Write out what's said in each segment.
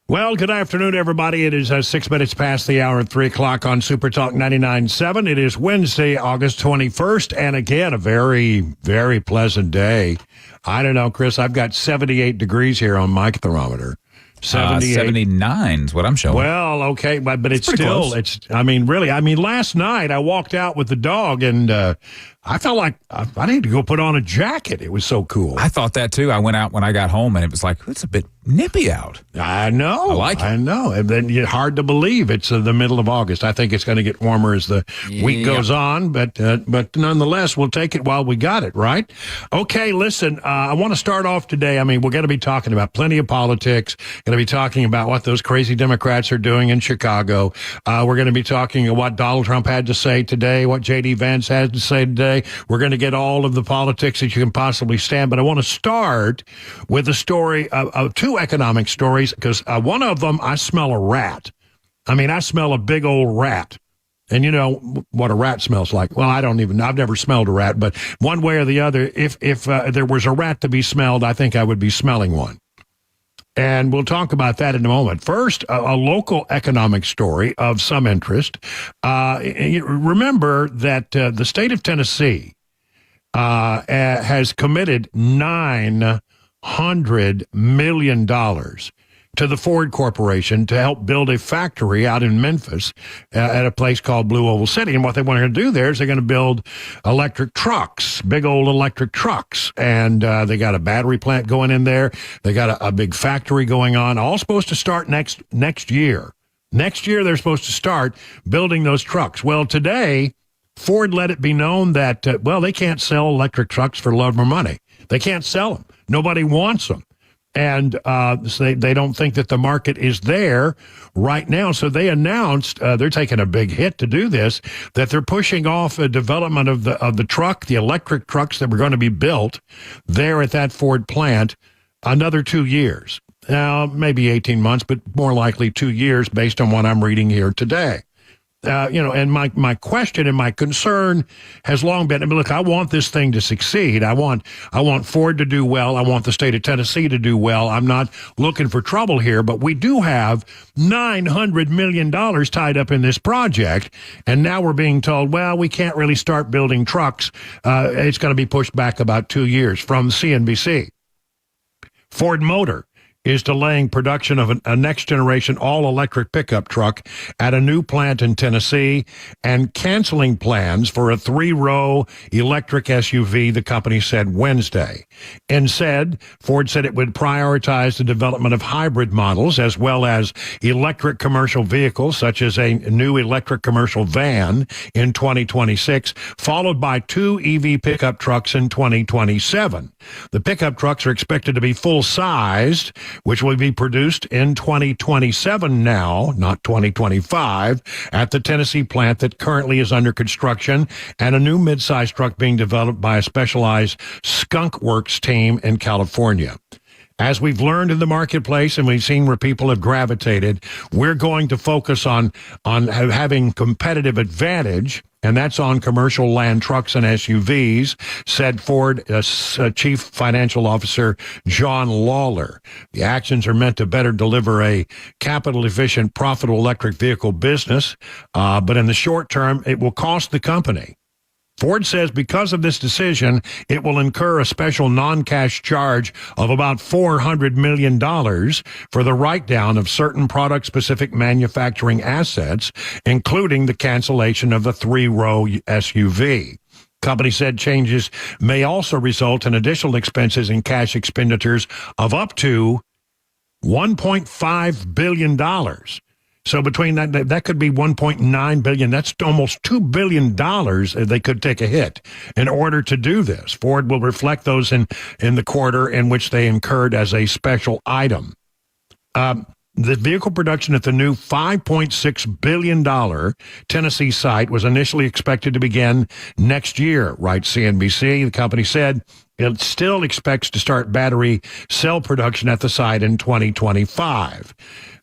Well, good afternoon, everybody. It is 6 minutes past the hour at 3 o'clock on Super Talk 99.7. It is Wednesday, August 21st, and again, a very, very pleasant day. I don't know, Chris, I've got 78 degrees here on my thermometer. 79 is what I'm showing. Well, okay, but it's still, close. Last night I walked out with the dog and I felt like I need to go put on a jacket. It was so cool. I thought that too. I went out when I got home and it was like, it's a bit nippy out. I know. I like it. I know. And then it's hard to believe it's the middle of August. I think it's going to get warmer as the week goes on, but nonetheless, we'll take it while we got it, right? Okay, listen, I want to start off today. We're going to be talking about plenty of politics, going to be talking about what those crazy Democrats are doing in Chicago. We're going to be talking about what Donald Trump had to say today, what J.D. Vance had to say today. We're going to get all of the politics that you can possibly stand, but I want to start with a story of two economic stories, because one of them, I smell a rat. I smell a big old rat. And you know what a rat smells like. Well, I've never smelled a rat, but one way or the other, if there was a rat to be smelled, I think I would be smelling one. And we'll talk about that in a moment. First, a local economic story of some interest. Remember that the state of Tennessee has committed $900 million to the Ford Corporation to help build a factory out in Memphis at a place called Blue Oval City. And what they want to do there is they're going to build electric trucks, big old electric trucks. And they got a battery plant going in there. They got a big factory going on, all supposed to start next year. Next year, they're supposed to start building those trucks. Well, today, Ford let it be known that, they can't sell electric trucks for love or money. They can't sell them. Nobody wants them. And they don't think that the market is there right now. So they announced, they're taking a big hit to do this, that they're pushing off a development of the truck, the electric trucks that were going to be built there at that Ford plant, another 2 years. Now, maybe 18 months, but more likely 2 years based on what I'm reading here today. And my question and my concern has long been, look, I want this thing to succeed. I want Ford to do well. I want the state of Tennessee to do well. I'm not looking for trouble here, but we do have $900 million tied up in this project. And now we're being told, well, we can't really start building trucks. It's going to be pushed back about 2 years from CNBC. Ford Motor is delaying production of a next-generation all-electric pickup truck at a new plant in Tennessee and canceling plans for a 3-row electric SUV, the company said Wednesday. Instead, Ford said it would prioritize the development of hybrid models as well as electric commercial vehicles, such as a new electric commercial van in 2026, followed by 2 EV pickup trucks in 2027. The pickup trucks are expected to be full-sized, which will be produced in 2027 now, not 2025, at the Tennessee plant that currently is under construction, and a new midsize truck being developed by a specialized Skunk Works team in California. As we've learned in the marketplace and we've seen where people have gravitated, we're going to focus on having competitive advantage, and that's on commercial land trucks and SUVs, said Ford Chief Financial Officer John Lawler. The actions are meant to better deliver a capital-efficient, profitable electric vehicle business, but in the short term, it will cost the company. Ford says because of this decision, it will incur a special non-cash charge of about $400 million for the write-down of certain product-specific manufacturing assets, including the cancellation of the 3-row SUV. Company said changes may also result in additional expenses and cash expenditures of up to $1.5 billion. So between that could be $1.9 billion. That's almost $2 billion they could take a hit in order to do this. Ford will reflect those in the quarter in which they incurred as a special item. The vehicle production at the new $5.6 billion Tennessee site was initially expected to begin next year, writes CNBC. The company said it still expects to start battery cell production at the site in 2025.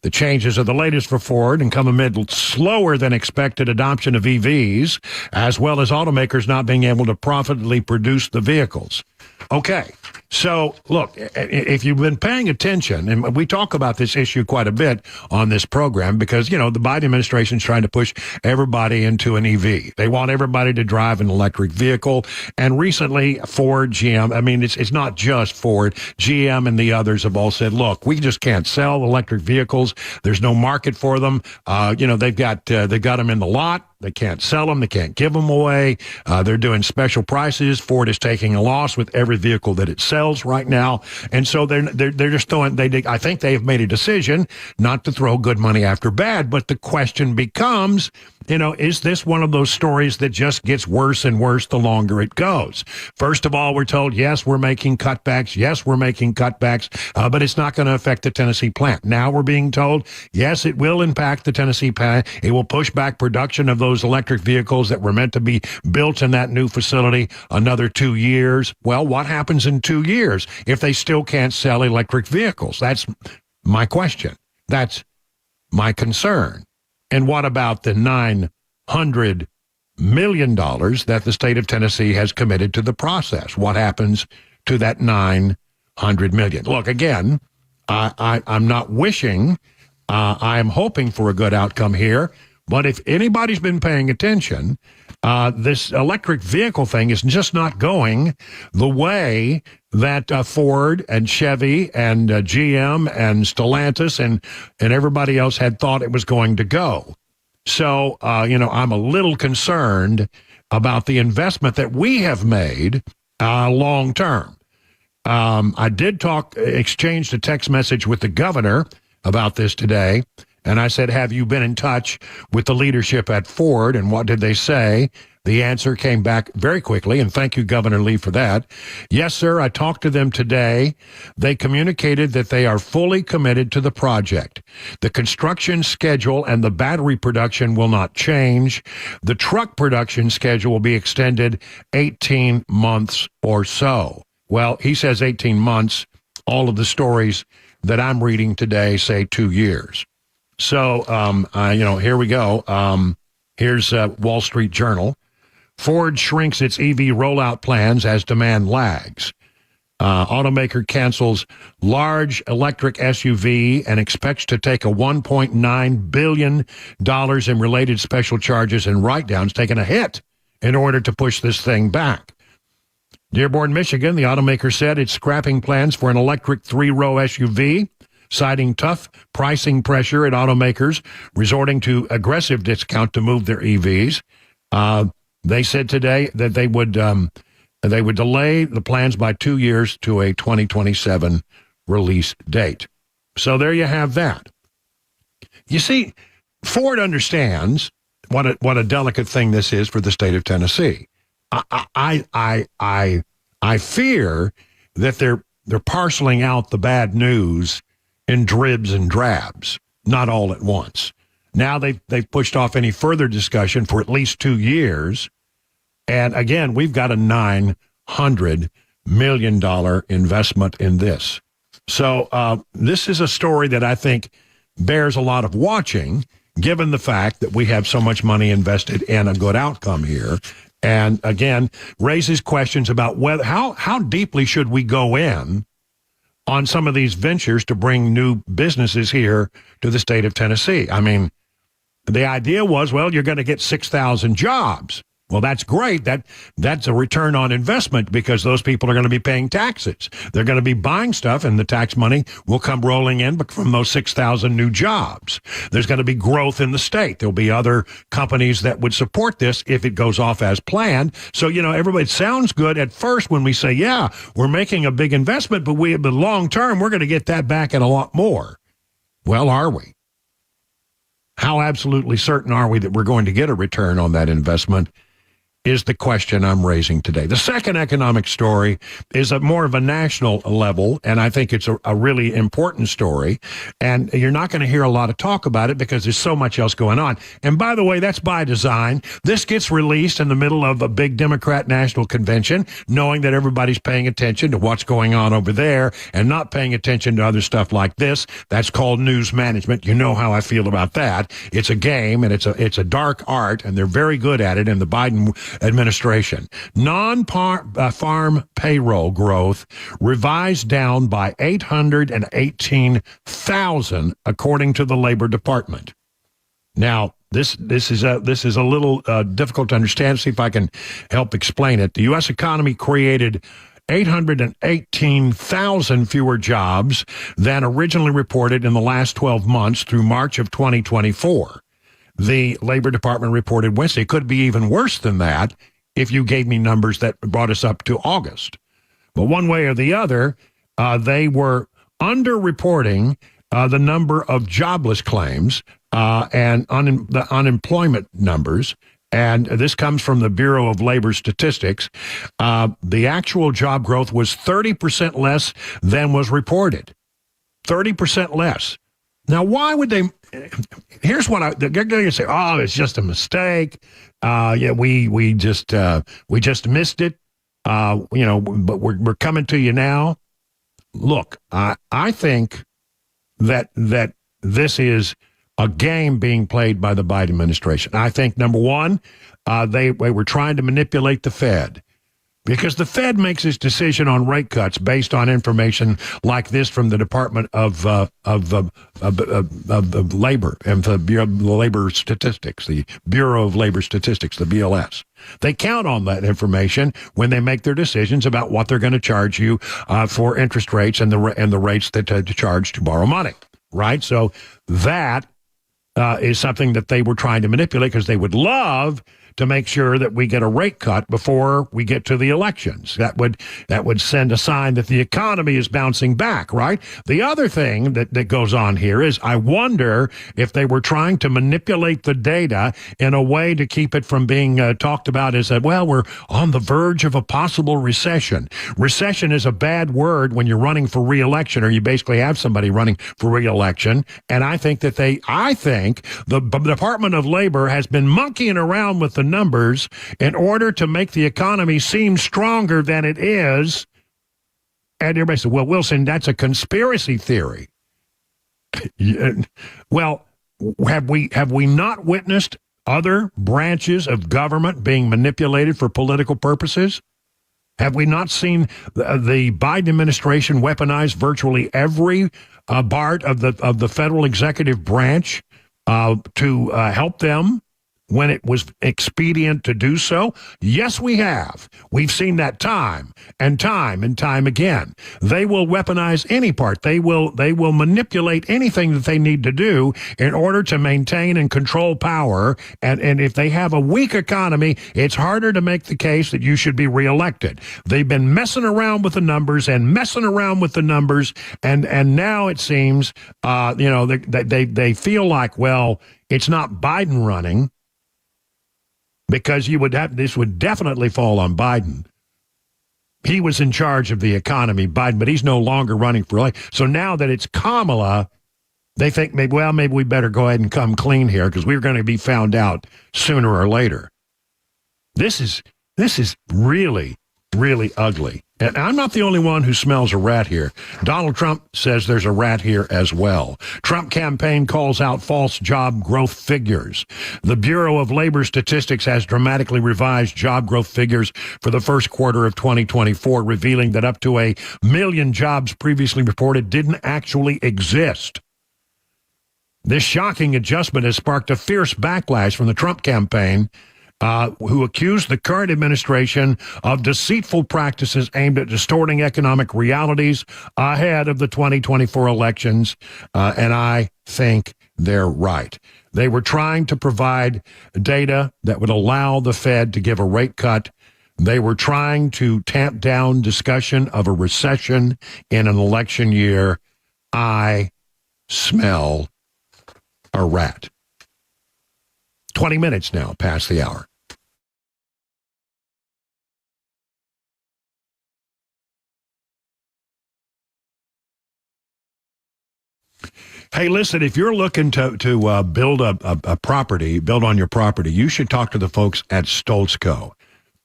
The changes are the latest for Ford and come amid slower than expected adoption of EVs, as well as automakers not being able to profitably produce the vehicles. Okay, so look, if you've been paying attention, and we talk about this issue quite a bit on this program because, the Biden administration is trying to push everybody into an EV. They want everybody to drive an electric vehicle. And recently, Ford, GM, it's not just Ford, GM and the others have all said, look, we just can't sell electric vehicles. There's no market for them. They've got them in the lot. They can't sell them. They can't give them away. They're doing special prices. Ford is taking a loss with every vehicle that it sells right now. And so they're just throwing, I think they have made a decision not to throw good money after bad. But the question becomes, is this one of those stories that just gets worse and worse the longer it goes? First of all, we're told, yes, we're making cutbacks. Yes, we're making cutbacks, but it's not going to affect the Tennessee plant. Now we're being told, yes, it will impact the Tennessee plant. It will push back production of those electric vehicles that were meant to be built in that new facility another 2 years. Well, what happens in 2 years if they still can't sell electric vehicles? That's my question. That's my concern. And what about the $900 million that the state of Tennessee has committed to the process? What happens to that $900 million? Look, again, I'm not wishing, I'm hoping for a good outcome here. But if anybody's been paying attention, this electric vehicle thing is just not going the way that Ford and Chevy and GM and Stellantis and everybody else had thought it was going to go. So, I'm a little concerned about the investment that we have made long term. I did exchange a text message with the governor about this today. And I said, have you been in touch with the leadership at Ford? And what did they say? The answer came back very quickly, and thank you, Governor Lee, for that. Yes, sir, I talked to them today. They communicated that they are fully committed to the project. The construction schedule and the battery production will not change. The truck production schedule will be extended 18 months or so. Well, he says 18 months. All of the stories that I'm reading today say 2 years. So, here we go. Here's Wall Street Journal. Ford shrinks its EV rollout plans as demand lags. Automaker cancels large electric SUV and expects to take a $1.9 billion in related special charges and write-downs, taking a hit in order to push this thing back. Dearborn, Michigan, the automaker said it's scrapping plans for an electric 3-row SUV, citing tough pricing pressure at automakers resorting to aggressive discount to move their EVs. They said today that they would delay the plans by 2 years to a 2027 release date. So there you have that. You see, Ford understands what a delicate thing this is for the state of Tennessee. I fear that they're parceling out the bad news in dribs and drabs, not all at once. Now they've pushed off any further discussion for at least 2 years. And again, we've got a $900 million investment in this. So this is a story that I think bears a lot of watching, given the fact that we have so much money invested in a good outcome here. And again, raises questions about how deeply should we go in on some of these ventures to bring new businesses here to the state of Tennessee. I mean, the idea was, well, you're going to get 6,000 jobs. Well, that's great. That's a return on investment because those people are going to be paying taxes. They're going to be buying stuff, and the tax money will come rolling in from those 6,000 new jobs. There's going to be growth in the state. There'll be other companies that would support this if it goes off as planned. So, everybody, it sounds good at first when we say, yeah, we're making a big investment, but long term, we're going to get that back and a lot more. Well, are we? How absolutely certain are we that we're going to get a return on that investment is the question I'm raising today. The second economic story is more of a national level, and I think it's a really important story. And you're not going to hear a lot of talk about it because there's so much else going on. And by the way, that's by design. This gets released in the middle of a big Democrat national convention, knowing that everybody's paying attention to what's going on over there and not paying attention to other stuff like this. That's called news management. You know how I feel about that. It's a game, and it's a dark art, and they're very good at it in the Biden administration. Non-farm payroll growth revised down by 818,000, according to the Labor Department. Now, this is a little difficult to understand. See if I can help explain it. The U.S. economy created 818,000 fewer jobs than originally reported in the last 12 months through March of 2024. The Labor Department reported Wednesday. It could be even worse than that if you gave me numbers that brought us up to August. But one way or the other, they were underreporting the number of jobless claims and the unemployment numbers. And this comes from the Bureau of Labor Statistics. The actual job growth was 30% less than was reported. 30% less. Now, why would they? Here's what they're going to say. Oh, it's just a mistake. Yeah, we just missed it. But we're coming to you now. Look, I think that this is a game being played by the Biden administration. I think, number one, they were trying to manipulate the Fed. Because the Fed makes its decision on rate cuts based on information like this from the Department of Labor and the Bureau of Labor Statistics, the Bureau of Labor Statistics, the BLS. They count on that information when they make their decisions about what they're going to charge you for interest rates and the rates that to charge to borrow money, right? So that is something that they were trying to manipulate because they would love to make sure that we get a rate cut before we get to the elections. That would send a sign that the economy is bouncing back, right? The other thing that goes on here is I wonder if they were trying to manipulate the data in a way to keep it from being talked about as we're on the verge of a possible recession. Recession is a bad word when you're running for re-election, or you basically have somebody running for re-election. And I think that the Department of Labor has been monkeying around with the numbers in order to make the economy seem stronger than it is. And everybody said, well, Wilson, that's a conspiracy theory. Well, have we not witnessed other branches of government being manipulated for political purposes? Have we not seen the Biden administration weaponize virtually every part of the federal executive branch to help them when it was expedient to do so? Yes, we have. We've seen that time and time again. They will weaponize any part. They will manipulate anything that they need to do in order to maintain and control power. And if they have a weak economy, it's harder to make the case that you should be reelected. They've been messing around with the numbers, and now it seems, they feel like, well, it's not Biden running, because this would definitely fall on Biden. He was in charge of the economy, Biden, but he's no longer running for election. So now that it's Kamala, they think maybe we better go ahead and come clean here because we're going to be found out sooner or later. This is really, really ugly. And I'm not the only one who smells a rat here. Donald Trump says there's a rat here as well. Trump campaign calls out false job growth figures. The Bureau of Labor Statistics has dramatically revised job growth figures for the first quarter of 2024, revealing that up to 1 million jobs previously reported didn't actually exist. This shocking adjustment has sparked a fierce backlash from the Trump campaign, who accused the current administration of deceitful practices aimed at distorting economic realities ahead of the 2024 elections, and I think they're right. They were trying to provide data that would allow the Fed to give a rate cut. They were trying to tamp down discussion of a recession in an election year. I smell a rat. 20 minutes now past the hour. Hey, listen, if you're looking to build a property, build on your property, you should talk to the folks at Stoltzco.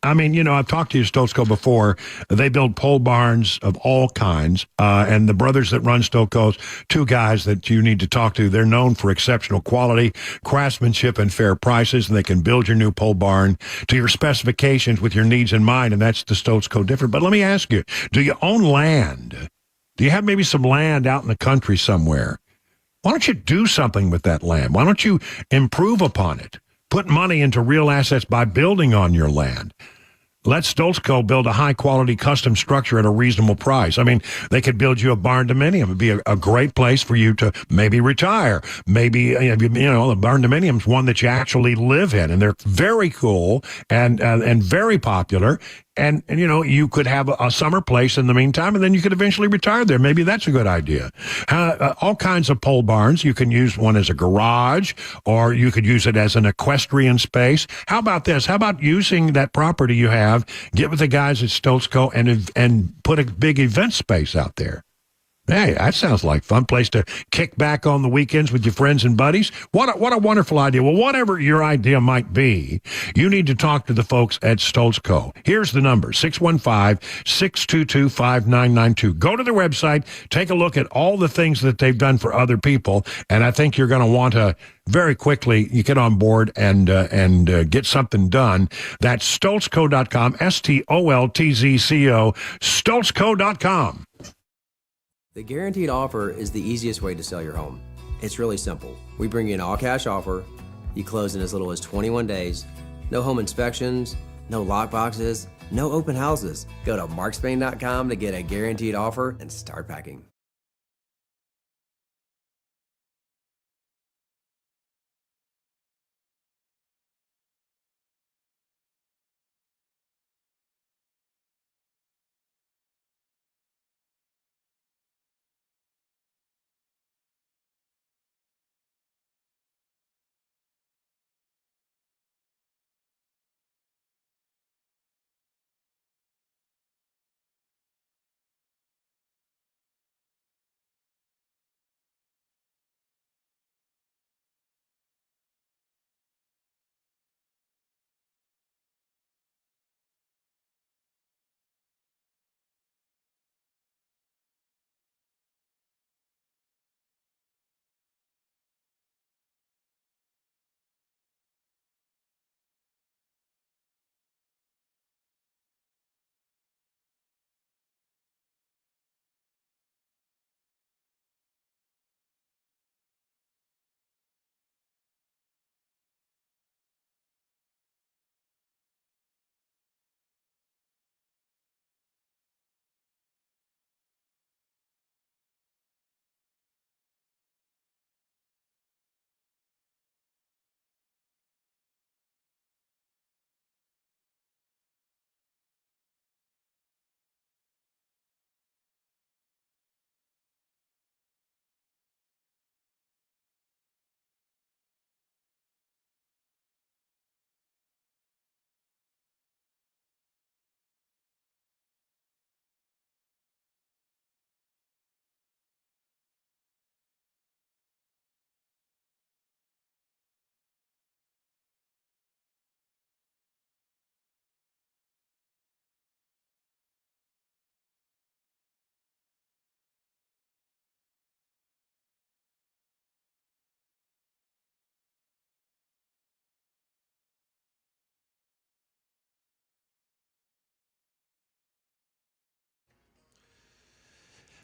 I mean, you know, I've talked to you, Stoltzco, before. They build pole barns of all kinds. And the brothers that run Stoltzco's, two guys that you need to talk to. They're known for exceptional quality, craftsmanship, and fair prices. And they can build your new pole barn to your specifications with your needs in mind. And that's the Stoltzco different. But let me ask you, do you own land? Do you have maybe some land out in the country somewhere? Why don't you do something with that land? Why don't you improve upon it? Put money into real assets by building on your land. Let Stoltzco build a high-quality custom structure at a reasonable price. I mean, they could build you a barn dominium. It'd be a great place for you to maybe retire. Maybe, you know, the barn dominium's one that you actually live in, and they're very cool and very popular. And, you know, you could have a summer place in the meantime, and then you could eventually retire there. Maybe that's a good idea. All kinds of pole barns. You can use one as a garage, or you could use it as an equestrian space. How about this? How about using that property you have, get with the guys at Stoltzco, and put a big event space out there? Hey, that sounds like a fun place to kick back on the weekends with your friends and buddies. What a wonderful idea. Well, whatever your idea might be, you need to talk to the folks at Stoltzco. Here's the number, 615-622-5992. Go to their website, take a look at all the things that they've done for other people, and I think you're going to want to very quickly you get on board and get something done. That's Stoltzco.com, Stoltzco, Stoltzco.com. The guaranteed offer is the easiest way to sell your home. It's really simple. We bring you an all-cash offer. You close in as little as 21 days. No home inspections, no lockboxes, no open houses. Go to markspain.com to get a guaranteed offer and start packing.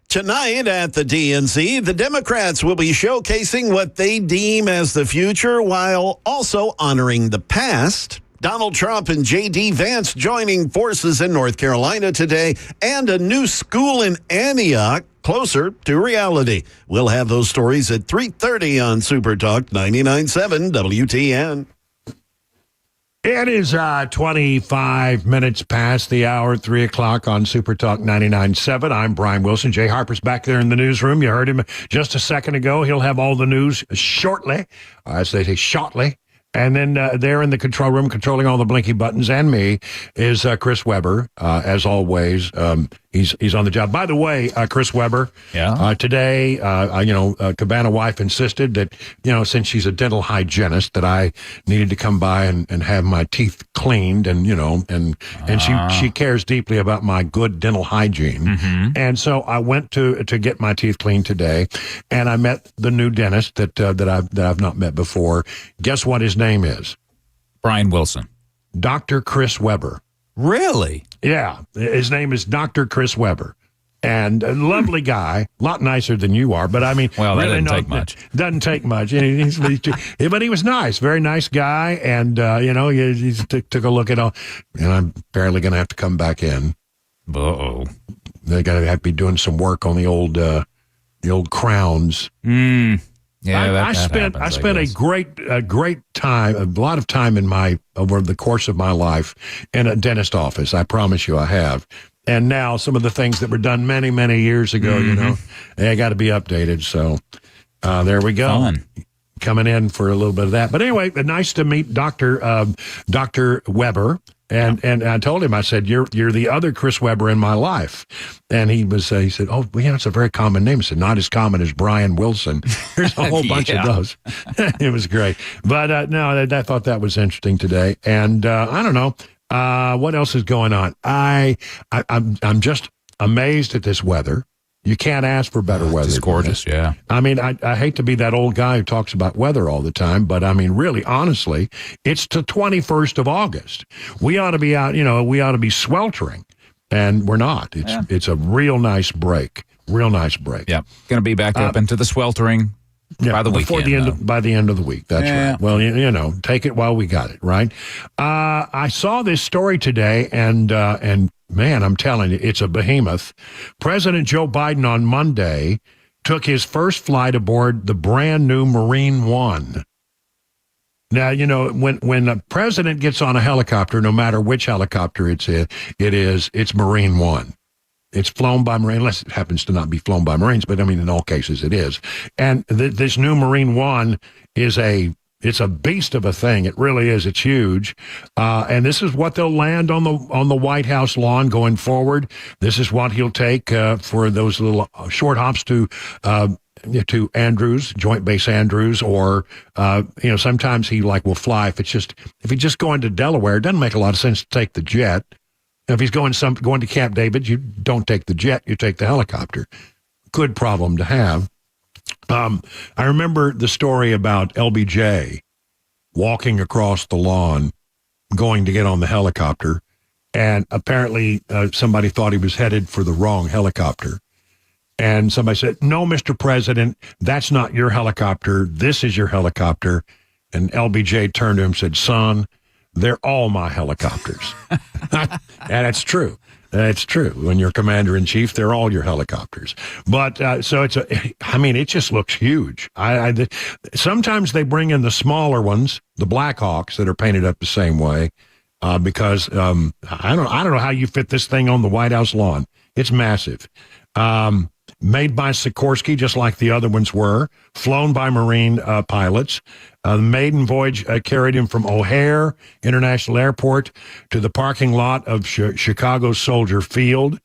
Tonight at the DNC, the Democrats will be showcasing what they deem as the future while also honoring the past. Donald Trump and J.D. Vance joining forces in North Carolina today, and a new school in Antioch closer to reality. We'll have those stories at 3:30 on Super Talk 99.7 WTN. It is 25 minutes past the hour, 3 o'clock on Super Talk 99.7. I'm Brian Wilson. Jay Harper's back there in the newsroom. You heard him just a second ago. He'll have all the news shortly. As they say, shortly. And then there in the control room, controlling all the blinky buttons and me, is Chris Weber, as always. he's on the job. By the way, Chris Webber, today, Cabana wife insisted that, since she's a dental hygienist, that I needed to come by and have my teeth cleaned, and she cares deeply about my good dental hygiene. Mm-hmm. And so I went to get my teeth cleaned today, and I met the new dentist that I've not met before. Guess what his name is? Brian Wilson. Dr. Chris Webber. Really? Yeah, his name is Dr. Chris Webber. And a lovely guy, a lot nicer than you are, but I mean, well, that really doesn't take much. Doesn't take much. But he was nice, very nice guy, and he took a look at all. And I'm apparently going to have to come back in. Uh-oh. They're going to have to be doing some work on the old crowns. Yeah, I spent a great time, a lot of time over the course of my life in a dentist office. I promise you, I have. And now some of the things that were done many, many years ago, they got to be updated. So there we go. Fun. Coming in for a little bit of that. But anyway, nice to meet Dr. Webber. And I told him, I said, you're the other Chris Webber in my life. And he said, oh, well, yeah, it's a very common name. I said, not as common as Brian Wilson. There's a whole bunch of those. It was great. But no, I thought that was interesting today. And I don't know. What else is going on? I'm just amazed at this weather. You can't ask for better weather. It's gorgeous, yeah. I mean, I hate to be that old guy who talks about weather all the time, but I mean, really, honestly, it's the 21st of August. We ought to be out, we ought to be sweltering, and we're not. It's a real nice break. Real nice break. Yeah. Going to be back up into the sweltering by the weekend. By the end of the week. That's right. Well, take it while we got it, right? I saw this story today, and man, I'm telling you, it's a behemoth. President Joe Biden on Monday took his first flight aboard the brand new Marine One. Now, when a president gets on a helicopter, no matter which helicopter it's Marine One. It's flown by Marine, unless it happens to not be flown by Marines, but I mean, in all cases it is. And this new Marine One it's a beast of a thing. It really is. It's huge. And this is what they'll land on the White House lawn going forward. This is what he'll take for those little short hops to Andrews, Joint Base Andrews, or sometimes he will fly if he's just going to Delaware. It doesn't make a lot of sense to take the jet. If he's going to Camp David, you don't take the jet, you take the helicopter. Good problem to have. I remember the story about LBJ walking across the lawn, going to get on the helicopter, and apparently somebody thought he was headed for the wrong helicopter. And somebody said, "No, Mr. President, that's not your helicopter. This is your helicopter." And LBJ turned to him and said, "Son, they're all my helicopters." And it's true. It's true. When you're commander-in-chief, they're all your helicopters. But so it just looks huge. Sometimes they bring in the smaller ones, the Blackhawks, that are painted up the same way, because I don't know how you fit this thing on the White House lawn. It's massive. Made by Sikorsky, just like the other ones were, flown by Marine pilots. The maiden voyage carried him from O'Hare International Airport to the parking lot of Chicago Soldier Field,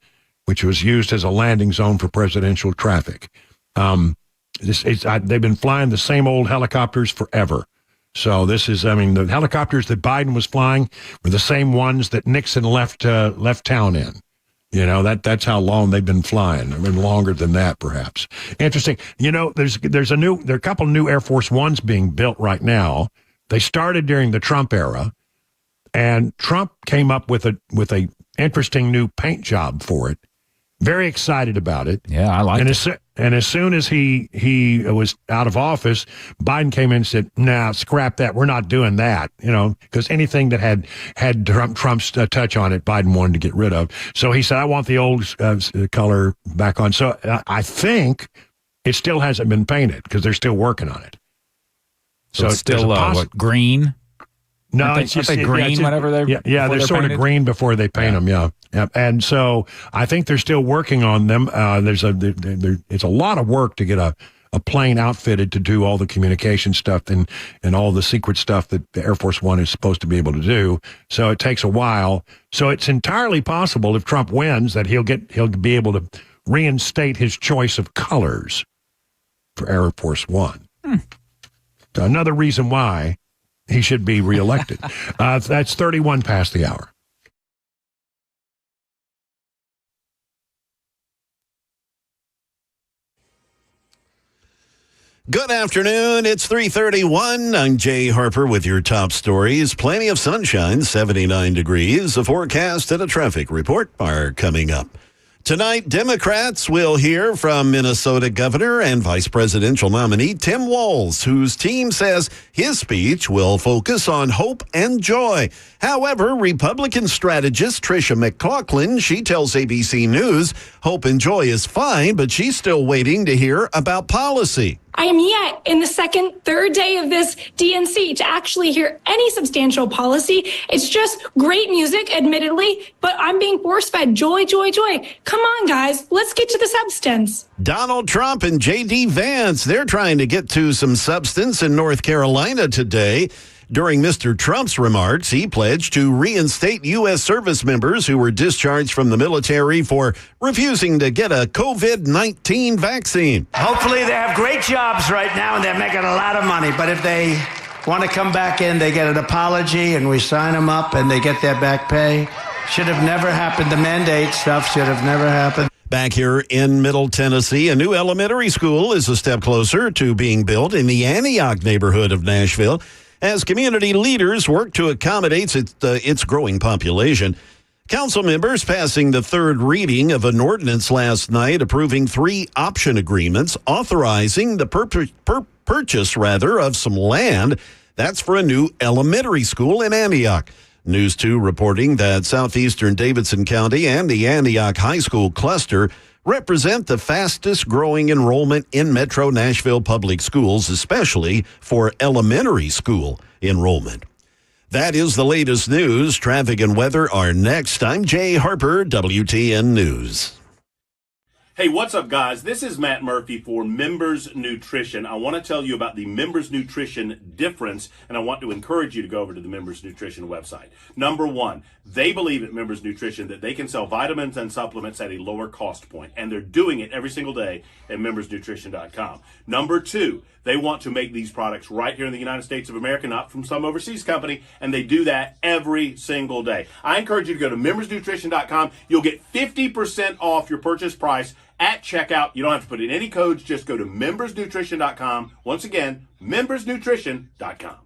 which was used as a landing zone for presidential traffic. They've been flying the same old helicopters forever. So the helicopters that Biden was flying were the same ones that Nixon left town in. That's how long they've been flying. I mean, longer than that, perhaps. Interesting. There are a couple of new Air Force Ones being built right now. They started during the Trump era, and Trump came up with a interesting new paint job for it. Very excited about it. Yeah, I like it. And as soon as he was out of office, Biden came in and said, "Nah, scrap that. We're not doing that." Because anything that had Trump's touch on it, Biden wanted to get rid of. So he said, "I want the old color back on." So I think it still hasn't been painted because they're still working on it. So it's still green? No, it's just green. Whenever they're they're sort of green before they paint them. Yeah. And so I think they're still working on them. It's a lot of work to get a a plane outfitted to do all the communication stuff and all the secret stuff that the Air Force One is supposed to be able to do. So it takes a while. So it's entirely possible if Trump wins that he'll be able to reinstate his choice of colors for Air Force One. So another reason why he should be reelected. That's 31 past the hour. Good afternoon. It's 3:31. I'm Jay Harper with your top stories. Plenty of sunshine, 79 degrees. A forecast and a traffic report are coming up. Tonight, Democrats will hear from Minnesota Governor and Vice Presidential nominee Tim Walz, whose team says his speech will focus on hope and joy. However, Republican strategist Tricia McLaughlin, she tells ABC News hope and joy is fine, but she's still waiting to hear about policy. I am yet in the third day of this DNC to actually hear any substantial policy. It's just great music, admittedly, but I'm being force-fed joy, joy, joy. Come on, guys, let's get to the substance. Donald Trump and J.D. Vance, they're trying to get to some substance in North Carolina today. During Mr. Trump's remarks, he pledged to reinstate U.S. service members who were discharged from the military for refusing to get a COVID-19 vaccine. Hopefully they have great jobs right now and they're making a lot of money. But if they want to come back in, they get an apology and we sign them up and they get their back pay. Should have never happened. The mandate stuff should have never happened. Back here in Middle Tennessee, a new elementary school is a step closer to being built in the Antioch neighborhood of Nashville as community leaders work to accommodate its growing population. Council members passing the third reading of an ordinance last night approving 3 option agreements authorizing the purchase of some land. That's for a new elementary school in Antioch. News 2 reporting that southeastern Davidson County and the Antioch High School cluster represent the fastest growing enrollment in Metro Nashville public schools, especially for elementary school enrollment. That is the latest news. Traffic and weather are next. I'm Jay Harper, WTN News. Hey, what's up, guys? This is Matt Murphy for Members Nutrition. I want to tell you about the Members Nutrition difference, and I want to encourage you to go over to the Members Nutrition website. Number one, they believe at Members Nutrition that they can sell vitamins and supplements at a lower cost point, and they're doing it every single day at membersnutrition.com. Number two, they want to make these products right here in the United States of America, not from some overseas company, and they do that every single day. I encourage you to go to membersnutrition.com. You'll get 50% off your purchase price at checkout. You don't have to put in any codes. Just go to membersnutrition.com. Once again, membersnutrition.com.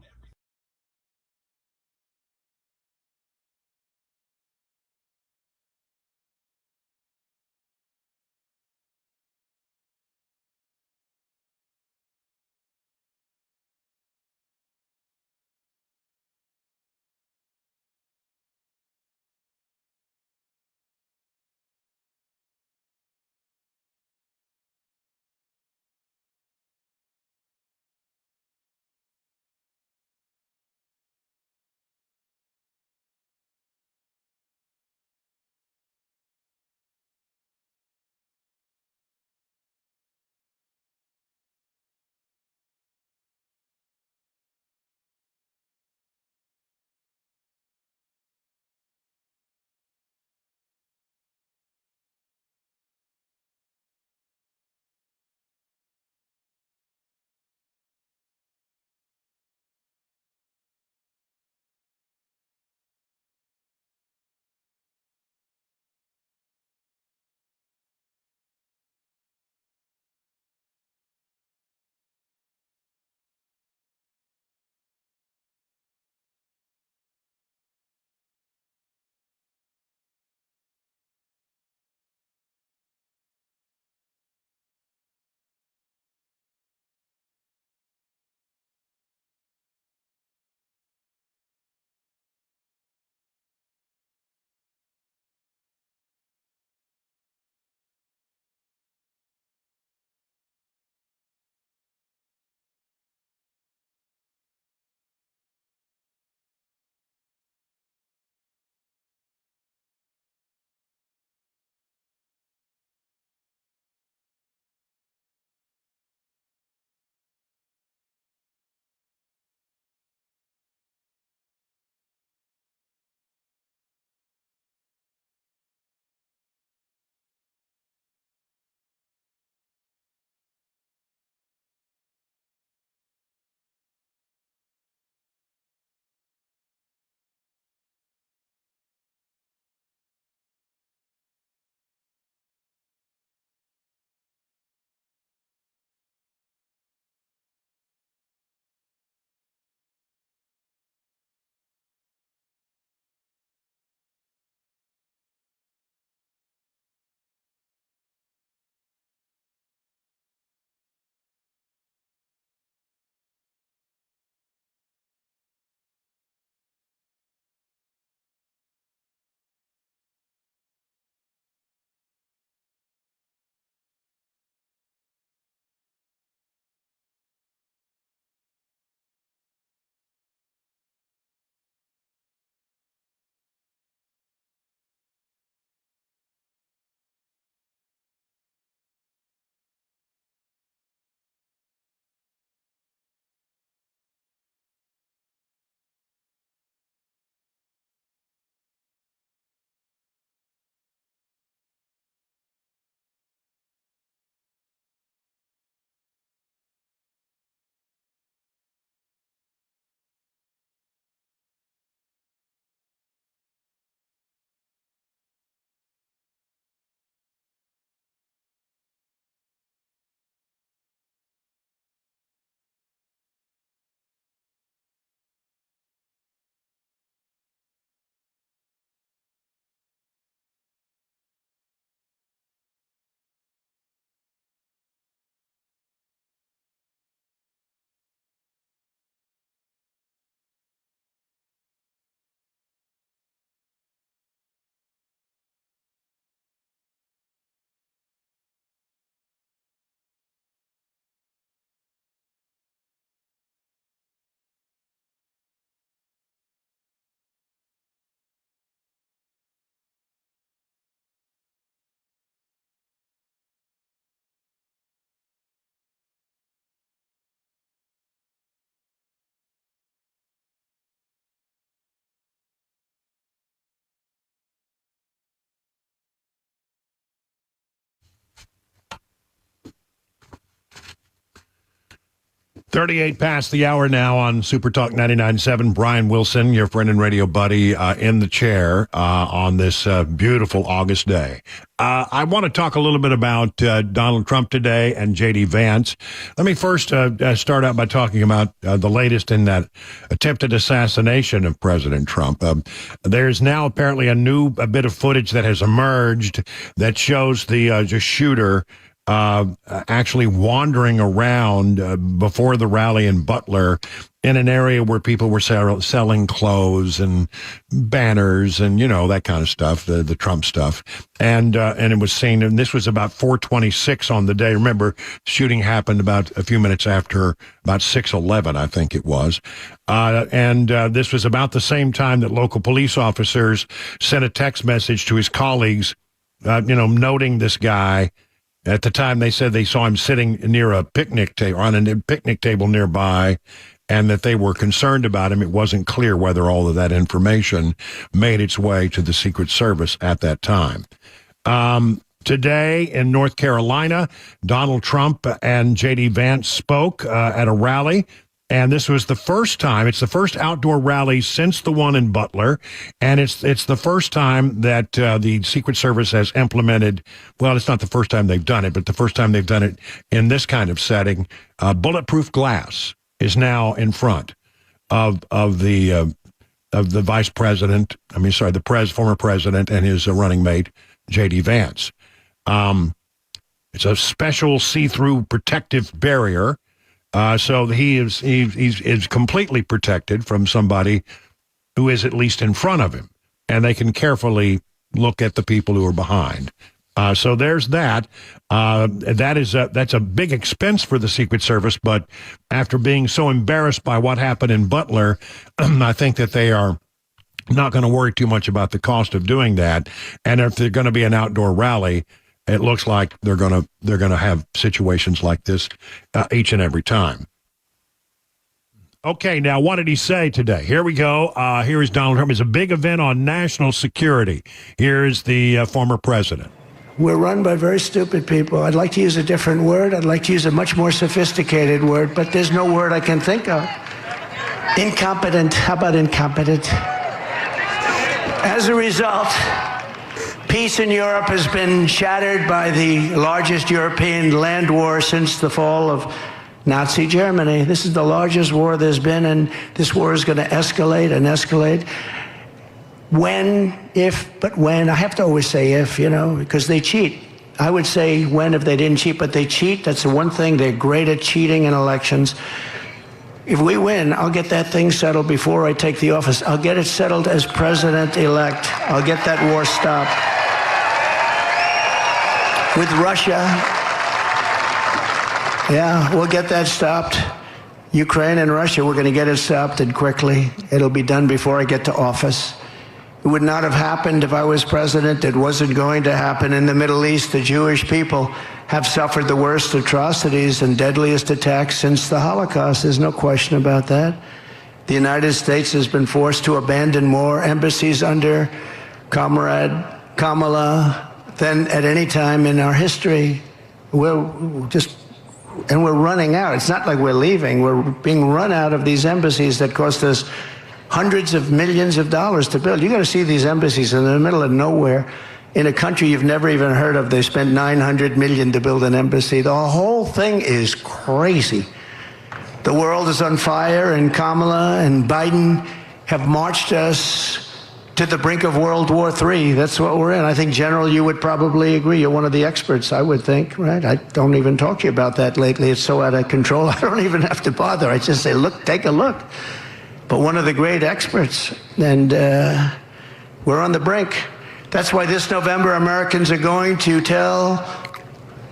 38 past the hour now on Super Talk 99.7. Brian Wilson, your friend and radio buddy, in the chair on this beautiful August day. I want to talk a little bit about Donald Trump today and J.D. Vance. Let me first start out by talking about the latest in that attempted assassination of President Trump. There's now apparently a bit of footage that has emerged that shows the shooter actually wandering around before the rally in Butler in an area where people were selling clothes and banners and, that kind of stuff, the Trump stuff. And it was seen, and this was about 4:26 on the day. Remember, shooting happened about a few minutes after, about 6:11, I think it was. And this was about the same time that local police officers sent a text message to his colleagues, noting this guy. At the time, they said they saw him sitting near a picnic table, on a picnic table nearby, and that they were concerned about him. It wasn't clear whether all of that information made its way to the Secret Service at that time. Today in North Carolina, Donald Trump and J.D. Vance spoke at a rally. And this was the first time, it's the first outdoor rally since the one in Butler. And it's the first time that the Secret Service has implemented, well, it's not the first time they've done it, but the first time they've done it in this kind of setting. Bulletproof glass is now in front of the vice president, the former president and his running mate, J.D. Vance. It's a special see-through protective barrier. So he's completely protected from somebody who is at least in front of him, and they can carefully look at the people who are behind. So there's that. That's a big expense for the Secret Service, but after being so embarrassed by what happened in Butler, I think that they are not going to worry too much about the cost of doing that. And if they're going to be an outdoor rally, it looks like they're going to have situations like this each and every time. Okay, now what did he say today? Here we go. Here is Donald Trump. It's a big event on national security. Here is the former president. We're run by very stupid people. I'd like to use a different word. I'd like to use a much more sophisticated word, but there's no word I can think of. Incompetent. How about incompetent? As a result, peace in Europe has been shattered by the largest European land war since the fall of Nazi Germany. This is the largest war there's been, and this war is going to escalate and escalate. When, if, but when. I have to always say if, because they cheat. I would say when if they didn't cheat, but they cheat. That's the one thing. They're great at cheating in elections. If we win, I'll get that thing settled before I take the office. I'll get it settled as president-elect. I'll get that war stopped. With Russia, yeah, we'll get that stopped. Ukraine and Russia, we're going to get it stopped, and quickly. It'll be done before I get to office. It would not have happened if I was president. It wasn't going to happen. In the Middle East, the Jewish people have suffered the worst atrocities and deadliest attacks since the Holocaust. There's no question about that. The United States has been forced to abandon more embassies under Comrade Kamala than at any time in our history. We're running out. It's not like we're leaving. We're being run out of these embassies that cost us hundreds of millions of dollars to build. You got to see these embassies in the middle of nowhere in a country you've never even heard of. They spent $900 million to build an embassy. The whole thing is crazy. The world is on fire, and Kamala and Biden have marched us to the brink of World War III. That's what we're in. I think, General, you would probably agree. You're one of the experts, I would think, right? I don't even talk to you about that lately. It's so out of control. I don't even have to bother. I just say, look, take a look. But one of the great experts, and we're on the brink. That's why this November, Americans are going to tell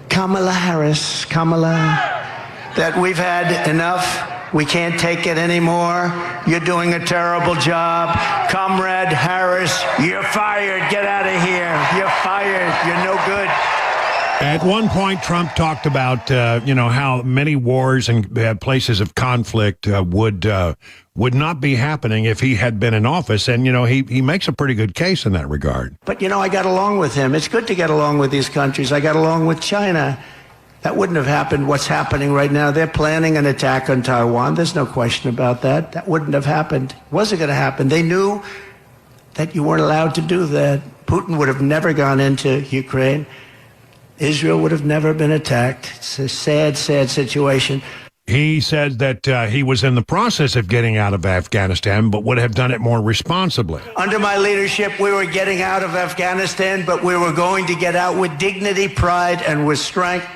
Kamala Harris, that we've had enough. We can't take it anymore. You're doing a terrible job. Comrade Harris, you're fired. Get out of here. You're fired. You're no good. At one point, Trump talked about, how many wars and places of conflict would not be happening if he had been in office. And, he makes a pretty good case in that regard. But, I got along with him. It's good to get along with these countries. I got along with China. That wouldn't have happened. What's happening right now, they're planning an attack on Taiwan. There's no question about that. That wouldn't have happened. It wasn't going to happen. They knew that you weren't allowed to do that. Putin would have never gone into Ukraine. Israel would have never been attacked. It's a sad, sad situation. He said that he was in the process of getting out of Afghanistan, but would have done it more responsibly. Under my leadership, we were getting out of Afghanistan, but we were going to get out with dignity, pride, and with strength.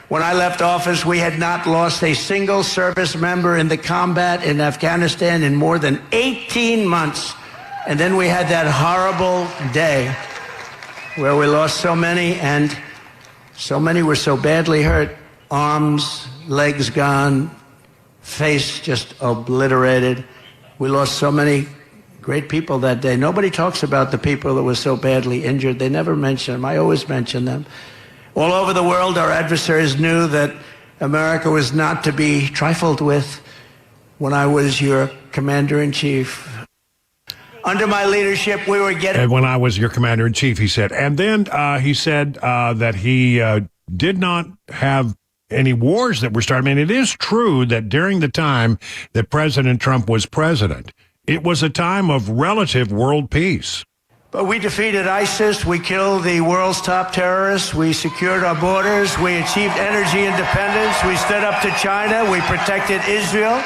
When I left office, we had not lost a single service member in the combat in Afghanistan in more than 18 months. And then we had that horrible day where we lost so many, and so many were so badly hurt. Arms, legs gone, face just obliterated. We lost so many great people that day. Nobody talks about the people that were so badly injured. They never mention them. I always mention them. All over the world, our adversaries knew that America was not to be trifled with. When I was your commander-in-chief, under my leadership, we were getting... And when I was your commander-in-chief, he said. And then he said that he did not have any wars that were started. I mean, it is true that during the time that President Trump was president, it was a time of relative world peace. But we defeated ISIS, we killed the world's top terrorists, we secured our borders, we achieved energy independence, we stood up to China, we protected Israel,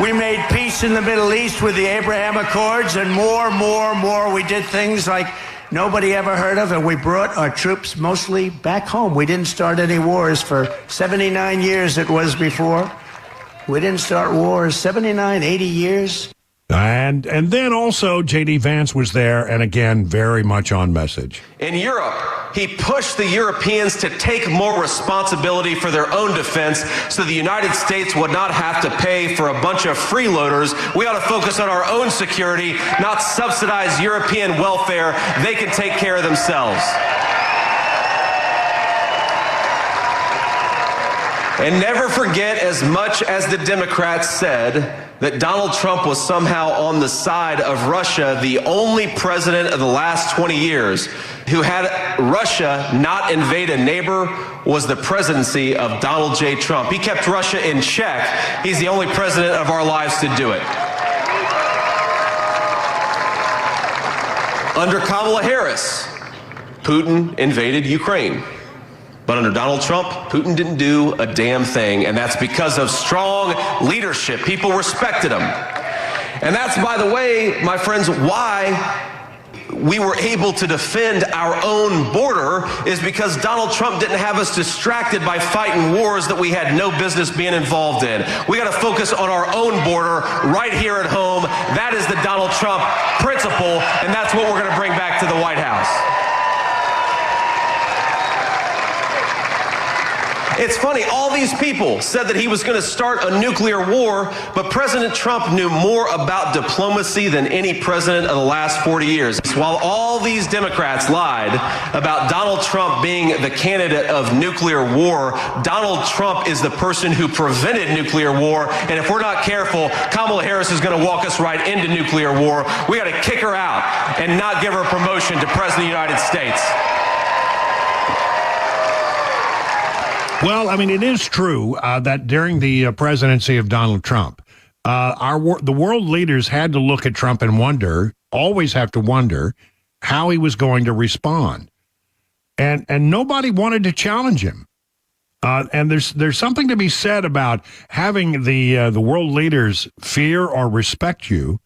we made peace in the Middle East with the Abraham Accords, and more. We did things like nobody ever heard of, and we brought our troops mostly back home. We didn't start any wars for 79 years it was before. We didn't start wars, 79, 80 years. And then also J.D. Vance was there, and again, very much on message. In Europe, he pushed the Europeans to take more responsibility for their own defense so the United States would not have to pay for a bunch of freeloaders. We ought to focus on our own security, not subsidize European welfare. They can take care of themselves. And never forget, as much as the Democrats said that Donald Trump was somehow on the side of Russia, the only president of the last 20 years who had Russia not invade a neighbor was the presidency of Donald J. Trump. He kept Russia in check. He's the only president of our lives to do it. Under Kamala Harris, Putin invaded Ukraine. But under Donald Trump, Putin didn't do a damn thing, and that's because of strong leadership. People respected him. And that's, by the way, my friends, why we were able to defend our own border is because Donald Trump didn't have us distracted by fighting wars that we had no business being involved in. We got to focus on our own border right here at home. That is the Donald Trump principle, and that's what we're going to bring back to the White House. It's funny, all these people said that he was going to start a nuclear war, but President Trump knew more about diplomacy than any president of the last 40 years. While all these Democrats lied about Donald Trump being the candidate of nuclear war, Donald Trump is the person who prevented nuclear war, and if we're not careful, Kamala Harris is going to walk us right into nuclear war. We got to kick her out and not give her a promotion to President of the United States. Well, I mean, it is true that during the presidency of Donald Trump, the world leaders had to look at Trump and always have to wonder how he was going to respond. And nobody wanted to challenge him. And there's something to be said about having the world leaders fear or respect you.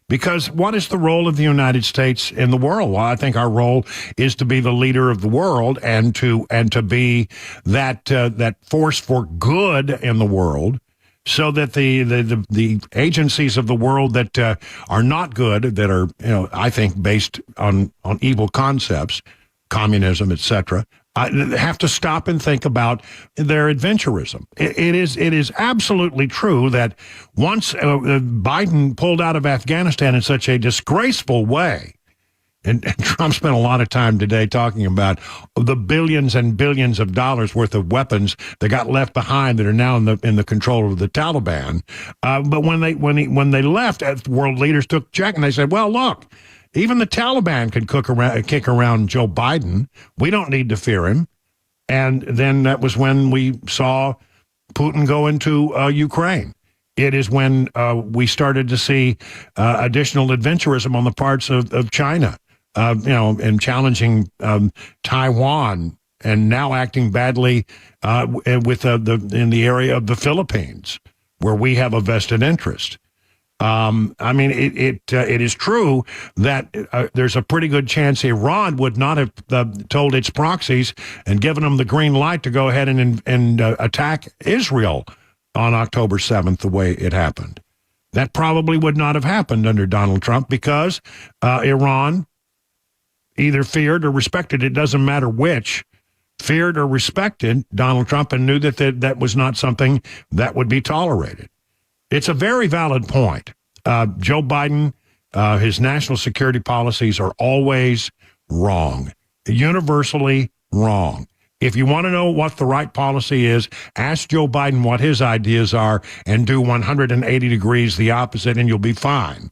Because what is the role of the United States in the world? Well, I think our role is to be the leader of the world and to be that force for good in the world, so that the agencies of the world that are not good, that are I think based on evil concepts, communism, etc., have to stop and think about their adventurism. It is absolutely true that once Biden pulled out of Afghanistan in such a disgraceful way, and Trump spent a lot of time today talking about the billions and billions of dollars worth of weapons that got left behind that are now in the control of the Taliban. But when they left, world leaders took check and they said, "Well, look. Even the Taliban can kick around Joe Biden. We don't need to fear him." And then that was when we saw Putin go into Ukraine. It is when we started to see additional adventurism on the parts of China, and challenging Taiwan, and now acting badly with in the area of the Philippines, where we have a vested interest. I mean, it is true that there's a pretty good chance Iran would not have told its proxies and given them the green light to go ahead and attack Israel on October 7th the way it happened. That probably would not have happened under Donald Trump because Iran either feared or respected, it doesn't matter which, feared or respected Donald Trump and knew that that was not something that would be tolerated. It's a very valid point. Joe Biden, his national security policies are always wrong, universally wrong. If you want to know what the right policy is, ask Joe Biden what his ideas are and do 180 degrees the opposite, and you'll be fine,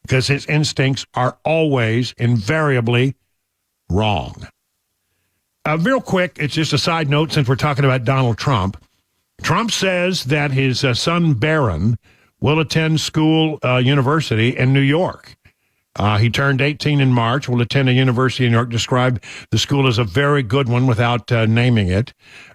because his instincts are always, invariably wrong. Real quick, it's just a side note since we're talking about Donald Trump. Trump says that his son Barron will attend university in New York. He turned 18 in March, will attend a university in New York, described the school as a very good one without naming it.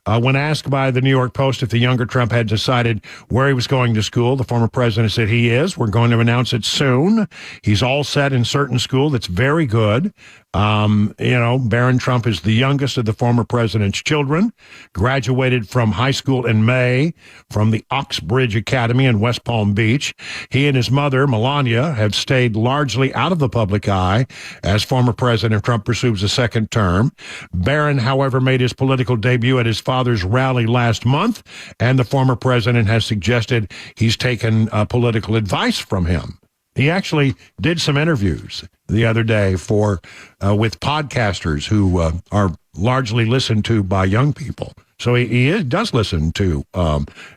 When asked by the New York Post if the younger Trump had decided where he was going to school, the former president said he is. We're going to announce it soon. He's all set in certain school that's very good. Barron Trump is the youngest of the former president's children, graduated from high school in May from the Oxbridge Academy in West Palm Beach. He and his mother, Melania, have stayed largely out of the public eye as former President Trump pursues a second term. Barron, however, made his political debut at his father's rally last month, and the former president has suggested he's taken political advice from him. He actually did some interviews the other day with podcasters who are largely listened to by young people. So he does listen to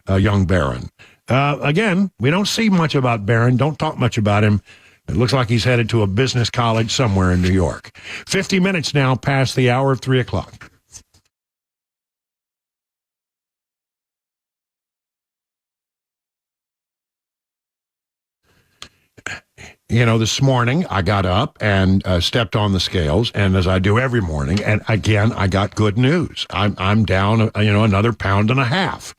young Barron. Again, we don't see much about Barron, don't talk much about him. It looks like he's headed to a business college somewhere in New York. 50 minutes now past the hour of 3 o'clock. This morning I got up and stepped on the scales, and as I do every morning, and again, I got good news. I'm down, another 1.5 pounds.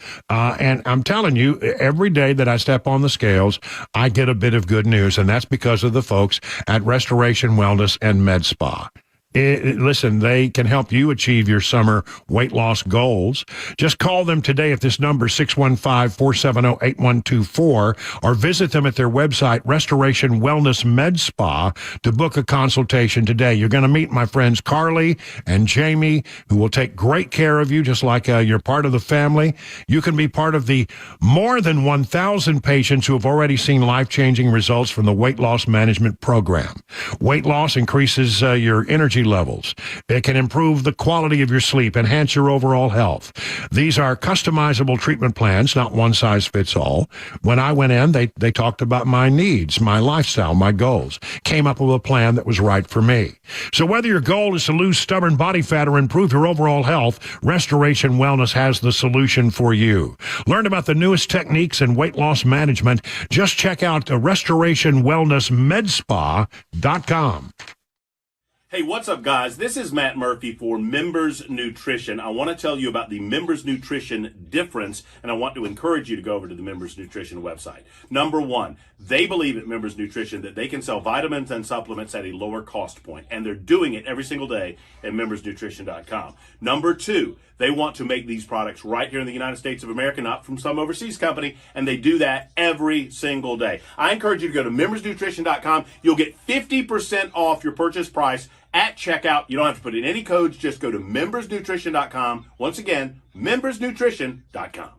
And I'm telling you, every day that I step on the scales, I get a bit of good news, and that's because of the folks at Restoration Wellness and Med Spa. Listen, they can help you achieve your summer weight loss goals. Just call them today at this number, 615-470-8124, or visit them at their website, Restoration Wellness Med Spa, to book a consultation today. You're going to meet my friends Carly and Jamie, who will take great care of you, just like you're part of the family. You can be part of the more than 1,000 patients who have already seen life-changing results from the weight loss management program. Weight loss increases your energy levels. It can improve the quality of your sleep, enhance your overall health. These are customizable treatment plans, not one size fits all. When I went in, they talked about my needs, my lifestyle, my goals, came up with a plan that was right for me. So whether your goal is to lose stubborn body fat or improve your overall health, Restoration Wellness has the solution for you. Learn about the newest techniques in weight loss management. Just check out restorationwellnessmedspa.com. Hey, what's up, guys? This is Matt Murphy for Members Nutrition. I want to tell you about the Members Nutrition difference, and I want to encourage you to go over to the Members Nutrition website. Number one, they believe at Members Nutrition that they can sell vitamins and supplements at a lower cost point, and they're doing it every single day at membersnutrition.com. Number two, they want to make these products right here in the United States of America, not from some overseas company, and they do that every single day. I encourage you to go to membersnutrition.com. You'll get 50% off your purchase price at checkout. You don't have to put in any codes. Just go to membersnutrition.com. Once again, membersnutrition.com.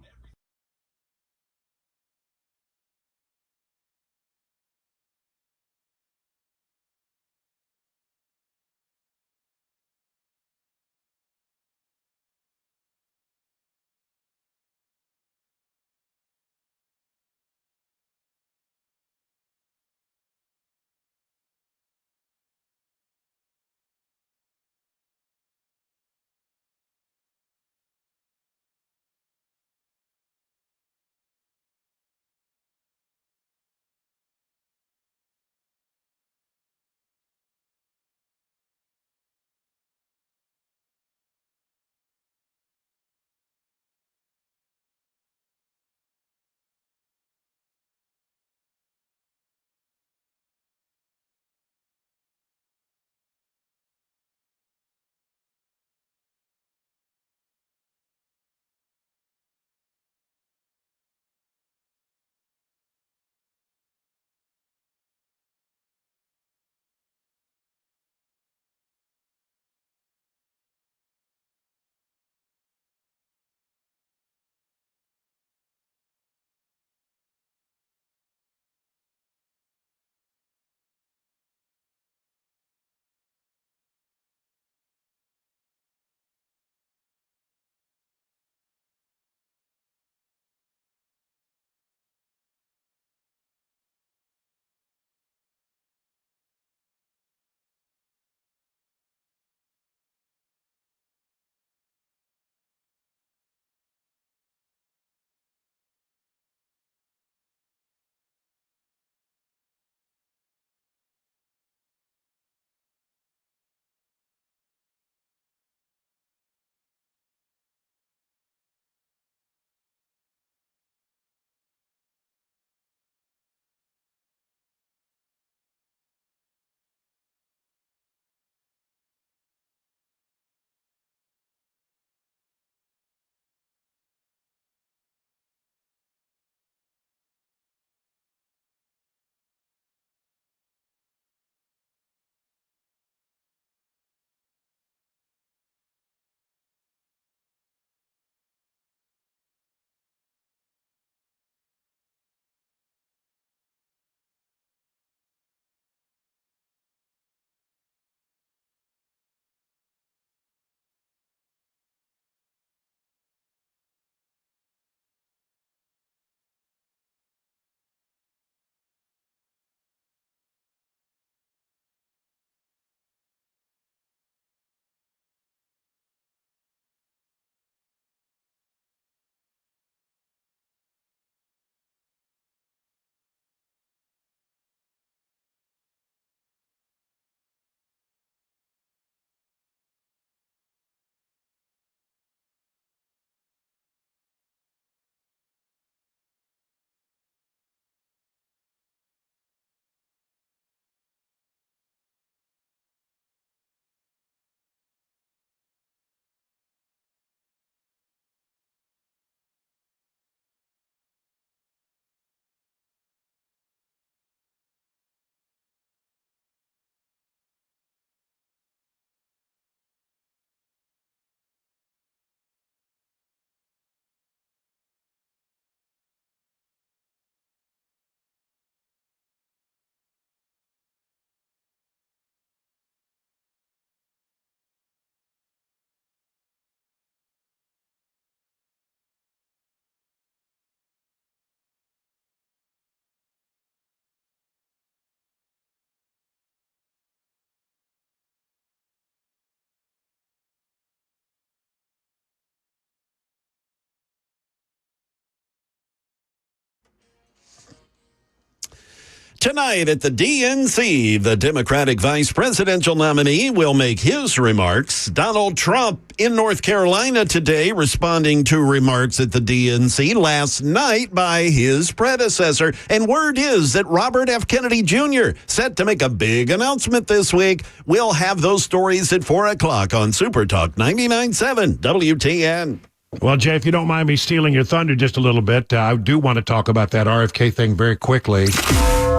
Tonight at the DNC, the Democratic vice presidential nominee will make his remarks. Donald Trump in North Carolina today responding to remarks at the DNC last night by his predecessor. And word is that Robert F. Kennedy Jr. set to make a big announcement this week. We'll have those stories at 4 o'clock on Super Talk 99.7 WTN. Well, Jay, if you don't mind me stealing your thunder just a little bit, I do want to talk about that RFK thing very quickly.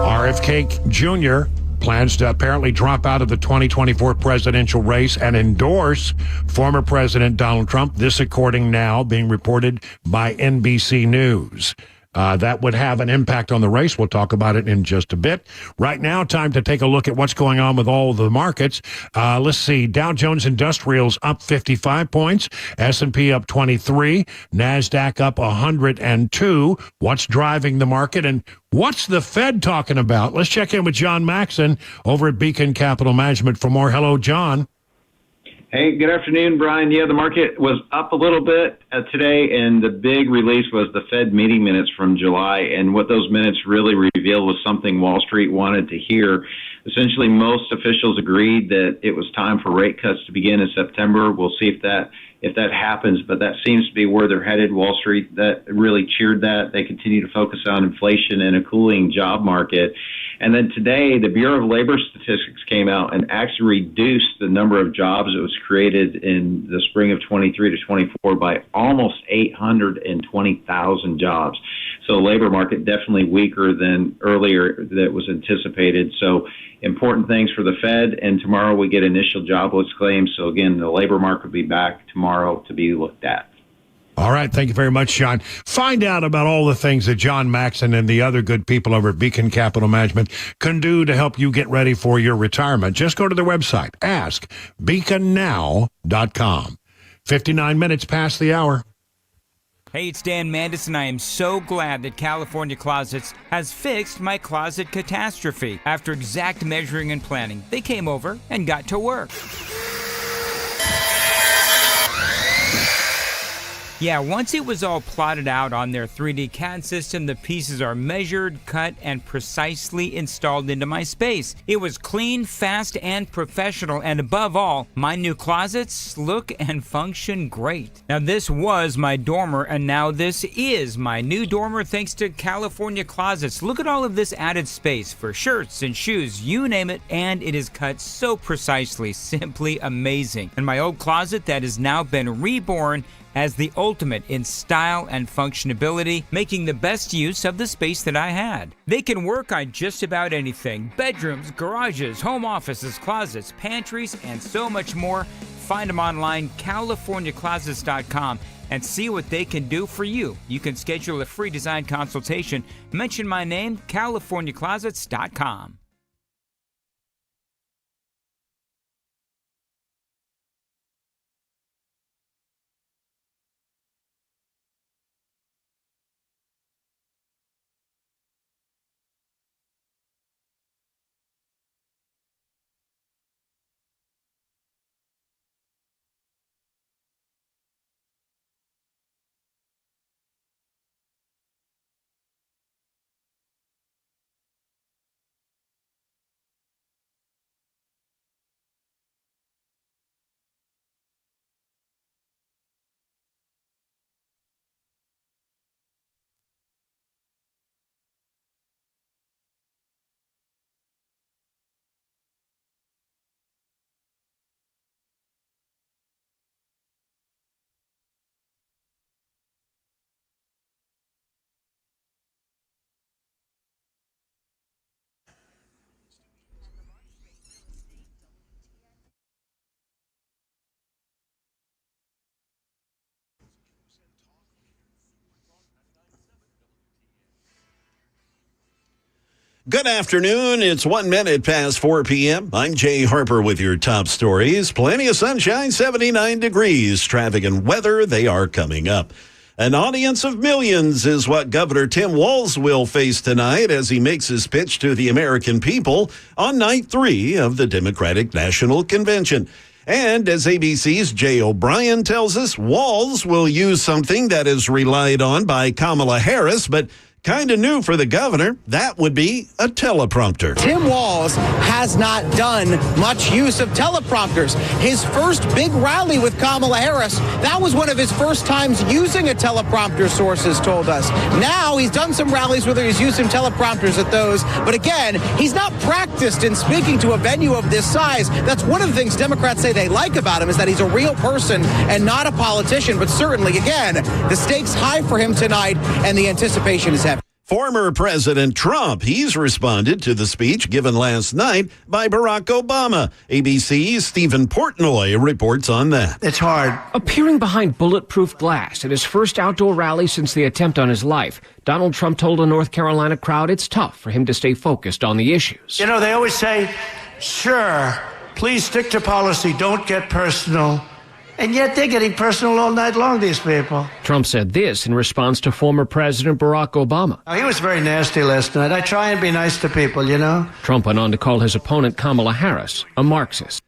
RFK Jr. plans to apparently drop out of the 2024 presidential race and endorse former President Donald Trump. This according now being reported by NBC News. That would have an impact on the race. We'll talk about it in just a bit. Right now, time to take a look at what's going on with all the markets. Let's see. Dow Jones Industrials up 55 points. S&P up 23. NASDAQ up 102. What's driving the market? And what's the Fed talking about? Let's check in with John Maxon over at Beacon Capital Management for more. Hello, John. Hey, good afternoon, Brian. Yeah, the market was up a little bit today, and the big release was the Fed meeting minutes from July. And what those minutes really revealed was something Wall Street wanted to hear. Essentially, most officials agreed that it was time for rate cuts to begin in September. We'll see if that happens, but that seems to be where they're headed. Wall Street, that really cheered that. They continue to focus on inflation and a cooling job market. And then today, the Bureau of Labor Statistics came out and actually reduced the number of jobs that was created in the spring of 23 to 24 by almost 820,000 jobs. So the labor market definitely weaker than earlier that was anticipated. So important things for the Fed. And tomorrow we get initial jobless claims. So again, the labor market will be back tomorrow to be looked at. All right. Thank you very much, John. Find out about all the things that John Maxon and the other good people over at Beacon Capital Management can do to help you get ready for your retirement. Just go to their website, askbeaconnow.com. 59 minutes past the hour. Hey, it's Dan Mandis, and I am so glad that California Closets has fixed my closet catastrophe. After exact measuring and planning, they came over and got to work. Yeah, once it was all plotted out on their 3D CAD system, the pieces are measured, cut, and precisely installed into my space. It was clean, fast, and professional, and above all, my new closets look and function great. Now, this was my dormer, and now this is my new dormer thanks to California Closets. Look at all of this added space for shirts and shoes, you name it, and it is cut so precisely, simply amazing. And my old closet that has now been reborn as the ultimate in style and functionability, making the best use of the space that I had. They can work on just about anything: bedrooms, garages, home offices, closets, pantries, and so much more. Find them online, CaliforniaClosets.com, and see what they can do for you. You can schedule a free design consultation. Mention my name, CaliforniaClosets.com. Good afternoon. It's 1 minute past 4 p.m. I'm Jay Harper with your top stories. Plenty of sunshine, 79 degrees. Traffic and weather, they are coming up. An audience of millions is what Governor Tim Walz will face tonight as he makes his pitch to the American people on night 3 of the Democratic National Convention. And as ABC's Jay O'Brien tells us, Walz will use something that is relied on by Kamala Harris, but Kind of new for the governor. That would be a teleprompter. Tim Walz has not done much use of teleprompters. His first big rally with Kamala Harris, that was one of his first times using a teleprompter, sources told us. Now he's done some rallies where he's used some teleprompters at those. But again, he's not practiced in speaking to a venue of this size. That's one of the things Democrats say they like about him, is that he's a real person and not a politician. But certainly, again, the stakes high for him tonight, and the anticipation is heavy. Former President Trump, he's responded to the speech given last night by Barack Obama. ABC's Stephen Portnoy reports on that. It's hard. Appearing behind bulletproof glass at his first outdoor rally since the attempt on his life, Donald Trump told a North Carolina crowd it's tough for him to stay focused on the issues. You know, they always say, sure, please stick to policy, don't get personal. And yet they're getting personal all night long, these people. Trump said this in response to former President Barack Obama. Oh, he was very nasty last night. I try and be nice to people, you know. Trump went on to call his opponent Kamala Harris a Marxist.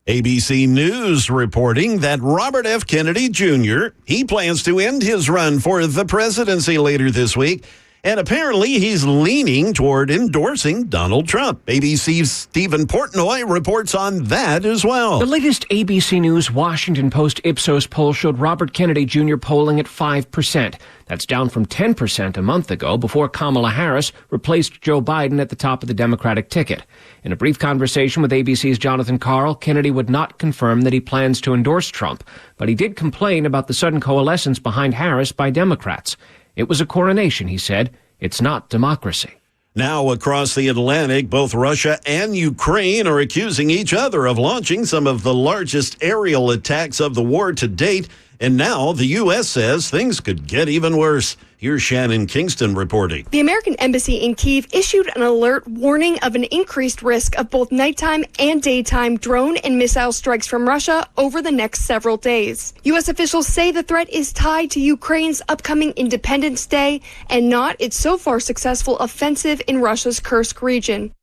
ABC News reporting that Robert F. Kennedy Jr., he plans to end his run for the presidency later this week. And apparently he's leaning toward endorsing Donald Trump. ABC's Stephen Portnoy reports on that as well. The latest ABC News Washington Post Ipsos poll showed Robert Kennedy Jr. polling at 5%. That's down from 10% a month ago, before Kamala Harris replaced Joe Biden at the top of the Democratic ticket. In a brief conversation with ABC's Jonathan Karl, Kennedy would not confirm that he plans to endorse Trump, but he did complain about the sudden coalescence behind Harris by Democrats. It was a coronation, he said. It's not democracy. Now across the Atlantic, both Russia and Ukraine are accusing each other of launching some of the largest aerial attacks of the war to date. And now the U.S. says things could get even worse. Here's Shannon Kingston reporting. The American Embassy in Kyiv issued an alert warning of an increased risk of both nighttime and daytime drone and missile strikes from Russia over the next several days. U.S. officials say the threat is tied to Ukraine's upcoming Independence Day and not its so far successful offensive in Russia's Kursk region.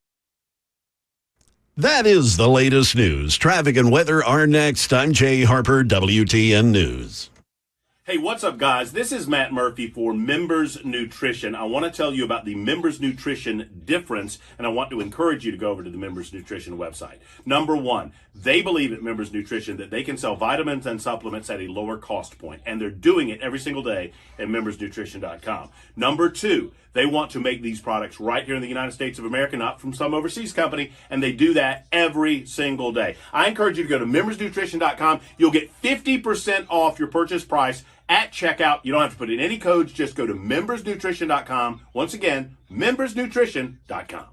That is the latest news. Traffic and weather are next. I'm Jay Harper, WTN News. Hey, what's up, guys? This is Matt Murphy for Members Nutrition. I want to tell you about the Members Nutrition difference, and I want to encourage you to go over to the Members Nutrition website. Number one, they believe at Members Nutrition that they can sell vitamins and supplements at a lower cost point, and they're doing it every single day at membersnutrition.com. Number two, they want to make these products right here in the United States of America, not from some overseas company, and they do that every single day. I encourage you to go to membersnutrition.com. You'll get 50% off your purchase price at checkout. You don't have to put in any codes. Just go to membersnutrition.com. Once again, membersnutrition.com.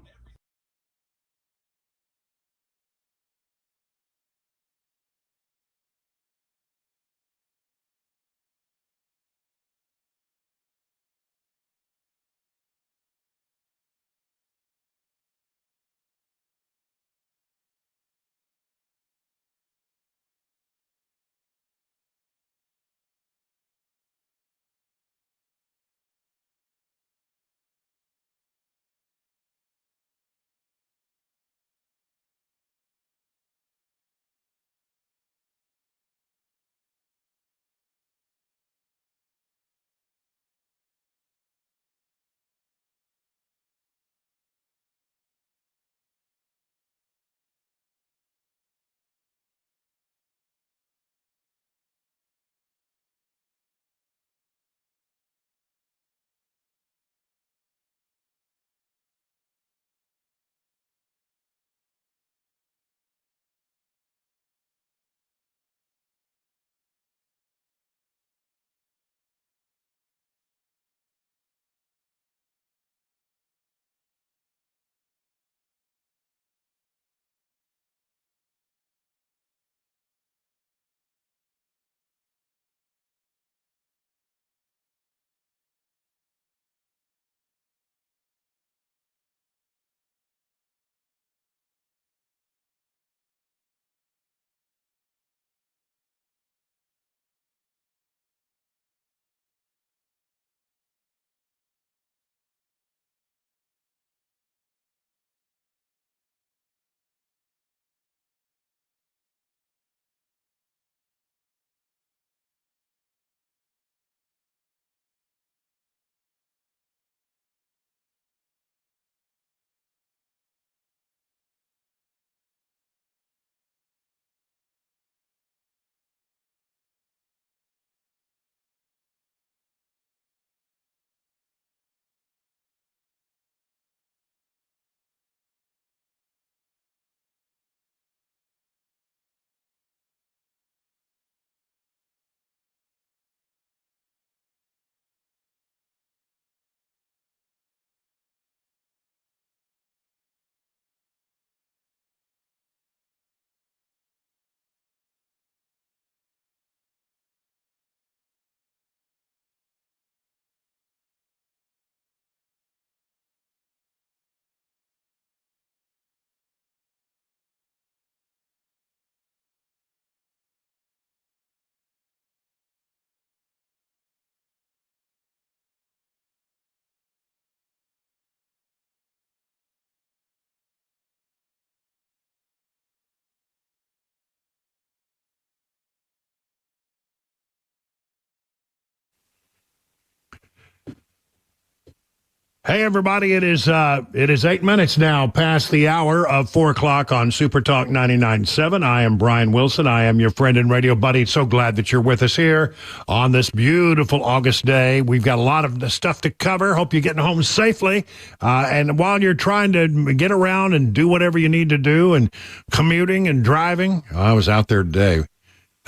Hey, everybody, it is 8 minutes now past the hour of 4 o'clock on Super Talk 99.7. I am Brian Wilson. I am your friend and radio buddy. So glad that you're with us here on this beautiful August day. We've got a lot of stuff to cover. Hope you're getting home safely. And while you're trying to get around and do whatever you need to do and commuting and driving, I was out there today.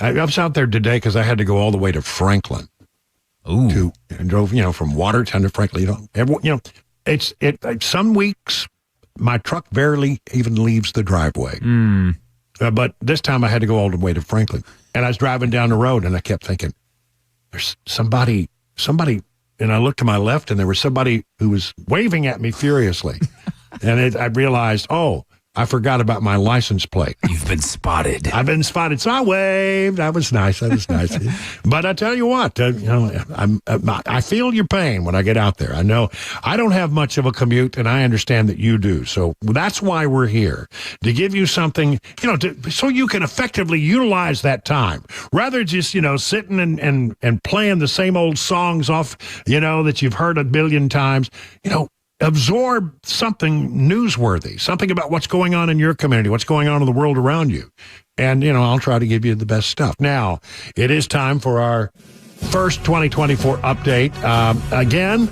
I was out there today because I had to go all the way to Franklin. Ooh. And drove, from Watertown to Franklin. It's some weeks my truck barely even leaves the driveway. But this time I had to go all the way to Franklin. And I was driving down the road and I kept thinking, there's somebody, and I looked to my left and there was somebody who was waving at me furiously. And I realized, I forgot about my license plate. You've been spotted. I've been spotted. So I waved. That was nice. But I tell you what, I feel your pain when I get out there. I know I don't have much of a commute, and I understand that you do. So that's why we're here, to give you something, so you can effectively utilize that time. Rather just, sitting and playing the same old songs off, that you've heard a billion times, absorb something newsworthy, something about what's going on in your community, what's going on in the world around you. And, I'll try to give you the best stuff. Now, it is time for our first 2024 update. Again,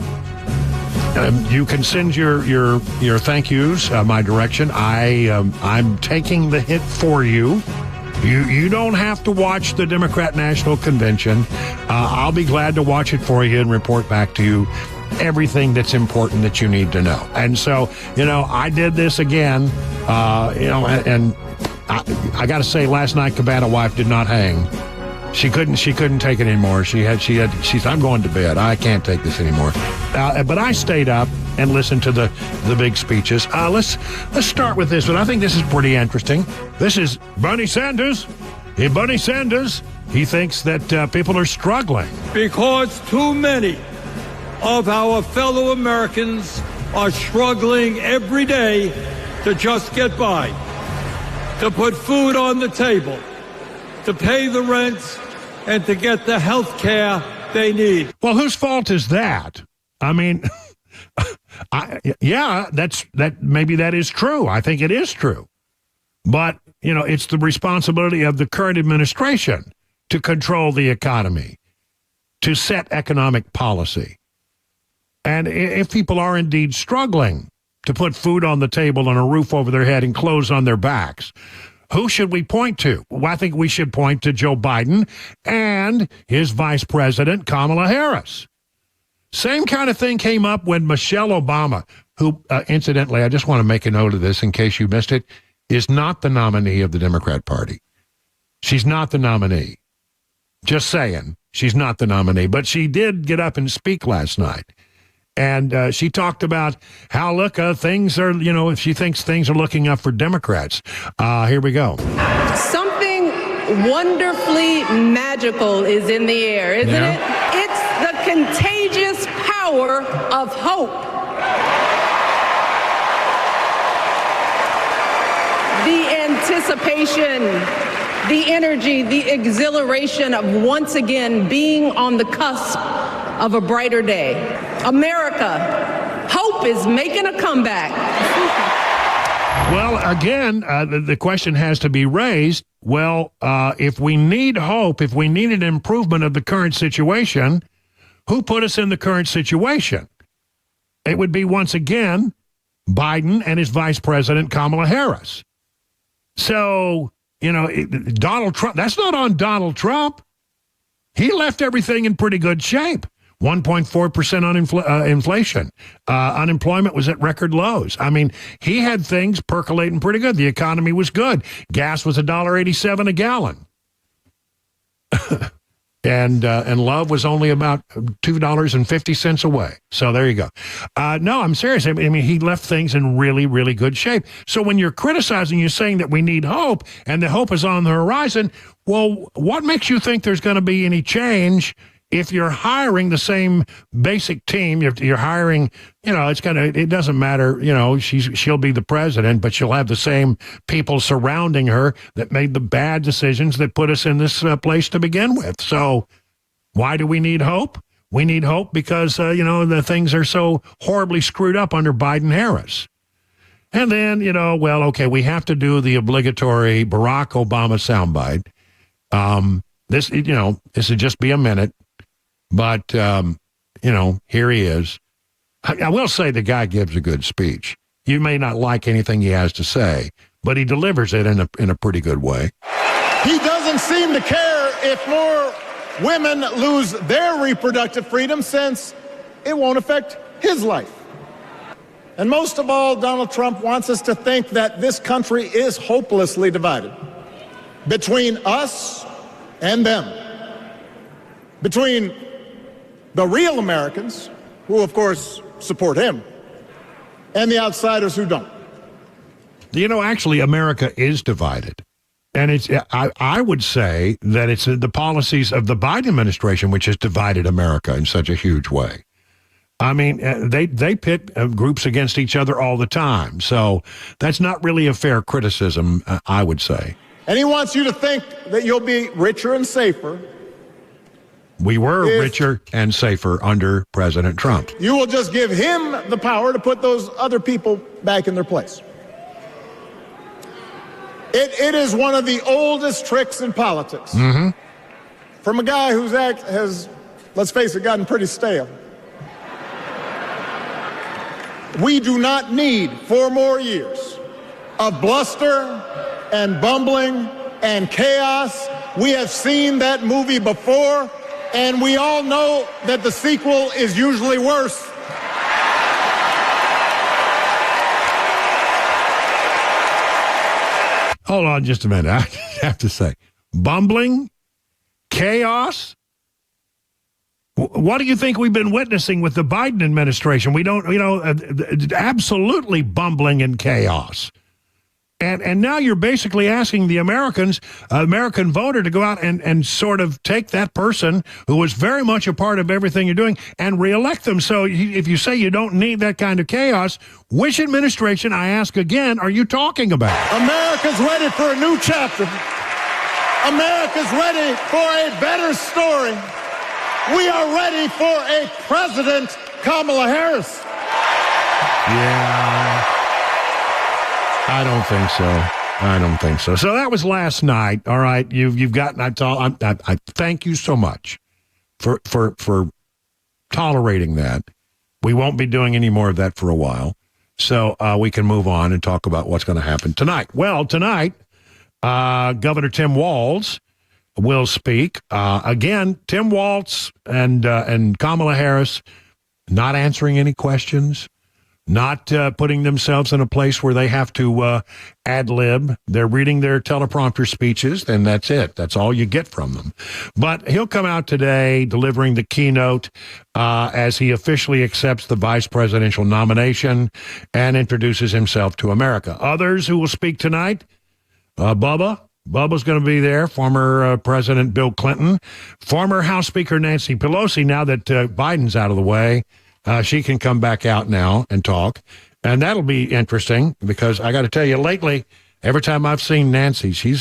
you can send your thank yous my direction. I'm taking the hit for you. You don't have to watch the Democrat National Convention. I'll be glad to watch it for you and report back to you everything that's important that you need to know. And so, I did this again, and I got to say, last night, Cabana wife did not hang. She couldn't take it anymore. She said, I'm going to bed. I can't take this anymore. But I stayed up and listened to the big speeches. Let's start with this one. I think this is pretty interesting. This is Bernie Sanders. Hey, Bernie Sanders, he thinks that people are struggling. Because too many of our fellow Americans are struggling every day to just get by, to put food on the table, to pay the rent, and to get the health care they need. Well, whose fault is that? I mean, maybe that is true. I think it is true. But, it's the responsibility of the current administration to control the economy, to set economic policy. And if people are indeed struggling to put food on the table and a roof over their head and clothes on their backs, who should we point to? Well, I think we should point to Joe Biden and his vice president, Kamala Harris. Same kind of thing came up when Michelle Obama, who, incidentally, I just want to make a note of this in case you missed it, is not the nominee of the Democrat Party. She's not the nominee. Just saying, she's not the nominee. But she did get up and speak last night. And she talked about how, things are, she thinks things are looking up for Democrats. Here we go. Something wonderfully magical is in the air, isn't it? It's the contagious power of hope. The anticipation, the energy, the exhilaration of once again being on the cusp of a brighter day. America, hope is making a comeback. Well, again, the question has to be raised. Well, if we need hope, if we need an improvement of the current situation, who put us in the current situation? It would be, once again, Biden and his vice president, Kamala Harris. So, Donald Trump, that's not on Donald Trump. He left everything in pretty good shape. 1.4% on inflation. Unemployment was at record lows. I mean, he had things percolating pretty good. The economy was good. Gas was $1.87 a gallon. And love was only about $2.50 away. So there you go. No, I'm serious. I mean, he left things in really, really good shape. So when you're criticizing, you're saying that we need hope and the hope is on the horizon. Well, what makes you think there's going to be any change if you're hiring the same basic team? You're hiring, it doesn't matter, she'll be the president, but she'll have the same people surrounding her that made the bad decisions that put us in this place to begin with. So why do we need hope? We need hope because, the things are so horribly screwed up under Biden-Harris. And then, we have to do the obligatory Barack Obama soundbite. This would just be a minute. But, here he is. I will say the guy gives a good speech. You may not like anything he has to say, but he delivers it in a pretty good way. He doesn't seem to care if more women lose their reproductive freedom since it won't affect his life. And most of all, Donald Trump wants us to think that this country is hopelessly divided between us and them, between the real Americans, who of course support him, and the outsiders who don't. Actually, America is divided. And I would say that it's the policies of the Biden administration which has divided America in such a huge way. I mean, they pit groups against each other all the time. So that's not really a fair criticism, I would say. And he wants you to think that you'll be richer and safer. We were richer and safer under President Trump. You will just give him the power to put those other people back in their place. It is one of the oldest tricks in politics. Mm-hmm. From a guy whose act has, let's face it, gotten pretty stale. We do not need 4 more years of bluster and bumbling and chaos. We have seen that movie before, and we all know that the sequel is usually worse. Hold on just a minute. I have to say, bumbling, chaos. What do you think we've been witnessing with the Biden administration? We don't, absolutely bumbling and chaos. And now you're basically asking the American voter to go out and sort of take that person who was very much a part of everything you're doing and reelect them. So if you say you don't need that kind of chaos, which administration, I ask again, are you talking about? America's ready for a new chapter. America's ready for a better story. We are ready for a President Kamala Harris. Yeah. I don't think so. So that was last night. All right, you've gotten. I thank you so much for tolerating that. We won't be doing any more of that for a while, so we can move on and talk about what's going to happen tonight. Well, tonight, Governor Tim Walz will speak again. Tim Walz and Kamala Harris not answering any questions. Not putting themselves in a place where they have to ad-lib. They're reading their teleprompter speeches, and that's it. That's all you get from them. But he'll come out today delivering the keynote as he officially accepts the vice presidential nomination and introduces himself to America. Others who will speak tonight, Bubba's going to be there, former President Bill Clinton, former House Speaker Nancy Pelosi, now that Biden's out of the way. She can come back out now and talk, and that'll be interesting because I got to tell you, lately, every time I've seen Nancy, she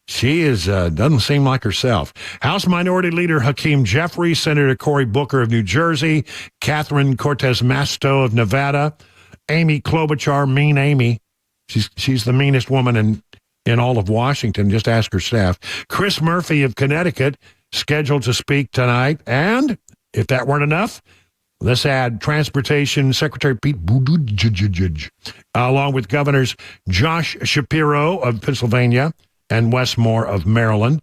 doesn't seem like herself. House Minority Leader Hakeem Jeffries, Senator Cory Booker of New Jersey, Catherine Cortez Masto of Nevada, Amy Klobuchar, Mean Amy. She's the meanest woman in all of Washington. Just ask her staff. Chris Murphy of Connecticut, scheduled to speak tonight, and if that weren't enough, let's add Transportation Secretary Pete Buttigieg, along with Governors Josh Shapiro of Pennsylvania and Wes Moore of Maryland,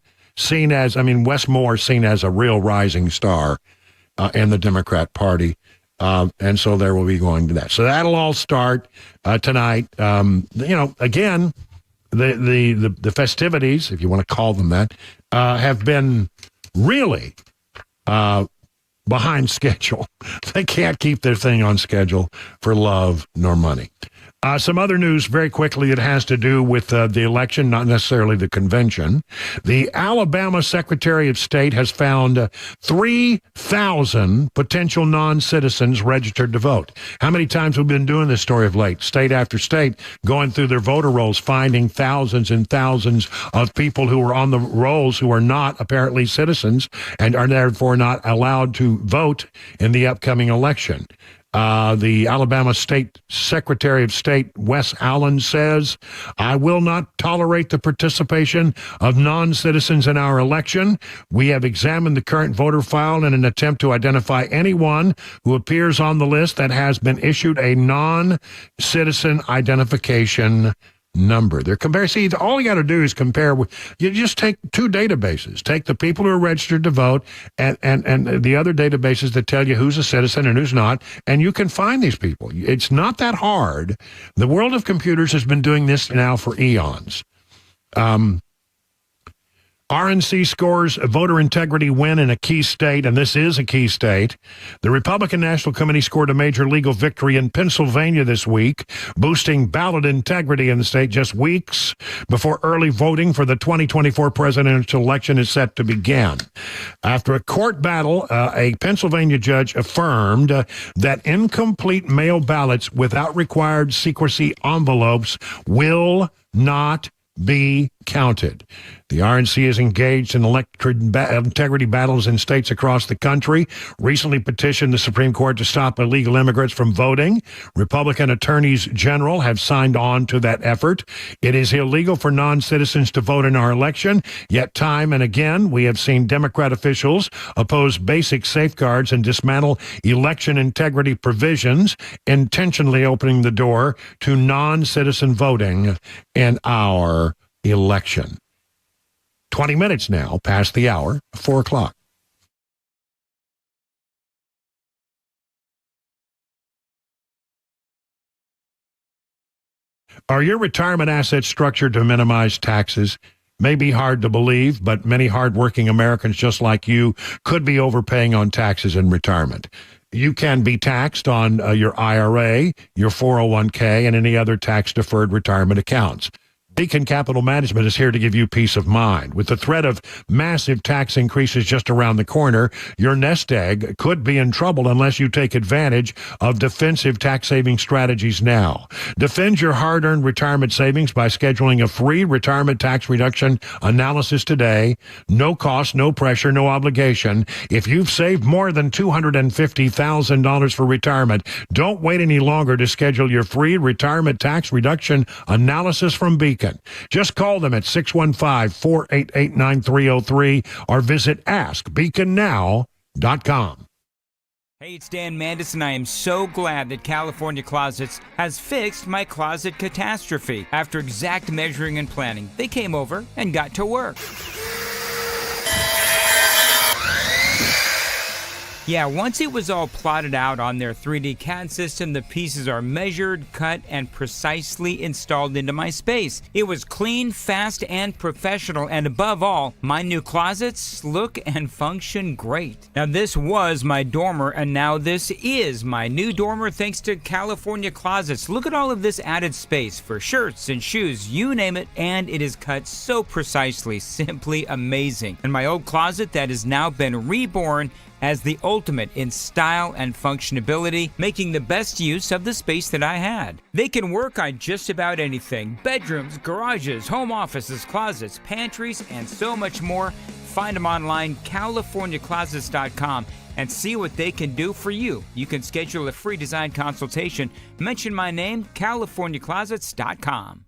Wes Moore seen as a real rising star in the Democrat Party. And so there will be going to that. So that'll all start tonight. Again, the festivities, if you want to call them that, have been really behind schedule. They can't keep their thing on schedule for love nor money. Some other news very quickly that has to do with the election, not necessarily the convention. The Alabama Secretary of State has found 3,000 potential non-citizens registered to vote. How many times we've been doing this story of late? State after state going through their voter rolls, finding thousands and thousands of people who are on the rolls who are not apparently citizens and are therefore not allowed to vote in the upcoming election. The Alabama State Secretary of State, Wes Allen, says, "I will not tolerate the participation of non-citizens in our election. We have examined the current voter file in an attempt to identify anyone who appears on the list that has been issued a non-citizen identification number." They're comparing. See, all you got to do is compare. You just take two databases. Take the people who are registered to vote and the other databases that tell you who's a citizen and who's not, and you can find these people. It's not that hard. The world of computers has been doing this now for eons. RNC scores a voter integrity win in a key state, and this is a key state. The Republican National Committee scored a major legal victory in Pennsylvania this week, boosting ballot integrity in the state just weeks before early voting for the 2024 presidential election is set to begin. After a court battle, a Pennsylvania judge affirmed that incomplete mail ballots without required secrecy envelopes will not be counted. The RNC is engaged in integrity battles in states across the country, recently petitioned the Supreme Court to stop illegal immigrants from voting. Republican attorneys general have signed on to that effort. It is illegal for non-citizens to vote in our election, yet time and again we have seen Democrat officials oppose basic safeguards and dismantle election integrity provisions, intentionally opening the door to non-citizen voting in our election. 20 minutes now past the hour, 4 o'clock. Are your retirement assets structured to minimize taxes? May be hard to believe, but many hardworking Americans just like you could be overpaying on taxes in retirement. You can be taxed on your IRA, your 401k, and any other tax-deferred retirement accounts. Beacon Capital Management is here to give you peace of mind. With the threat of massive tax increases just around the corner, your nest egg could be in trouble unless you take advantage of defensive tax-saving strategies now. Defend your hard-earned retirement savings by scheduling a free retirement tax reduction analysis today. No cost, no pressure, no obligation. If you've saved more than $250,000 for retirement, don't wait any longer to schedule your free retirement tax reduction analysis from Beacon. Just call them at 615-488-9303 or visit askbeaconnow.com. Hey, it's Dan Mandis, and I am so glad that California Closets has fixed my closet catastrophe. After exact measuring and planning, they came over and got to work. Yeah, once it was all plotted out on their 3D CAD system, the pieces are measured, cut, and precisely installed into my space. It was clean, fast, and professional, and above all, my new closets look and function great. Now, this was my dormer, and now this is my new dormer thanks to California Closets. Look at all of this added space for shirts and shoes, you name it, and it is cut so precisely, simply amazing. And my old closet that has now been reborn as the ultimate in style and functionability, making the best use of the space that I had. They can work on just about anything: bedrooms, garages, home offices, closets, pantries, and so much more. Find them online, CaliforniaClosets.com, and see what they can do for you. You can schedule a free design consultation. Mention my name, CaliforniaClosets.com.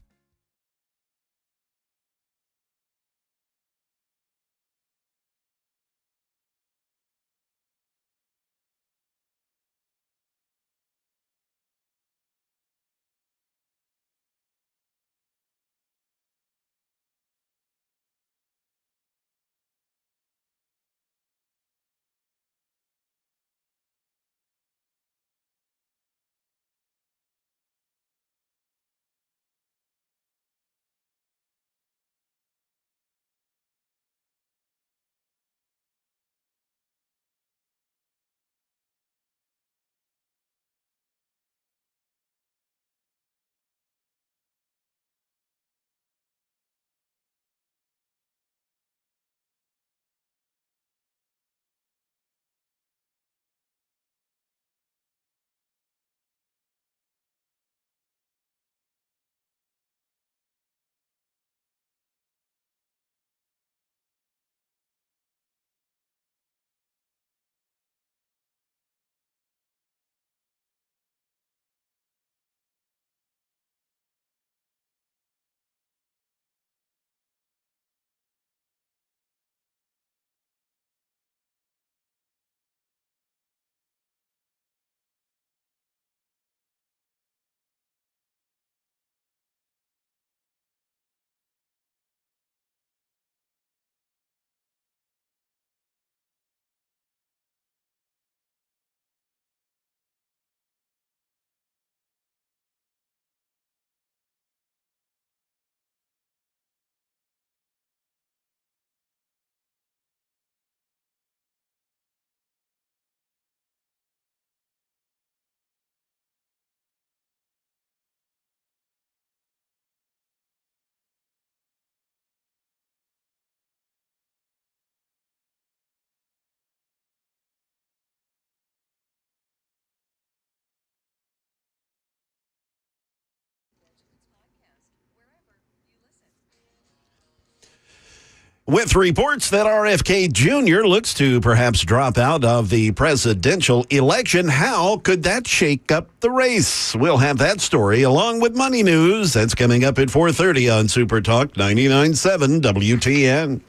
With reports that RFK Jr. looks to perhaps drop out of the presidential election, how could that shake up the race? We'll have that story along with money news. That's coming up at 4:30 on Super Talk 99.7 WTN.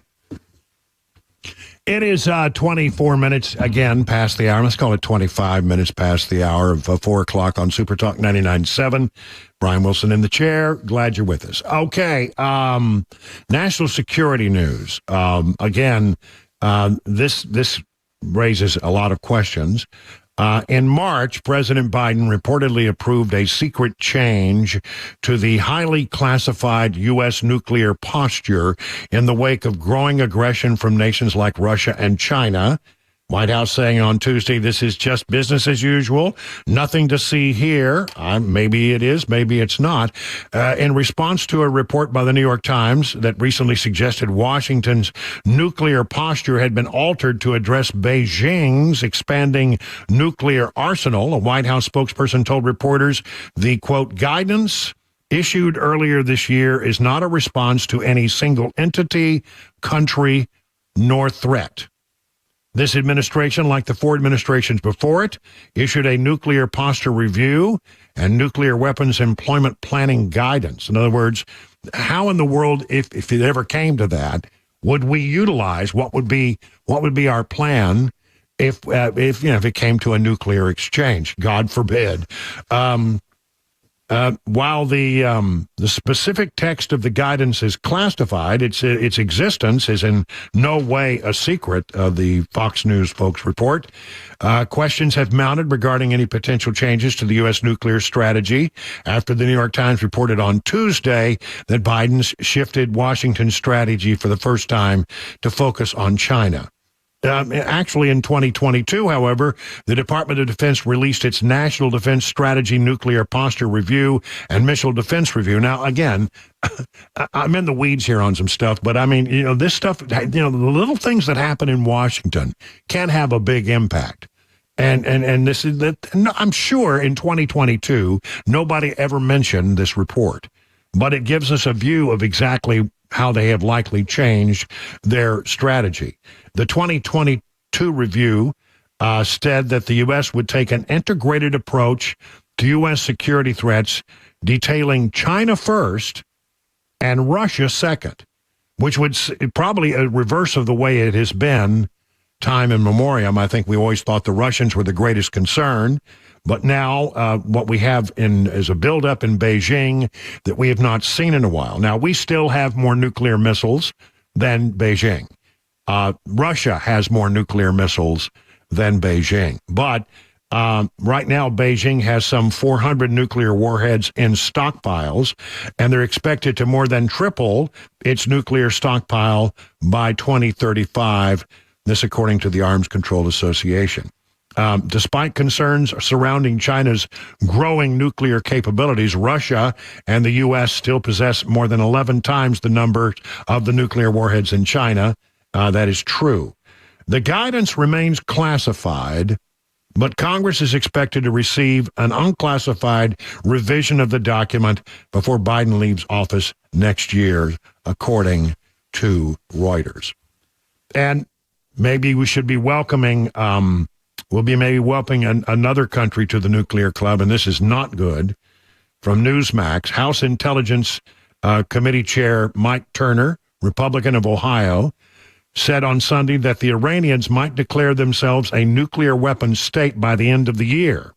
It is 24 minutes, again, past the hour. Let's call it 25 minutes past the hour of 4 o'clock on Super Talk 99.7. Brian Wilson in the chair. Glad you're with us. Okay, national security news. This raises a lot of questions. In March, President Biden reportedly approved a secret change to the highly classified U.S. nuclear posture in the wake of growing aggression from nations like Russia and China. White House saying on Tuesday, this is just business as usual. Nothing to see here. Maybe it is, maybe it's not. In response to a report by the New York Times that recently suggested Washington's nuclear posture had been altered to address Beijing's expanding nuclear arsenal, a White House spokesperson told reporters the, quote, guidance issued earlier this year is not a response to any single entity, country, nor threat. This administration, like the four administrations before it, issued a nuclear posture review and nuclear weapons employment planning guidance. In other words, how in the world, if it ever came to that, would we utilize what would be our plan if it came to a nuclear exchange? God forbid. While the specific text of the guidance is classified, its existence is in no way a secret, the Fox News folks report. Questions have mounted regarding any potential changes to the U.S. nuclear strategy after the New York Times reported on Tuesday that Biden's shifted Washington's strategy for the first time to focus on China. Actually, in 2022, however, the Department of Defense released its National Defense Strategy Nuclear Posture Review and Missile Defense Review. Now, again, I'm in the weeds here on some stuff, but I mean, this stuff, the little things that happen in Washington can have a big impact. And this is that. I'm sure in 2022, nobody ever mentioned this report, but it gives us a view of exactly how they have likely changed their strategy. The 2022 review said that the U.S. would take an integrated approach to U.S. security threats, detailing China first and Russia second, which would probably a reverse of the way it has been time in memoriam. I think we always thought the Russians were the greatest concern, but now what we have is a buildup in Beijing that we have not seen in a while. Now, we still have more nuclear missiles than Beijing. Russia has more nuclear missiles than Beijing. But right now, Beijing has some 400 nuclear warheads in stockpiles, and they're expected to more than triple its nuclear stockpile by 2035, this according to the Arms Control Association. Despite concerns surrounding China's growing nuclear capabilities, Russia and the U.S. still possess more than 11 times the number of the nuclear warheads in China. That is true. The guidance remains classified, but Congress is expected to receive an unclassified revision of the document before Biden leaves office next year, according to Reuters. And maybe we should be welcoming, another country to the nuclear club, and this is not good. From Newsmax, House Intelligence Committee Chair Mike Turner, Republican of Ohio, said on Sunday that the Iranians might declare themselves a nuclear weapons state by the end of the year.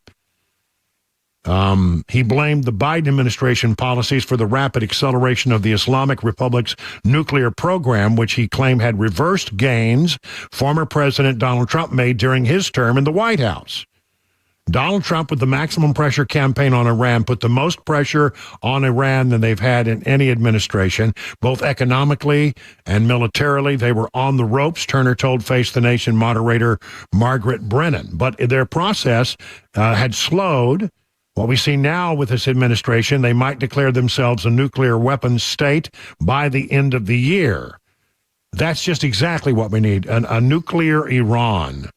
He blamed the Biden administration policies for the rapid acceleration of the Islamic Republic's nuclear program, which he claimed had reversed gains former President Donald Trump made during his term in the White House. Donald Trump, with the maximum pressure campaign on Iran, put the most pressure on Iran than they've had in any administration, both economically and militarily. They were on the ropes, Turner told Face the Nation moderator Margaret Brennan. But their process had slowed. What we see now with this administration, they might declare themselves a nuclear weapons state by the end of the year. That's just exactly what we need, a nuclear Iran.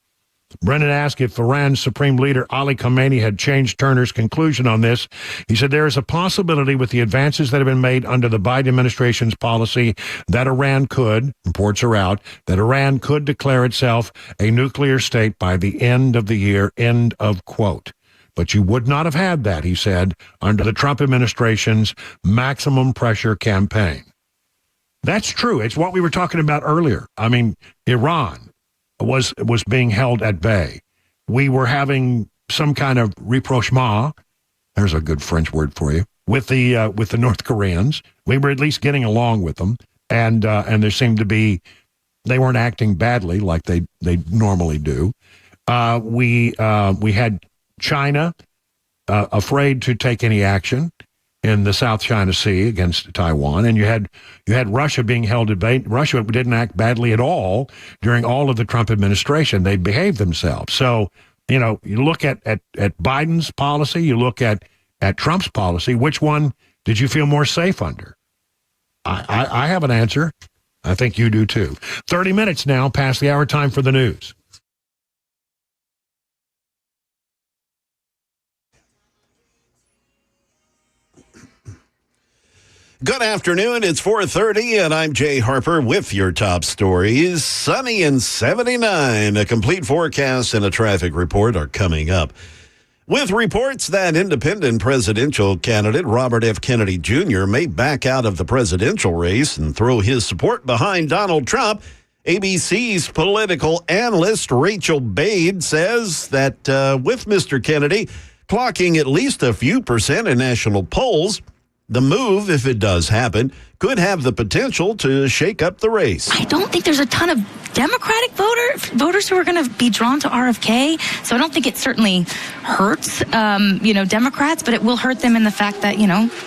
Brennan asked if Iran's Supreme Leader Ali Khamenei had changed Turner's conclusion on this. He said there is a possibility with the advances that have been made under the Biden administration's policy that Iran could, reports are out, that Iran could declare itself a nuclear state by the end of the year, end of quote. But you would not have had that, he said, under the Trump administration's maximum pressure campaign. That's true. It's what we were talking about earlier. I mean, Iran was being held at bay. We were having some kind of rapprochement. There's a good French word for you with the North Koreans. We were at least getting along with them, and there seemed to be they weren't acting badly like they normally do. We had China afraid to take any action in the South China Sea against Taiwan, and you had Russia being held at bay. Russia didn't act badly at all during all of the Trump administration. They behaved themselves. So, you look at Biden's policy, you look at Trump's policy. Which one did you feel more safe under? I have an answer. I think you do too. 30 minutes now past the hour, time for the news. Good afternoon. It's 4:30, and I'm Jay Harper with your top stories. Sunny and 79. A complete forecast and a traffic report are coming up. With reports that independent presidential candidate Robert F. Kennedy Jr. may back out of the presidential race and throw his support behind Donald Trump, ABC's political analyst Rachel Bade says that with Mr. Kennedy clocking at least a few percent in national polls, the move, if it does happen, could have the potential to shake up the race. I don't think there's a ton of Democratic voters who are going to be drawn to RFK, so I don't think it certainly hurts, Democrats, but it will hurt them in the fact that,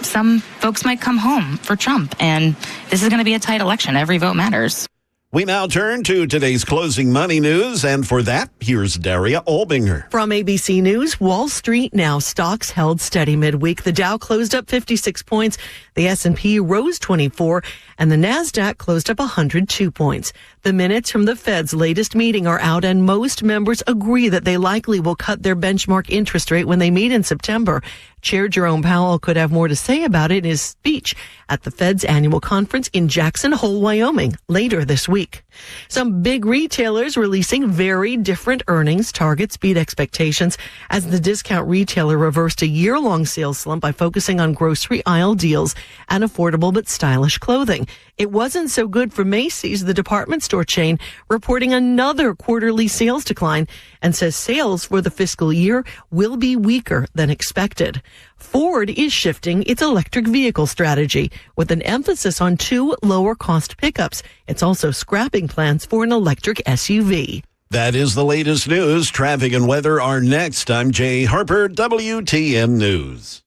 some folks might come home for Trump, and this is going to be a tight election. Every vote matters. We now turn to today's closing money news, and for that, here's Daria Olbinger. From ABC News, Wall Street now stocks held steady midweek. The Dow closed up 56 points, the S&P rose 24, and the Nasdaq closed up 102 points. The minutes from the Fed's latest meeting are out, and most members agree that they likely will cut their benchmark interest rate when they meet in September. Chair Jerome Powell could have more to say about it in his speech at the Fed's annual conference in Jackson Hole, Wyoming, later this week. Some big retailers releasing very different earnings. Targets beat expectations as the discount retailer reversed a year-long sales slump by focusing on grocery aisle deals and affordable but stylish clothing. It wasn't so good for Macy's, the department store chain, reporting another quarterly sales decline and says sales for the fiscal year will be weaker than expected. Ford is shifting its electric vehicle strategy with an emphasis on 2 lower-cost pickups. It's also scrapping plans for an electric SUV. That is the latest news. Traffic and weather are next. I'm Jay Harper, WTN News.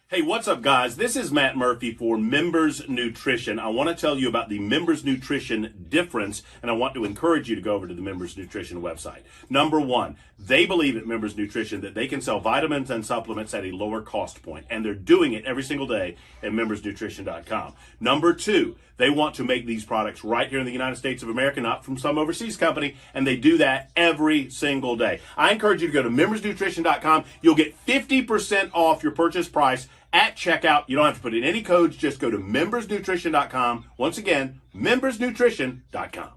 Hey, what's up, guys? This is Matt Murphy for Members Nutrition. I want to tell you about the Members Nutrition difference, and I want to encourage you to go over to the Members Nutrition website. Number one, they believe at Members Nutrition that they can sell vitamins and supplements at a lower cost point, and they're doing it every single day at membersnutrition.com. Number two, they want to make these products right here in the United States of America, not from some overseas company, and they do that every single day. I encourage you to go to membersnutrition.com. You'll get 50% off your purchase price at checkout. You don't have to put in any codes. Just go to membersnutrition.com. Once again, membersnutrition.com.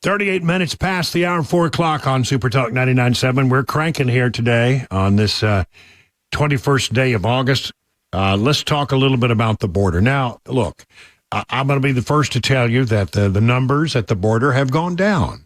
38 minutes past the hour, 4 o'clock on Super Talk 99.7. We're cranking here today on this 21st day of August. Let's talk a little bit about the border. Now, look, I'm going to be the first to tell you that the numbers at the border have gone down.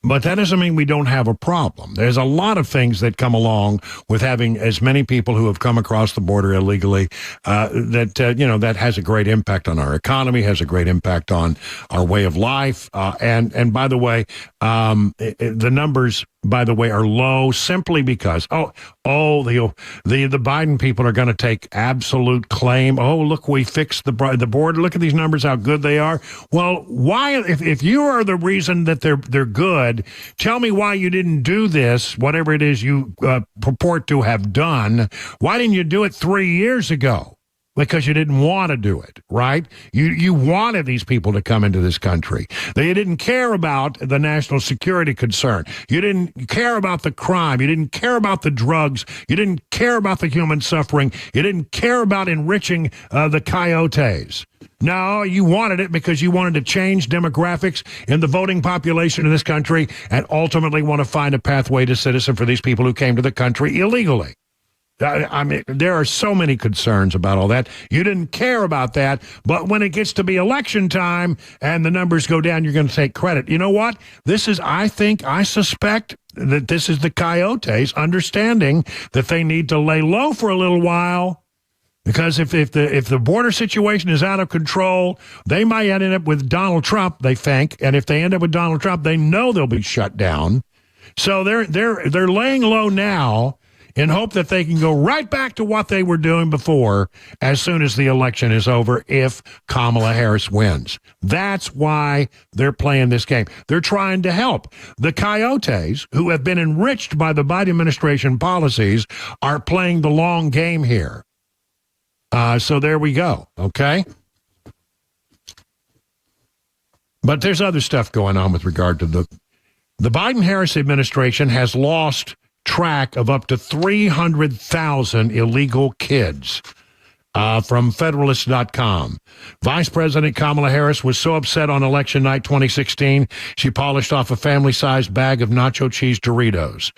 But that doesn't mean we don't have a problem. There's a lot of things that come along with having as many people who have come across the border illegally that has a great impact on our economy, has a great impact on our way of life. And by the way, the numbers, by the way, are low simply because, the Biden people are going to take absolute claim. Oh, look, we fixed the border. Look at these numbers, how good they are. Well, why, if you are the reason that they're good, tell me why you didn't do this, whatever it is you purport to have done. Why didn't you do it 3 years ago? Because you didn't want to do it, right? You wanted these people to come into this country. They didn't care about the national security concern. You didn't care about the crime. You didn't care about the drugs. You didn't care about the human suffering. You didn't care about enriching the coyotes. No, you wanted it because you wanted to change demographics in the voting population in this country and ultimately want to find a pathway to citizenship for these people who came to the country illegally. I mean, there are so many concerns about all that. You didn't care about that, but when it gets to be election time and the numbers go down, you're going to take credit. You know what? I suspect that this is the coyotes understanding that they need to lay low for a little while. Because if the border situation is out of control, they might end up with Donald Trump, they think, and if they end up with Donald Trump, they know they'll be shut down. So they're laying low now in hope that they can go right back to what they were doing before as soon as the election is over if Kamala Harris wins. That's why they're playing this game. They're trying to help. The coyotes, who have been enriched by the Biden administration policies, are playing the long game here. So there we go, okay? But there's other stuff going on with regard to the Biden-Harris administration has lost track of up to 300,000 illegal kids. From Federalist.com. Vice President Kamala Harris was so upset on election night 2016, she polished off a family-sized bag of nacho cheese Doritos.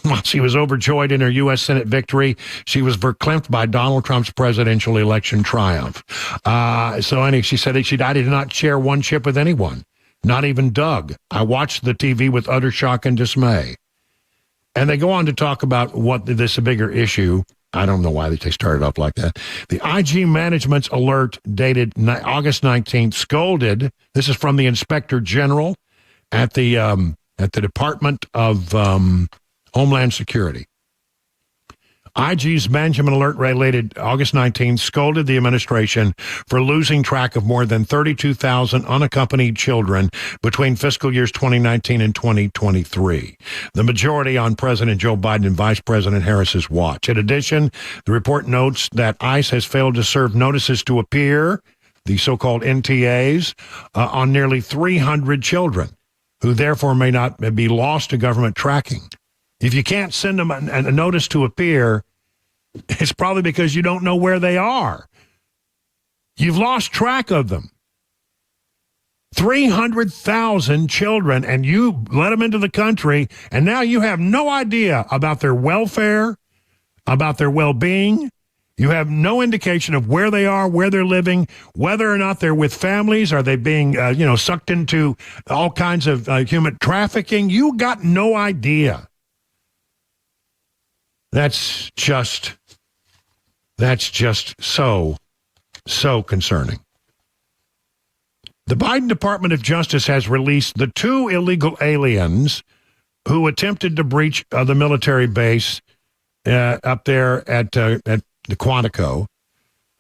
While she was overjoyed in her U.S. Senate victory, she was verklempt by Donald Trump's presidential election triumph. She said, I did not share one chip with anyone, not even Doug. I watched the TV with utter shock and dismay. And they go on to talk about what this bigger issue. I don't know why they started off like that. The IG management's alert dated August 19th scolded. This is from the Inspector General at the Department of Homeland Security. IG's management alert related August 19th scolded the administration for losing track of more than 32,000 unaccompanied children between fiscal years 2019 and 2023, the majority on President Joe Biden and Vice President Harris's watch. In addition, the report notes that ICE has failed to serve notices to appear, the so-called NTAs, on nearly 300 children, who therefore may not be lost to government tracking. If you can't send them a notice to appear, it's probably because you don't know where they are. You've lost track of them. 300,000 children, and you let them into the country, and now you have no idea about their welfare, about their well-being. You have no indication of where they are, where they're living, whether or not they're with families. Are they being, sucked into all kinds of human trafficking? You got no idea. That's just so concerning. The Biden Department of Justice has released the 2 illegal aliens who attempted to breach the military base up there at the Quantico.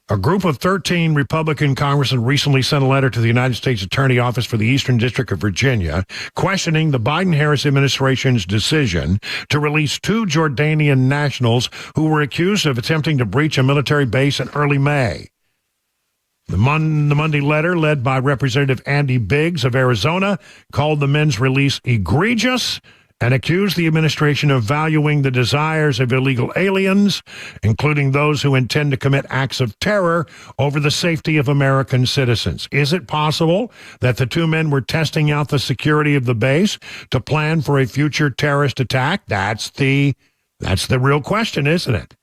A group of 13 Republican congressmen recently sent a letter to the United States Attorney Office for the Eastern District of Virginia questioning the Biden-Harris administration's decision to release 2 Jordanian nationals who were accused of attempting to breach a military base in early May. The Monday letter, led by Representative Andy Biggs of Arizona, called the men's release egregious and accused the administration of valuing the desires of illegal aliens, including those who intend to commit acts of terror, over the safety of American citizens. Is it possible that the two men were testing out the security of the base to plan for a future terrorist attack? That's the real question, isn't it?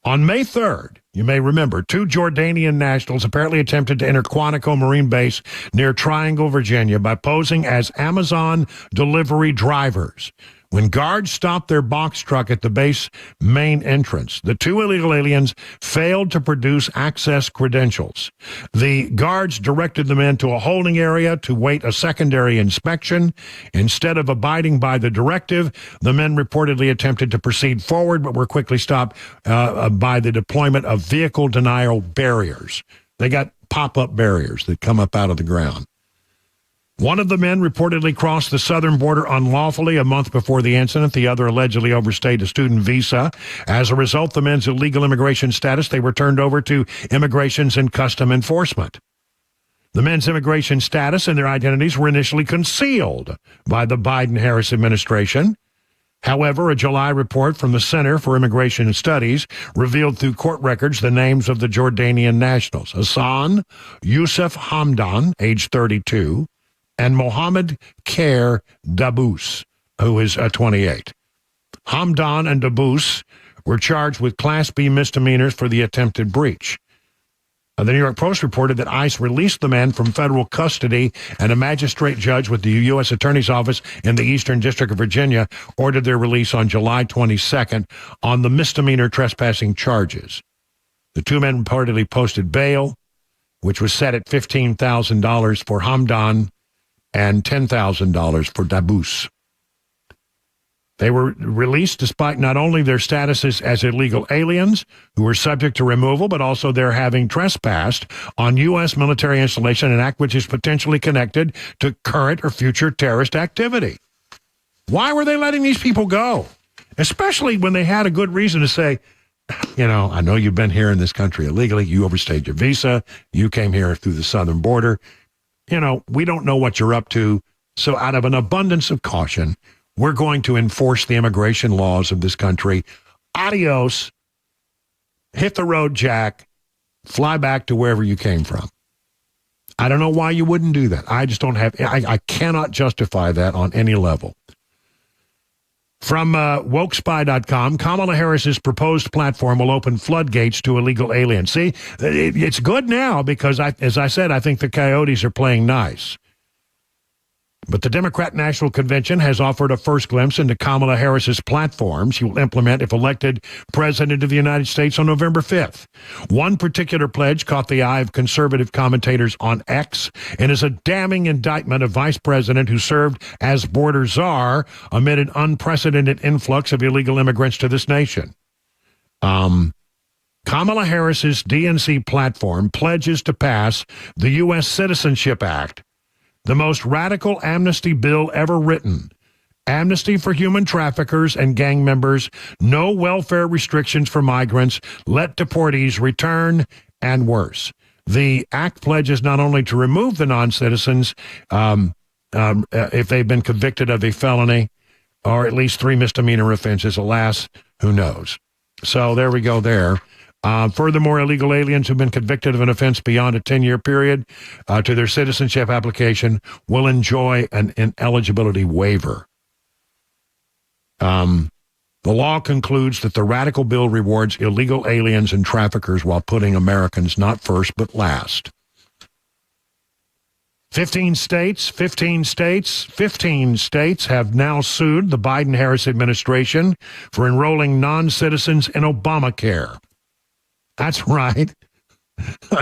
On May 3rd, you may remember, two Jordanian nationals apparently attempted to enter Quantico Marine Base near Triangle, Virginia, by posing as Amazon delivery drivers. When guards stopped their box truck at the base main entrance, the two illegal aliens failed to produce access credentials. The guards directed the men to a holding area to wait a secondary inspection. Instead of abiding by the directive, the men reportedly attempted to proceed forward, but were quickly stopped by the deployment of vehicle denial barriers. They got pop-up barriers that come up out of the ground. One of the men reportedly crossed the southern border unlawfully a month before the incident. The other allegedly overstayed a student visa. As a result, the men's illegal immigration status, they were turned over to Immigrations and Custom Enforcement. The men's immigration status and their identities were initially concealed by the Biden-Harris administration. However, a July report from the Center for Immigration Studies revealed through court records the names of the Jordanian nationals: Hassan Youssef Hamdan, age 32, and Mohammed Khair Dabous, who is 28. Hamdan and Dabous were charged with Class B misdemeanors for the attempted breach. The New York Post reported that ICE released the men from federal custody, and a magistrate judge with the U.S. Attorney's Office in the Eastern District of Virginia ordered their release on July 22nd on the misdemeanor trespassing charges. The two men reportedly posted bail, which was set at $15,000 for Hamdan and $10,000 for Dabous. They were released despite not only their statuses as illegal aliens who were subject to removal, but also their having trespassed on U.S. military installation, an act which is potentially connected to current or future terrorist activity. Why were they letting these people go? Especially when they had a good reason to say, I know you've been here in this country illegally. You overstayed your visa. You came here through the southern border. We don't know what you're up to. So out of an abundance of caution, we're going to enforce the immigration laws of this country. Adios. Hit the road, Jack. Fly back to wherever you came from. I don't know why you wouldn't do that. I just don't have, I cannot justify that on any level. From wokespy.com, Kamala Harris's proposed platform will open floodgates to illegal aliens. See, it's good now because, as I said, I think the coyotes are playing nice. But the Democrat National Convention has offered a first glimpse into Kamala Harris's platform she will implement if elected President of the United States on November 5th. One particular pledge caught the eye of conservative commentators on X and is a damning indictment of Vice President who served as border czar amid an unprecedented influx of illegal immigrants to this nation. Kamala Harris's DNC platform pledges to pass the U.S. Citizenship Act, the most radical amnesty bill ever written. Amnesty for human traffickers and gang members, no welfare restrictions for migrants, let deportees return, and worse. The act pledges not only to remove the non-citizens if they've been convicted of a felony or at least 3 misdemeanor offenses. Alas, who knows? So there we go there. Furthermore, illegal aliens who've been convicted of an offense beyond a 10-year period to their citizenship application will enjoy an ineligibility waiver. The law concludes that the radical bill rewards illegal aliens and traffickers while putting Americans not first but last. 15 states have now sued the Biden-Harris administration for enrolling non-citizens in Obamacare. That's right.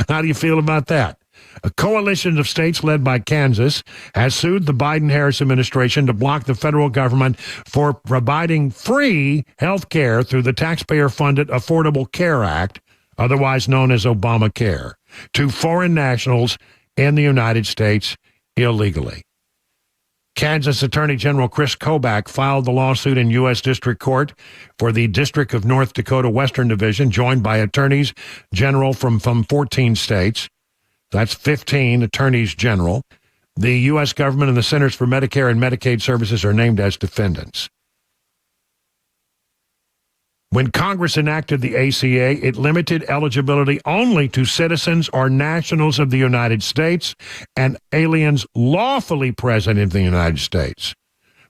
How do you feel about that? A coalition of states led by Kansas has sued the Biden-Harris administration to block the federal government for providing free health care through the taxpayer-funded Affordable Care Act, otherwise known as Obamacare, to foreign nationals in the United States illegally. Kansas Attorney General Chris Kobach filed the lawsuit in U.S. District Court for the District of North Dakota Western Division, joined by attorneys general from 14 states. That's 15 attorneys general. The U.S. government and the Centers for Medicare and Medicaid Services are named as defendants. When Congress enacted the ACA, it limited eligibility only to citizens or nationals of the United States and aliens lawfully present in the United States.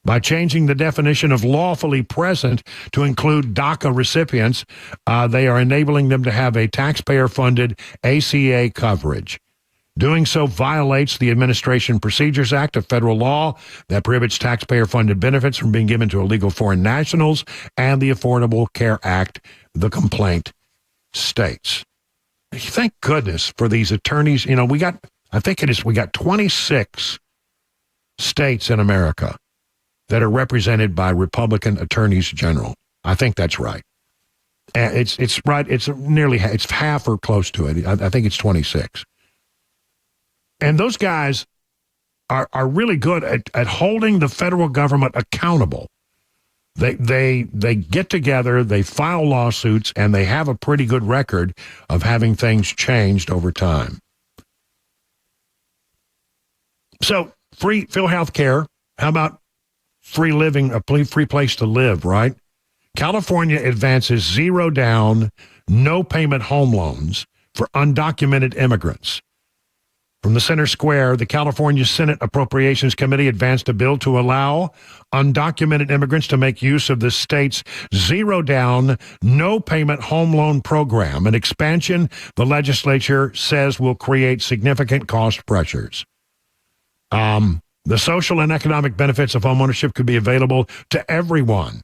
By changing the definition of lawfully present to include DACA recipients, they are enabling them to have a taxpayer-funded ACA coverage. Doing so violates the Administration Procedures Act, a federal law that prohibits taxpayer-funded benefits from being given to illegal foreign nationals, and the Affordable Care Act, the complaint states. Thank goodness for these attorneys. You know, we got 26 states in America that are represented by Republican attorneys general. I think that's right. It's right. It's half or close to it. I think it's 26. And those guys are really good at holding the federal government accountable. They get together, they file lawsuits, and they have a pretty good record of having things changed over time. So, free health care. How about free living, a free place to live, right? California advances zero down, no payment home loans for undocumented immigrants. From the center square, the California Senate Appropriations Committee advanced a bill to allow undocumented immigrants to make use of the state's zero-down, no-payment home loan program, an expansion the legislature says will create significant cost pressures. The social and economic benefits of homeownership could be available to everyone.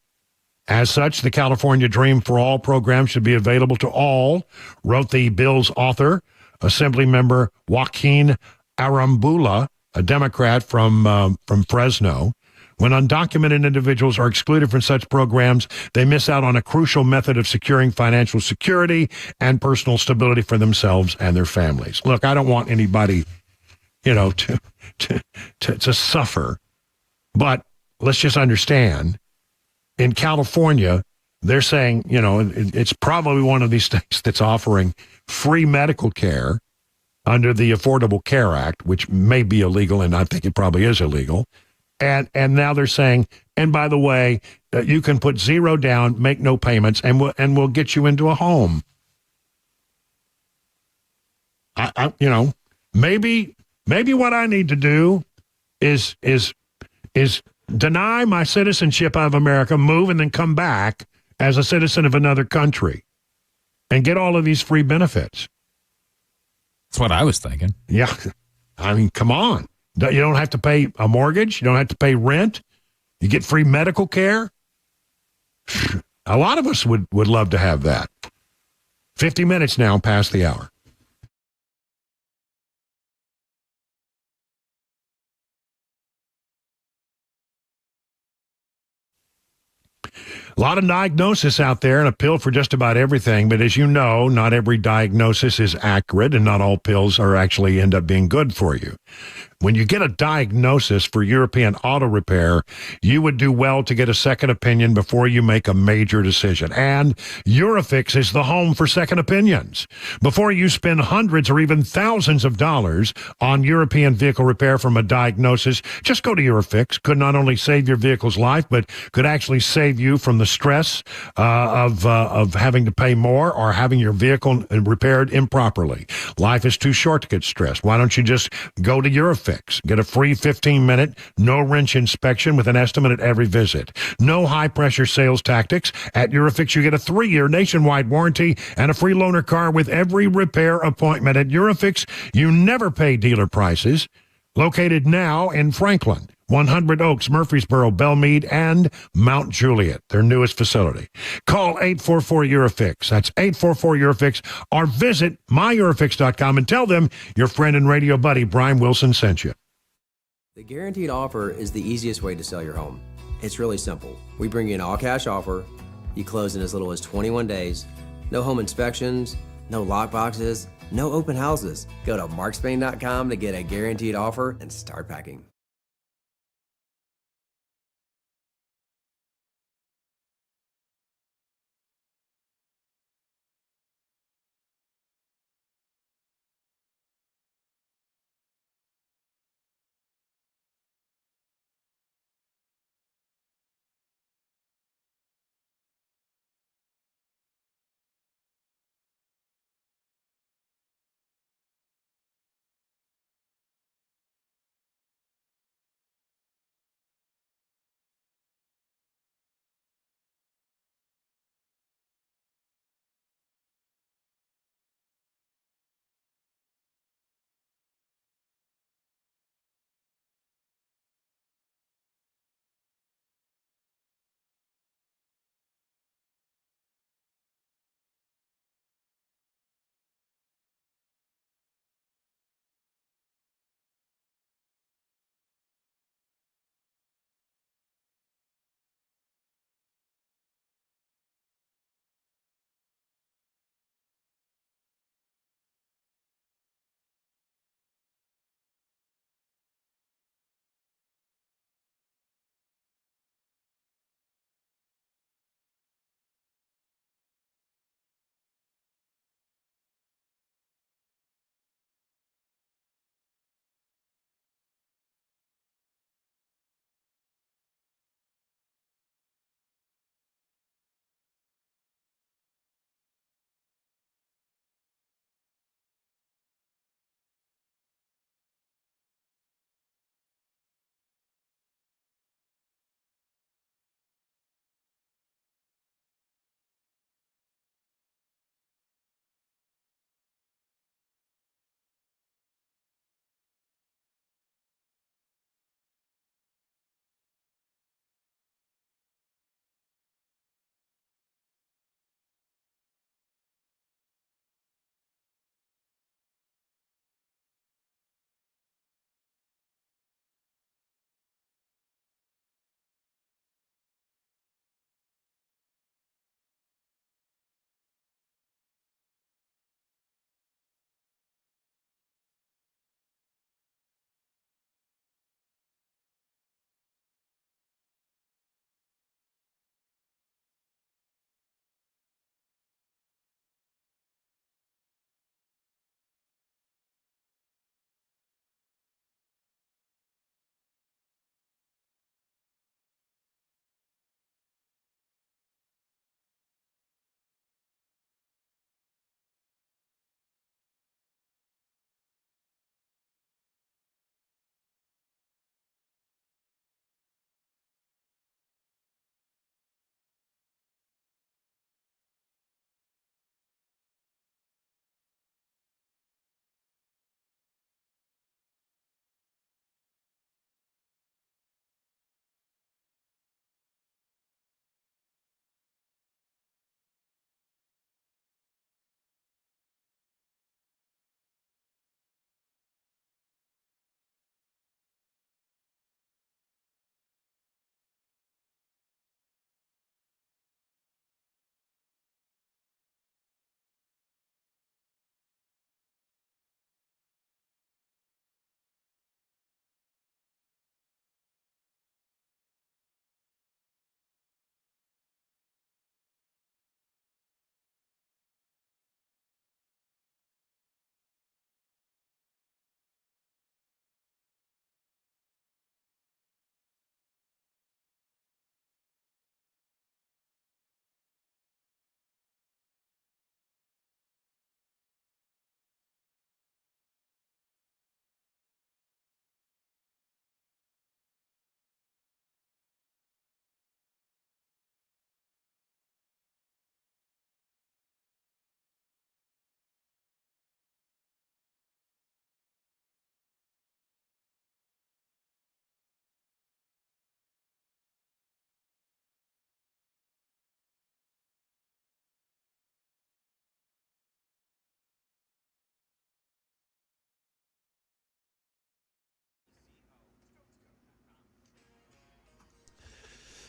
As such, the California Dream for All program should be available to all, wrote the bill's author, Assemblymember Joaquin Arambula, a Democrat from Fresno. When undocumented individuals are excluded from such programs, they miss out on a crucial method of securing financial security and personal stability for themselves and their families. Look, I don't want anybody, to suffer, but let's just understand. In California, they're saying, it's probably one of these states that's offering free medical care under the Affordable Care Act, which may be illegal, and I think it probably is illegal. And now they're saying, and by the way, you can put zero down, make no payments, and we'll get you into a home. Maybe what I need to do is deny my citizenship of America, move, and then come back as a citizen of another country and get all of these free benefits. That's what I was thinking. Yeah. I mean, come on. You don't have to pay a mortgage. You don't have to pay rent. You get free medical care. A lot of us would love to have that. 50 minutes now past the hour. A lot of diagnosis out there and a pill for just about everything. But as you know, not every diagnosis is accurate and not all pills are actually end up being good for you. When you get a diagnosis for European auto repair, you would do well to get a second opinion before you make a major decision. And Eurofix is the home for second opinions. Before you spend hundreds or even thousands of dollars on European vehicle repair from a diagnosis, just go to Eurofix. Could not only save your vehicle's life, but could actually save you from the stress of having to pay more or having your vehicle repaired improperly. Life is too short to get stressed. Why don't you just go to Eurofix? Get a free 15-minute, no-wrench inspection with an estimate at every visit. No high-pressure sales tactics. At Eurofix, you get a 3-year nationwide warranty and a free loaner car with every repair appointment. At Eurofix, you never pay dealer prices. Located now in Franklin, 100 Oaks, Murfreesboro, Belmead, and Mount Juliet, their newest facility. Call 844-EUROFIX. That's 844-EUROFIX. Or visit myEurofix.com and tell them your friend and radio buddy Brian Wilson sent you. The guaranteed offer is the easiest way to sell your home. It's really simple. We bring you an all-cash offer. You close in as little as 21 days. No home inspections, no lockboxes, no open houses. Go to markspain.com to get a guaranteed offer and start packing.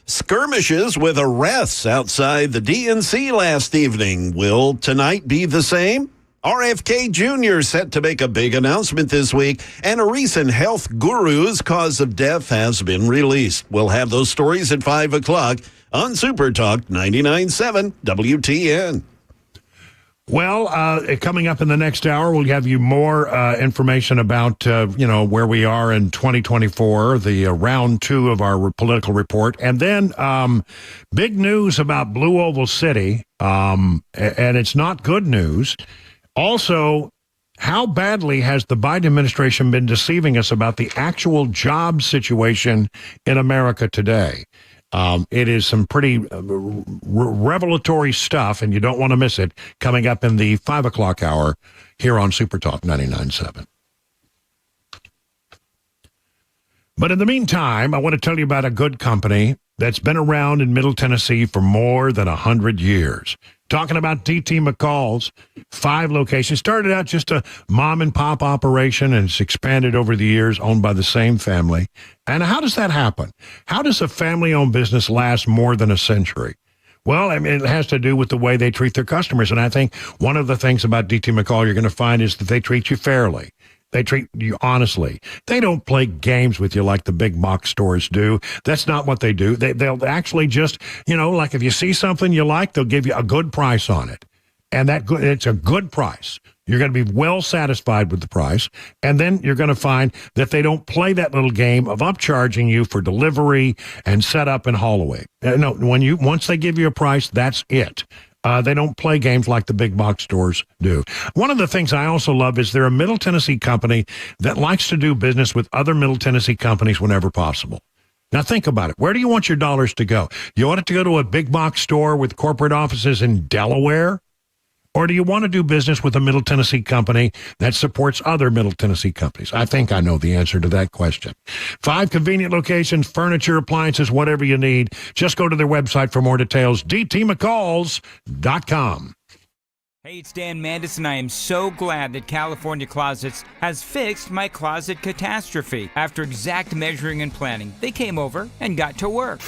Skirmishes with arrests outside the DNC last evening. Will tonight be the same? RFK Jr. set to make a big announcement this week, and a recent health guru's cause of death has been released. We'll have those stories at 5 o'clock on Super Talk 99.7 WTN. Well, coming up in the next hour, we'll have you more information about, where we are in 2024, the round 2 of our political report. And then big news about Blue Oval City, and it's not good news. Also, how badly has the Biden administration been deceiving us about the actual job situation in America today? It is some pretty revelatory stuff, and you don't want to miss it, coming up in the 5 o'clock hour here on Super Talk 99.7. But in the meantime, I want to tell you about a good company that's been around in Middle Tennessee for more than 100 years. Talking about D.T. McCall's 5 locations. Started out just a mom-and-pop operation, and it's expanded over the years, owned by the same family. And how does that happen? How does a family-owned business last more than a century? Well, I mean, it has to do with the way they treat their customers. And I think one of the things about D.T. McCall you're going to find is that they treat you fairly. They treat you honestly. They don't play games with you like the big box stores do. That's not what they do. They'll actually just, like if you see something you like, they'll give you a good price on it. And it's a good price. You're going to be well satisfied with the price. And then you're going to find that they don't play that little game of upcharging you for delivery and setup and haul away. No, once they give you a price, that's it. They don't play games like the big box stores do. One of the things I also love is they're a Middle Tennessee company that likes to do business with other Middle Tennessee companies whenever possible. Now think about it. Where do you want your dollars to go? You want it to go to a big box store with corporate offices in Delaware? Or do you want to do business with a Middle Tennessee company that supports other Middle Tennessee companies? I think I know the answer to that question. 5 convenient locations, furniture, appliances, whatever you need. Just go to their website for more details, dtmccalls.com. Hey, it's Dan Mandis, and I am so glad that California Closets has fixed my closet catastrophe. After exact measuring and planning, they came over and got to work.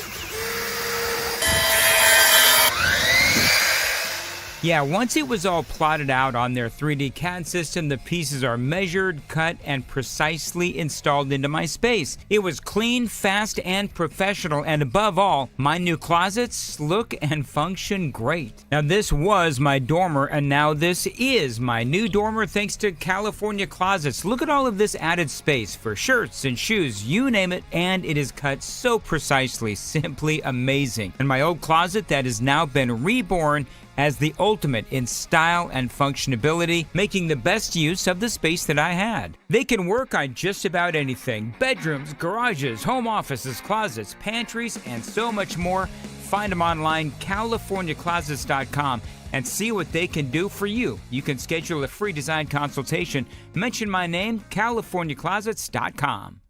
Yeah, once it was all plotted out on their 3D CAD system, the pieces are measured, cut, and precisely installed into my space. It was clean, fast, and professional, and above all, my new closets look and function great. Now, this was my dormer, and now this is my new dormer thanks to California Closets. Look at all of this added space for shirts and shoes, you name it, and it is cut so precisely, simply amazing. And my old closet that has now been reborn as the ultimate in style and functionability, making the best use of the space that I had. They can work on just about anything: bedrooms, garages, home offices, closets, pantries, and so much more. Find them online, CaliforniaClosets.com, and see what they can do for you. You can schedule a free design consultation. Mention my name, CaliforniaClosets.com.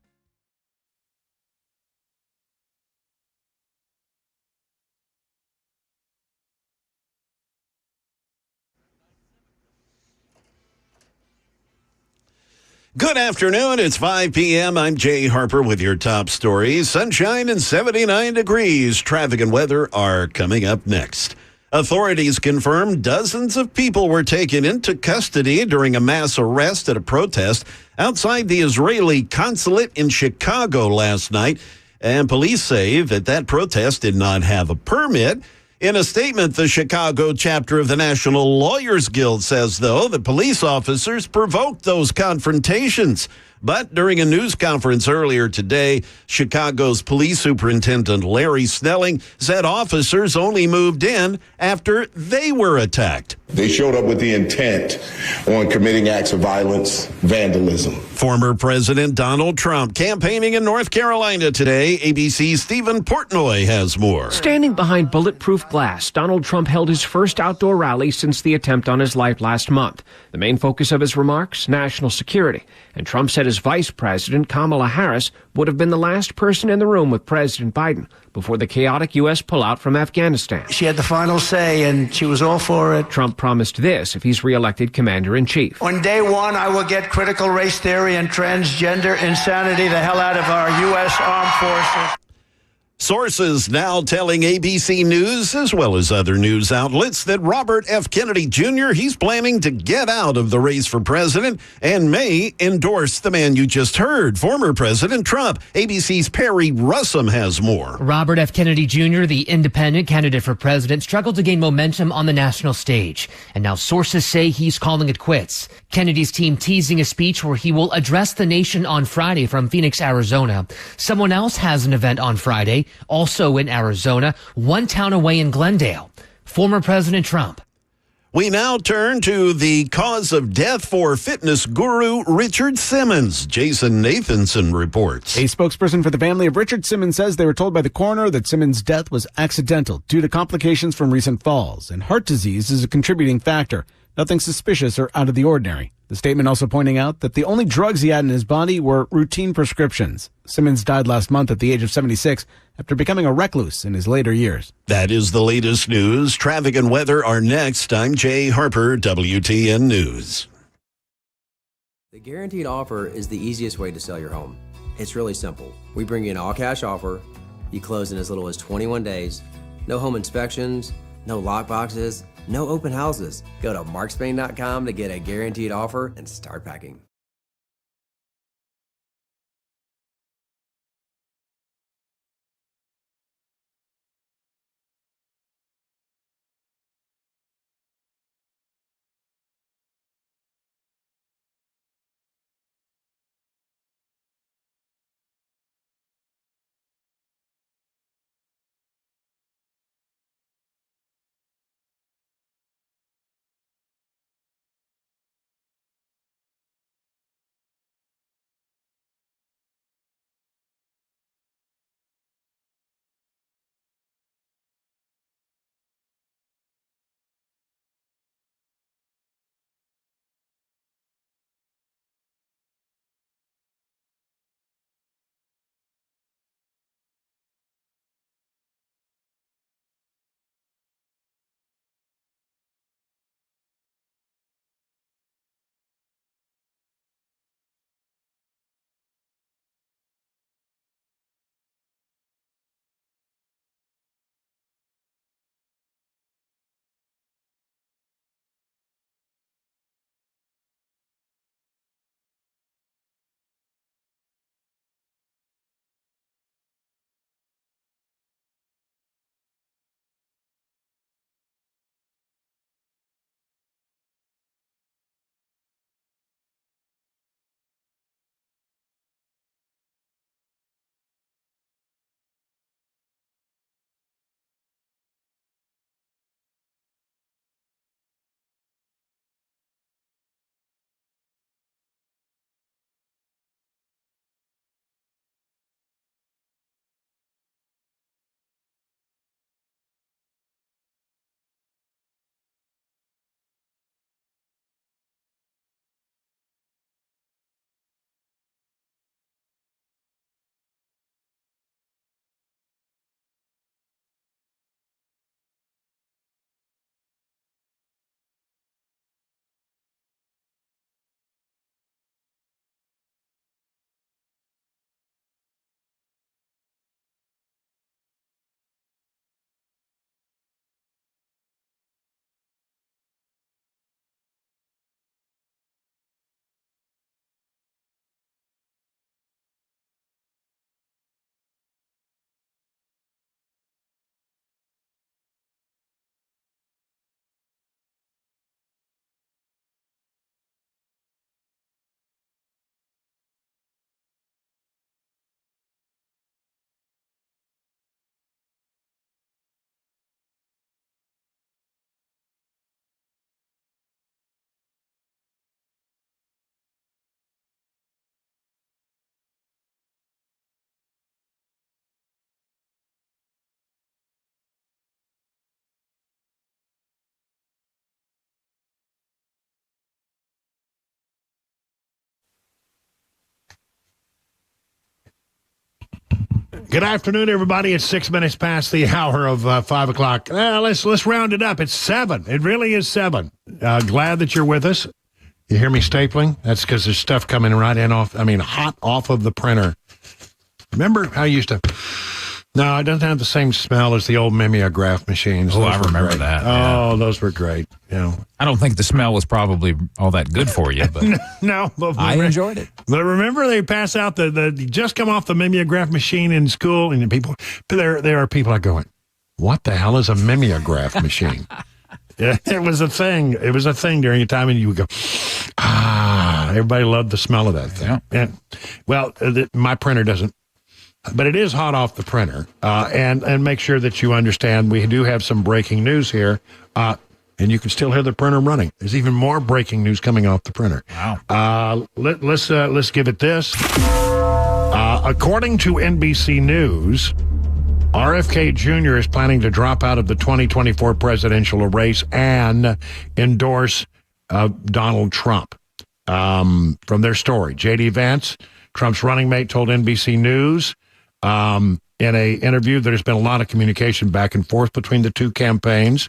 Good afternoon. It's 5 p.m. I'm Jay Harper with your top stories. Sunshine and 79 degrees. Traffic and weather are coming up next. Authorities confirm dozens of people were taken into custody during a mass arrest at a protest outside the Israeli consulate in Chicago last night. And police say that protest did not have a permit. In a statement, the Chicago chapter of the National Lawyers Guild says, though, that police officers provoked those confrontations. But during a news conference earlier today, Chicago's police superintendent Larry Snelling said officers only moved in after they were attacked. They showed up with the intent on committing acts of violence, vandalism. Former President Donald Trump campaigning in North Carolina today. ABC's Stephen Portnoy has more. Standing behind bulletproof glass, Donald Trump held his first outdoor rally since the attempt on his life last month. The main focus of his remarks, national security. And Trump said his vice president, Kamala Harris, would have been the last person in the room with President Biden before the chaotic U.S. pullout from Afghanistan. She had the final say, and she was all for it. Trump promised this if he's reelected commander-in-chief. On day one, I will get critical race theory and transgender insanity the hell out of our U.S. armed forces. Sources now telling ABC News, as well as other news outlets, that Robert F. Kennedy Jr., he's planning to get out of the race for president and may endorse the man you just heard, former President Trump. ABC's Perry Russum has more. Robert F. Kennedy Jr., the independent candidate for president, struggled to gain momentum on the national stage. And now sources say he's calling it quits. Kennedy's team teasing a speech where he will address the nation on Friday from Phoenix, Arizona. Someone else has an event on Friday, also in Arizona, one town away in Glendale. Former President Trump. We now turn to the cause of death for fitness guru Richard Simmons. Jason Nathanson reports. A spokesperson for the family of Richard Simmons says they were told by the coroner that Simmons' death was accidental due to complications from recent falls, and heart disease is a contributing factor. Nothing suspicious or out of the ordinary. The statement also pointing out that the only drugs he had in his body were routine prescriptions. Simmons died last month at the age of 76 after becoming a recluse in his later years. That is the latest news. Traffic and weather are next. I'm Jay Harper, WTN News. The guaranteed offer is the easiest way to sell your home. It's really simple. We bring you an all-cash offer. You close in as little as 21 days. No home inspections, no lock boxes, no open houses. Go to markspain.com to get a guaranteed offer and start packing. Good afternoon, everybody. It's 6 minutes past the hour of 5 o'clock. Let's round it up. It's 7. It really is 7. Glad that you're with us. You hear me stapling? That's because there's stuff coming right in hot off of the printer. Remember how you used to No, it doesn't have the same smell as the old mimeograph machines. Oh, Those I were remember great. that. Oh, those were great. I don't think the smell was probably all that good for you, but no, but I enjoyed it. But remember, they pass out the just come off the mimeograph machine in school, and there are people are going, "What the hell is a mimeograph machine?" Yeah, it was a thing. It was a thing during a time, and you would go, everybody loved the smell of that thing. Yeah. And my printer doesn't. But it is hot off the printer, and make sure that you understand we do have some breaking news here, and you can still hear the printer running. There's even more breaking news coming off the printer. Wow! Let's give it this. According to NBC News, RFK Jr. is planning to drop out of the 2024 presidential race and endorse Donald Trump. From their story, J.D. Vance, Trump's running mate, told NBC News. In an interview, there's been a lot of communication back and forth between the two campaigns.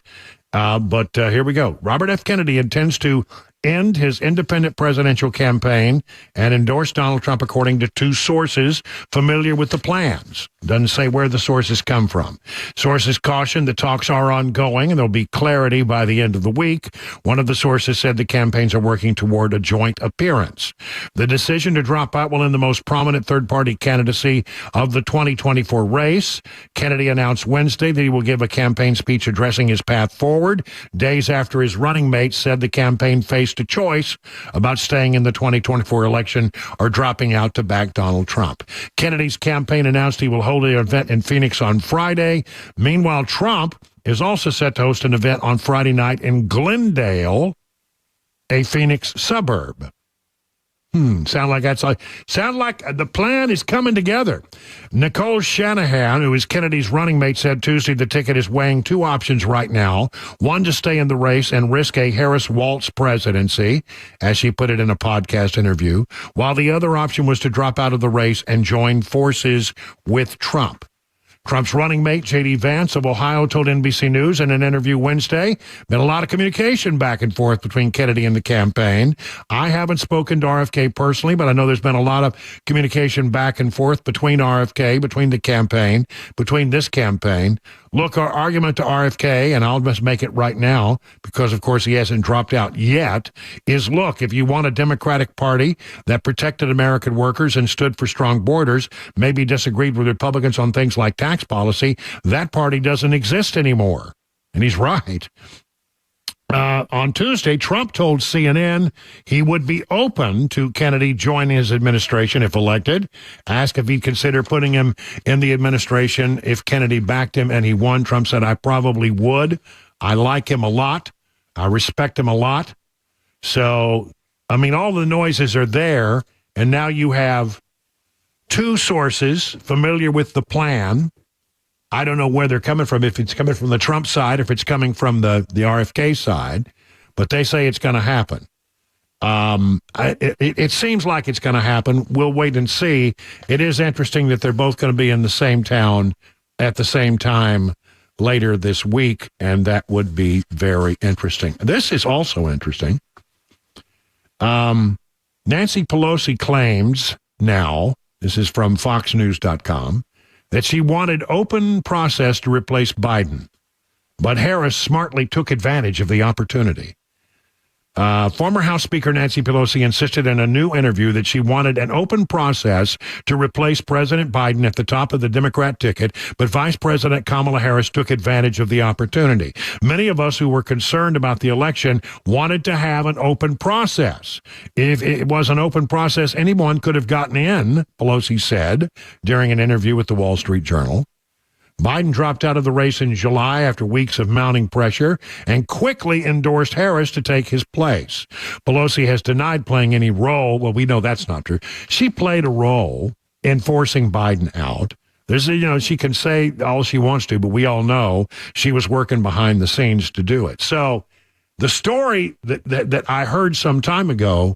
But here we go. Robert F. Kennedy intends to end his independent presidential campaign and endorse Donald Trump, according to two sources familiar with the plans. Doesn't say where the sources come from. Sources caution the talks are ongoing and there'll be clarity by the end of the week. One of the sources said the campaigns are working toward a joint appearance. The decision to drop out will end the most prominent third-party candidacy of the 2024 race. Kennedy announced Wednesday that he will give a campaign speech addressing his path forward, days after his running mate said the campaign faced a choice about staying in the 2024 election or dropping out to back Donald Trump. Kennedy's campaign announced he will hold an event in Phoenix on Friday. Meanwhile, Trump is also set to host an event on Friday night in Glendale, a Phoenix suburb. Sound like the plan is coming together. Nicole Shanahan, who is Kennedy's running mate, said Tuesday the ticket is weighing two options right now. One, to stay in the race and risk a Harris-Walz presidency, as she put it in a podcast interview, while the other option was to drop out of the race and join forces with Trump. Trump's running mate, J.D. Vance of Ohio, told NBC News in an interview Wednesday, been a lot of communication back and forth between Kennedy and the campaign. I haven't spoken to RFK personally, but I know there's been a lot of communication back and forth between RFK, between the campaign, between this campaign. Look, our argument to RFK, and I'll just make it right now, because, of course, he hasn't dropped out yet, is, look, if you want a Democratic Party that protected American workers and stood for strong borders, maybe disagreed with Republicans on things like tax policy, that party doesn't exist anymore. And he's right. On Tuesday, Trump told CNN he would be open to Kennedy joining his administration if elected. Asked if he'd consider putting him in the administration if Kennedy backed him and he won. Trump said, I probably would. I like him a lot. I respect him a lot. So, I mean, all the noises are there, and now you have two sources familiar with the plan. I don't know where they're coming from, if it's coming from the Trump side, if it's coming from the RFK side, but they say it's going to happen. It seems like it's going to happen. We'll wait and see. It is interesting that they're both going to be in the same town at the same time later this week, and that would be very interesting. This is also interesting. Nancy Pelosi claims now, this is from FoxNews.com, that she wanted open process to replace Biden, but Harris smartly took advantage of the opportunity. Former House Speaker Nancy Pelosi insisted in a new interview that she wanted an open process to replace President Biden at the top of the Democrat ticket, but Vice President Kamala Harris took advantage of the opportunity. Many of us who were concerned about the election wanted to have an open process. If it was an open process, anyone could have gotten in, Pelosi said during an interview with the Wall Street Journal. Biden dropped out of the race in July after weeks of mounting pressure and quickly endorsed Harris to take his place. Pelosi has denied playing any role. Well, we know that's not true. She played a role in forcing Biden out. She can say all she wants to, but we all know she was working behind the scenes to do it. So the story that I heard some time ago,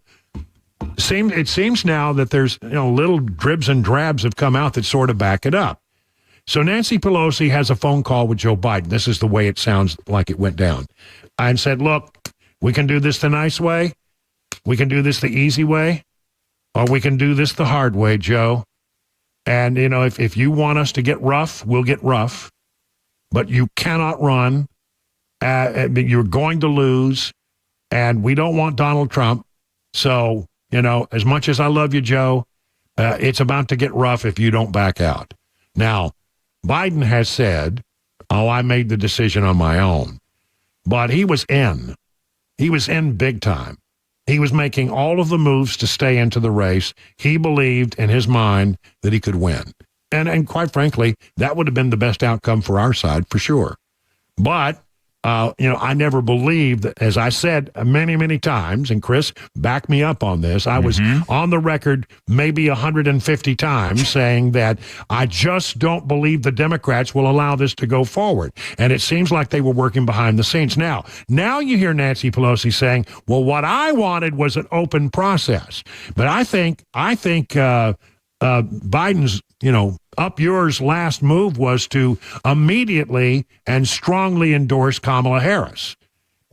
it seems now that there's little dribs and drabs have come out that sort of back it up. So Nancy Pelosi has a phone call with Joe Biden. This is the way it sounds like it went down. And said, look, we can do this the nice way, we can do this the easy way, or we can do this the hard way, Joe. And, you know, if you want us to get rough, we'll get rough. But you cannot run. You're going to lose. And we don't want Donald Trump. So, you know, as much as I love you, Joe, it's about to get rough if you don't back out. Now, Biden has said, I made the decision on my own. But he was in. He was in big time. He was making all of the moves to stay into the race. He believed in his mind that he could win. And quite frankly, that would have been the best outcome for our side, for sure. But, you know, I never believed that, as I said many, many times, and Chris, back me up on this, I was on the record maybe 150 times saying that I just don't believe the Democrats will allow this to go forward. And it seems like they were working behind the scenes. Now you hear Nancy Pelosi saying, well, what I wanted was an open process. But I think Biden's, you know, up yours last move was to immediately and strongly endorse Kamala Harris.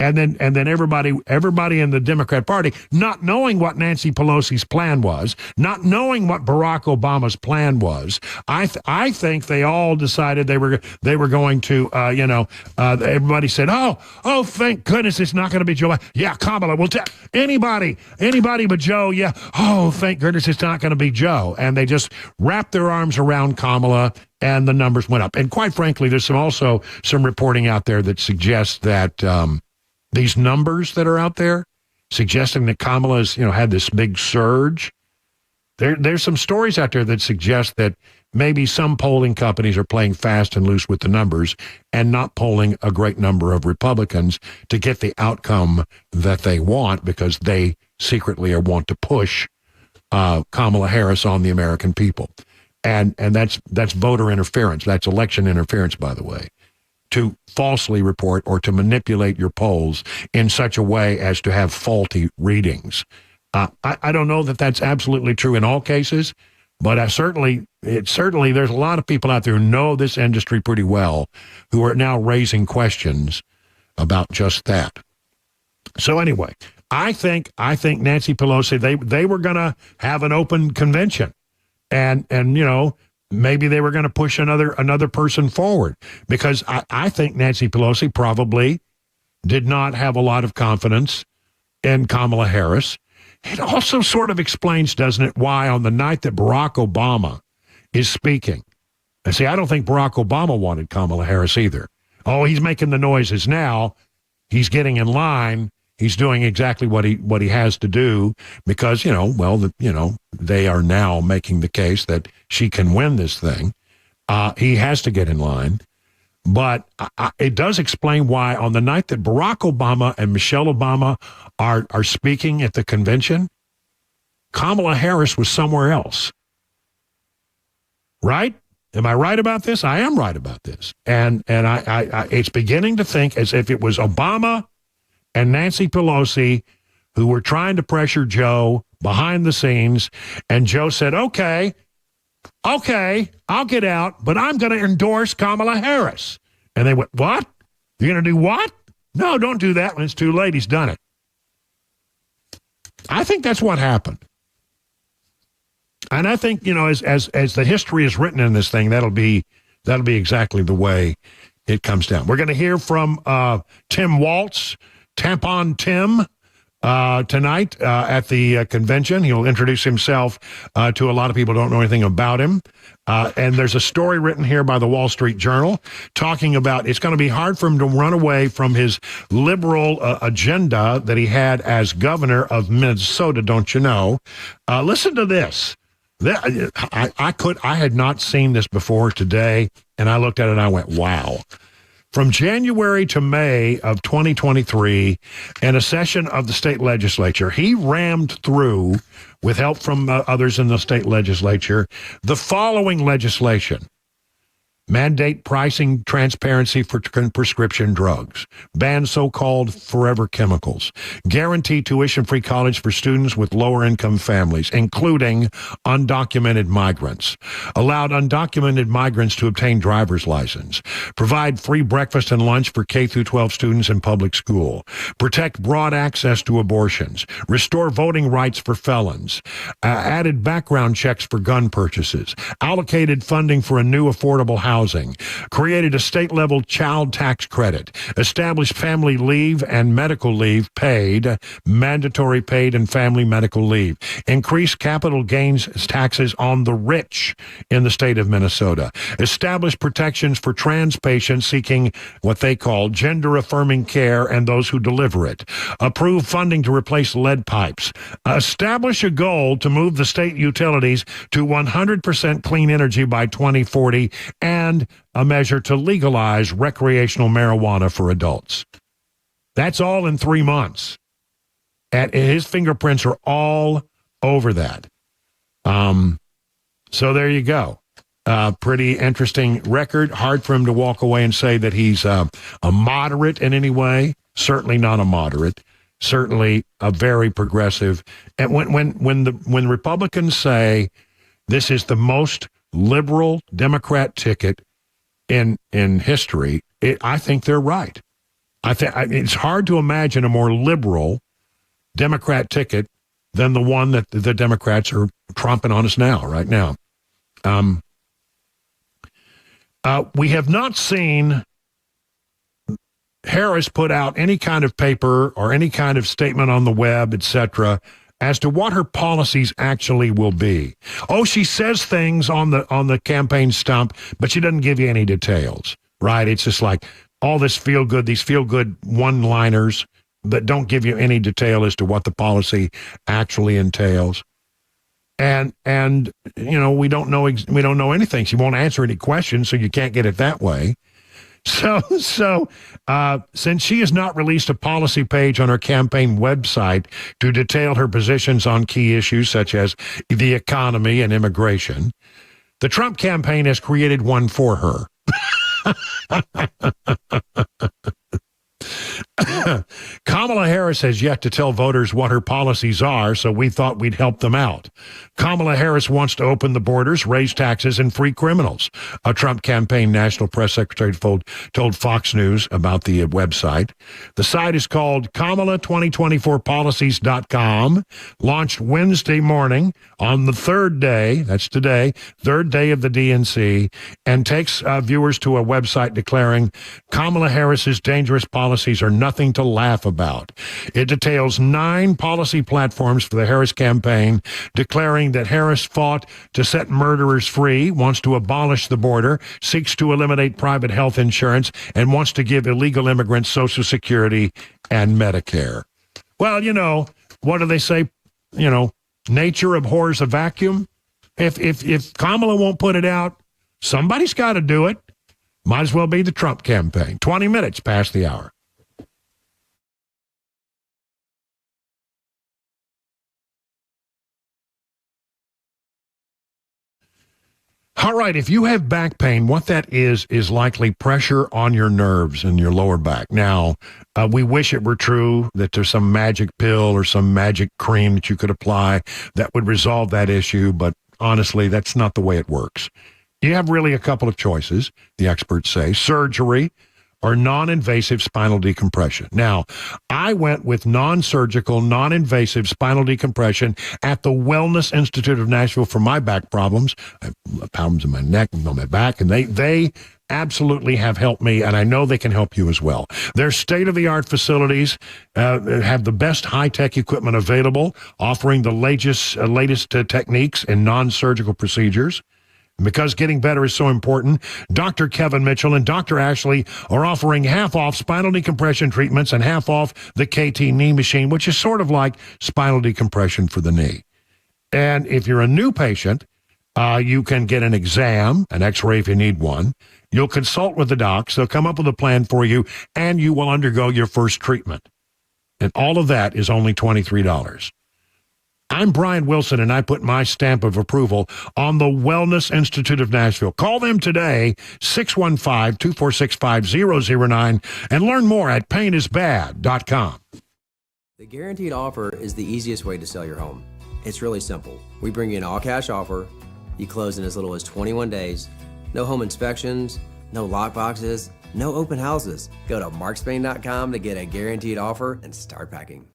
And then everybody in the Democrat Party, not knowing what Nancy Pelosi's plan was, not knowing what Barack Obama's plan was, I think they all decided they were going to, everybody said, oh, thank goodness it's not going to be Joe. Yeah, Kamala will anybody but Joe. Yeah. Oh, thank goodness it's not going to be Joe. And they just wrapped their arms around Kamala, and the numbers went up. And quite frankly, there's also some reporting out there that suggests that these numbers that are out there suggesting that Kamala's, you know, had this big surge. There's some stories out there that suggest that maybe some polling companies are playing fast and loose with the numbers and not polling a great number of Republicans to get the outcome that they want, because they secretly want to push Kamala Harris on the American people. And that's voter interference. That's election interference, by the way, to falsely report or to manipulate your polls in such a way as to have faulty readings. I don't know that that's absolutely true in all cases, but certainly there's a lot of people out there who know this industry pretty well who are now raising questions about just that. So anyway, I think Nancy Pelosi, they were going to have an open convention, and you know, maybe they were going to push another person forward, because I think Nancy Pelosi probably did not have a lot of confidence in Kamala Harris. It also sort of explains, doesn't it, why on the night that Barack Obama is speaking, and see, I don't think Barack Obama wanted Kamala Harris either. Oh, he's making the noises now. He's getting in line. He's doing exactly what he has to do, because, you know, they are now making the case that she can win this thing. He has to get in line. But it does explain why on the night that Barack Obama and Michelle Obama are speaking at the convention, Kamala Harris was somewhere else. Right? Am I right about this? I am right about this. And I it's beginning to think as if it was Obama and Nancy Pelosi who were trying to pressure Joe behind the scenes, and Joe said, okay, I'll get out, but I'm going to endorse Kamala Harris. And they went, what? You're going to do what? No, don't do that when it's too late. He's done it. I think that's what happened. And I think, you know, as the history is written in this thing, that'll be exactly the way it comes down. We're going to hear from Tim Waltz, Tampon Tim, tonight at the convention. He'll introduce himself to a lot of people who don't know anything about him. And there's a story written here by the Wall Street Journal talking about it's going to be hard for him to run away from his liberal agenda that he had as governor of Minnesota, don't you know? Listen to this. I had not seen this before today, and I looked at it and I went, wow. From January to May of 2023, in a session of the state legislature, he rammed through, with help from others in the state legislature, the following legislation. Mandate pricing transparency for prescription drugs. Ban so-called forever chemicals. Guarantee tuition-free college for students with lower-income families, including undocumented migrants. Allowed undocumented migrants to obtain driver's license. Provide free breakfast and lunch for K through 12 students in public school. Protect broad access to abortions. Restore voting rights for felons. Added background checks for gun purchases. Allocated funding for a new affordable housing. Created a state-level child tax credit. Established family leave and medical leave paid, mandatory paid and family medical leave. Increased capital gains taxes on the rich in the state of Minnesota. Established protections for trans patients seeking what they call gender-affirming care and those who deliver it. Approve funding to replace lead pipes. Establish a goal to move the state utilities to 100% clean energy by 2040 and a measure to legalize recreational marijuana for adults. That's all in 3 months. And his fingerprints are all over that. So there you go. Pretty interesting record. Hard for him to walk away and say that he's a moderate in any way. Certainly not a moderate. Certainly a very progressive. And when Republicans say this is the most liberal Democrat ticket in history, I think they're right. It's hard to imagine a more liberal Democrat ticket than the one that the Democrats are tromping on us now, right now. We have not seen Harris put out any kind of paper or any kind of statement on the web, etc., as to what her policies actually will be. Oh, she says things on the campaign stump, but she doesn't give you any details, right? It's just like all this these feel-good one-liners that don't give you any detail as to what the policy actually entails. And we don't know anything. She won't answer any questions, so you can't get it that way. So since she has not released a policy page on her campaign website to detail her positions on key issues such as the economy and immigration, the Trump campaign has created one for her. Kamala Harris has yet to tell voters what her policies are, so we thought we'd help them out. Kamala Harris wants to open the borders, raise taxes, and free criminals. A Trump campaign national press secretary told Fox News about the website. The site is called Kamala2024policies.com, launched Wednesday morning on the third day, that's today, third day of the DNC, and takes viewers to a website declaring Kamala Harris's dangerous policies are nothing to laugh about. It details 9 policy platforms for the Harris campaign, declaring that Harris fought to set murderers free, wants to abolish the border, seeks to eliminate private health insurance, and wants to give illegal immigrants Social Security and Medicare. Well, what do they say? Nature abhors a vacuum. If Kamala won't put it out, somebody's got to do it. Might as well be the Trump campaign. 20 minutes past the hour. All right, if you have back pain, what that is likely pressure on your nerves in your lower back. Now, we wish it were true that there's some magic pill or some magic cream that you could apply that would resolve that issue, but honestly, that's not the way it works. You have really a couple of choices, the experts say: surgery or non-invasive spinal decompression. Now, I went with non-surgical, non-invasive spinal decompression at the Wellness Institute of Nashville for my back problems. I have problems in my neck and on my back, and they absolutely have helped me, and I know they can help you as well. Their state-of-the-art facilities have the best high-tech equipment available, offering the latest techniques in non-surgical procedures. Because getting better is so important, Dr. Kevin Mitchell and Dr. Ashley are offering half off spinal decompression treatments and half off the KT knee machine, which is sort of like spinal decompression for the knee. And if you're a new patient, you can get an exam, an x-ray if you need one. You'll consult with the docs. They'll come up with a plan for you, and you will undergo your first treatment. And all of that is only $23. I'm Brian Wilson, and I put my stamp of approval on the Wellness Institute of Nashville. Call them today, 615-246-5009, and learn more at painisbad.com. The guaranteed offer is the easiest way to sell your home. It's really simple. We bring you an all-cash offer. You close in as little as 21 days. No home inspections, no lock boxes, no open houses. Go to markspain.com to get a guaranteed offer and start packing.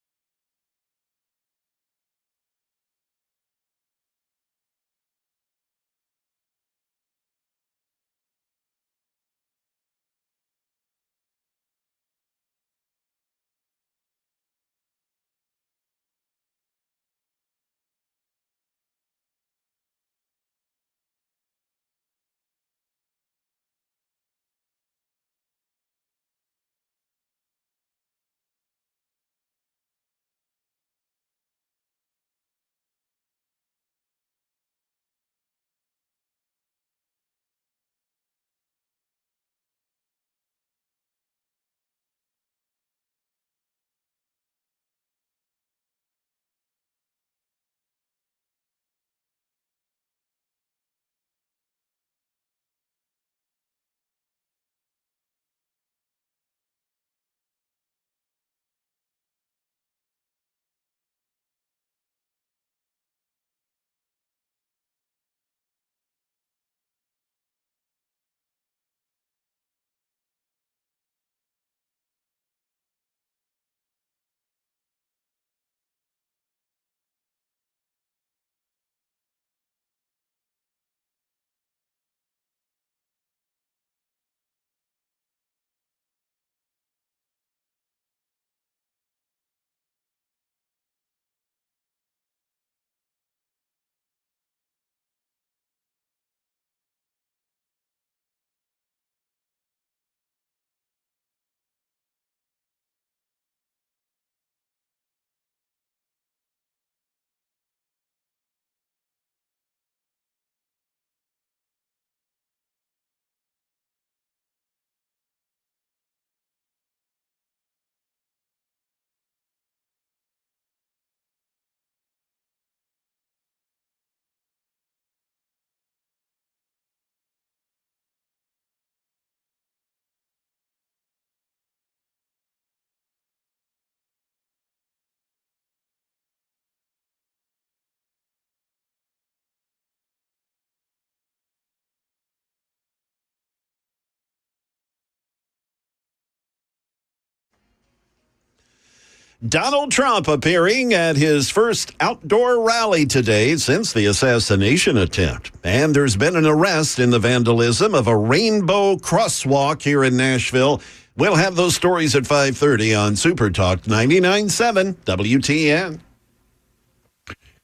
Donald Trump appearing at his first outdoor rally today since the assassination attempt. And there's been an arrest in the vandalism of a rainbow crosswalk here in Nashville. We'll have those stories at 5:30 on Super Talk 99.7 WTN.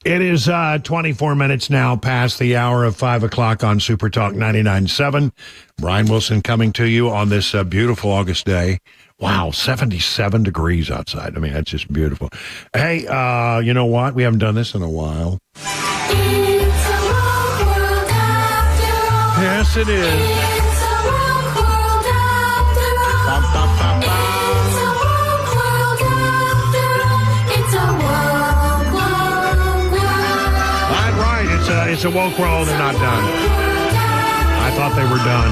It is 24 minutes now past the hour of 5 o'clock on Super Talk 99.7. Brian Wilson coming to you on this beautiful August day. Wow, 77 degrees outside. I mean, that's just beautiful. Hey, you know what? We haven't done this in a while. Yes, it is. It's a woke world and not done. I thought they were done.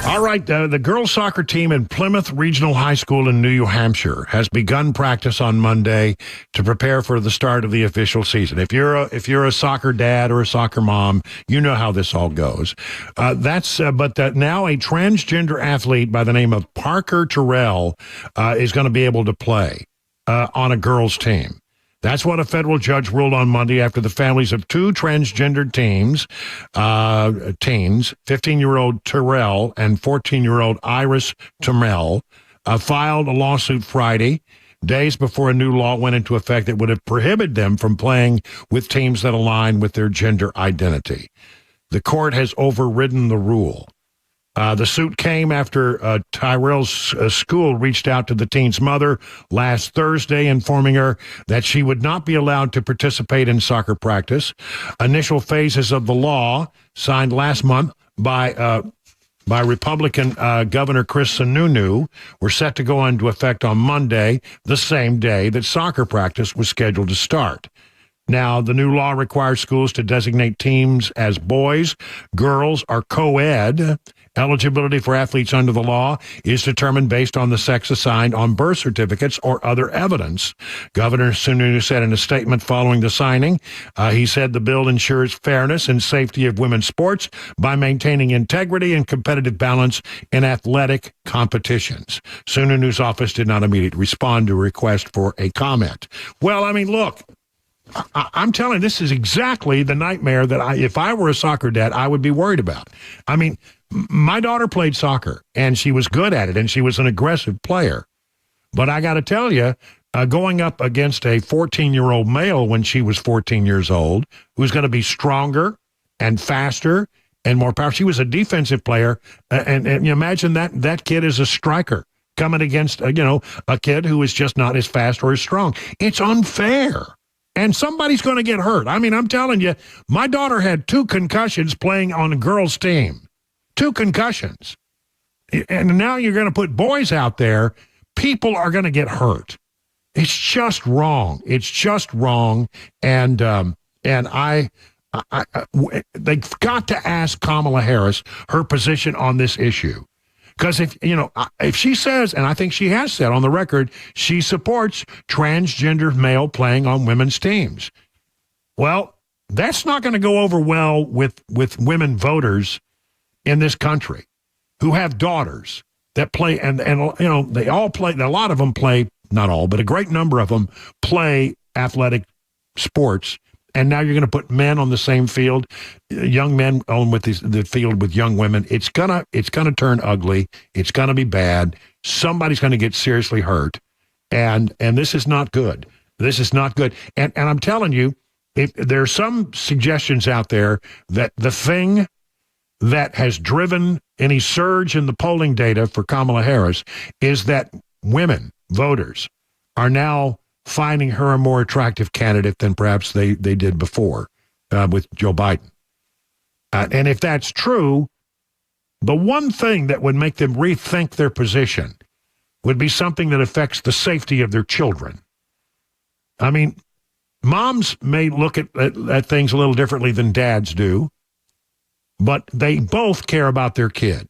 All right. All right, the girls' soccer team in Plymouth Regional High School in New Hampshire has begun practice on Monday to prepare for the start of the official season. If you're a soccer dad or a soccer mom, you know how this all goes. But now a transgender athlete by the name of Parker Terrell is going to be able to play on a girls' team. That's what a federal judge ruled on Monday after the families of two transgendered teens, 15-year-old Terrell and 14-year-old Iris Terrell, filed a lawsuit Friday, days before a new law went into effect that would have prohibited them from playing with teams that align with their gender identity. The court has overridden the rule. The suit came after Tyrell's school reached out to the teen's mother last Thursday, informing her that she would not be allowed to participate in soccer practice. Initial phases of the law, signed last month by Republican Governor Chris Sununu, were set to go into effect on Monday, the same day that soccer practice was scheduled to start. Now, the new law requires schools to designate teams as boys, girls, or co-ed. Eligibility for athletes under the law is determined based on the sex assigned on birth certificates or other evidence. Governor Sununu said in a statement following the signing, he said the bill ensures fairness and safety of women's sports by maintaining integrity and competitive balance in athletic competitions. Sununu's office did not immediately respond to a request for a comment. Well, I mean, look, I'm telling you, this is exactly the nightmare that if I were a soccer dad, I would be worried about. I mean, my daughter played soccer, and she was good at it, and she was an aggressive player. But I got to tell you, going up against a 14-year-old male when she was 14 years old, who's going to be stronger and faster and more powerful. She was a defensive player, and you imagine that kid is a striker coming against a kid who is just not as fast or as strong. It's unfair. And somebody's going to get hurt. I mean, I'm telling you, my daughter had 2 concussions playing on a girls' team. 2 concussions. And now you're going to put boys out there. People are going to get hurt. It's just wrong. It's just wrong. And they've got to ask Kamala Harris her position on this issue. Because if she says, and I think she has said on the record, she supports transgender male playing on women's teams. Well, that's not going to go over well with women voters in this country who have daughters that play, and they all play. A lot of them play, not all, but a great number of them play athletic sports. And now you're going to put men on the same field, young men on with the field with young women. It's gonna turn ugly. It's gonna be bad. Somebody's going to get seriously hurt, and this is not good. This is not good. And I'm telling you, if there are some suggestions out there that the thing that has driven any surge in the polling data for Kamala Harris is that women voters are now finding her a more attractive candidate than perhaps they did before with Joe Biden. And if that's true, the one thing that would make them rethink their position would be something that affects the safety of their children. I mean, moms may look at things a little differently than dads do, but they both care about their kid.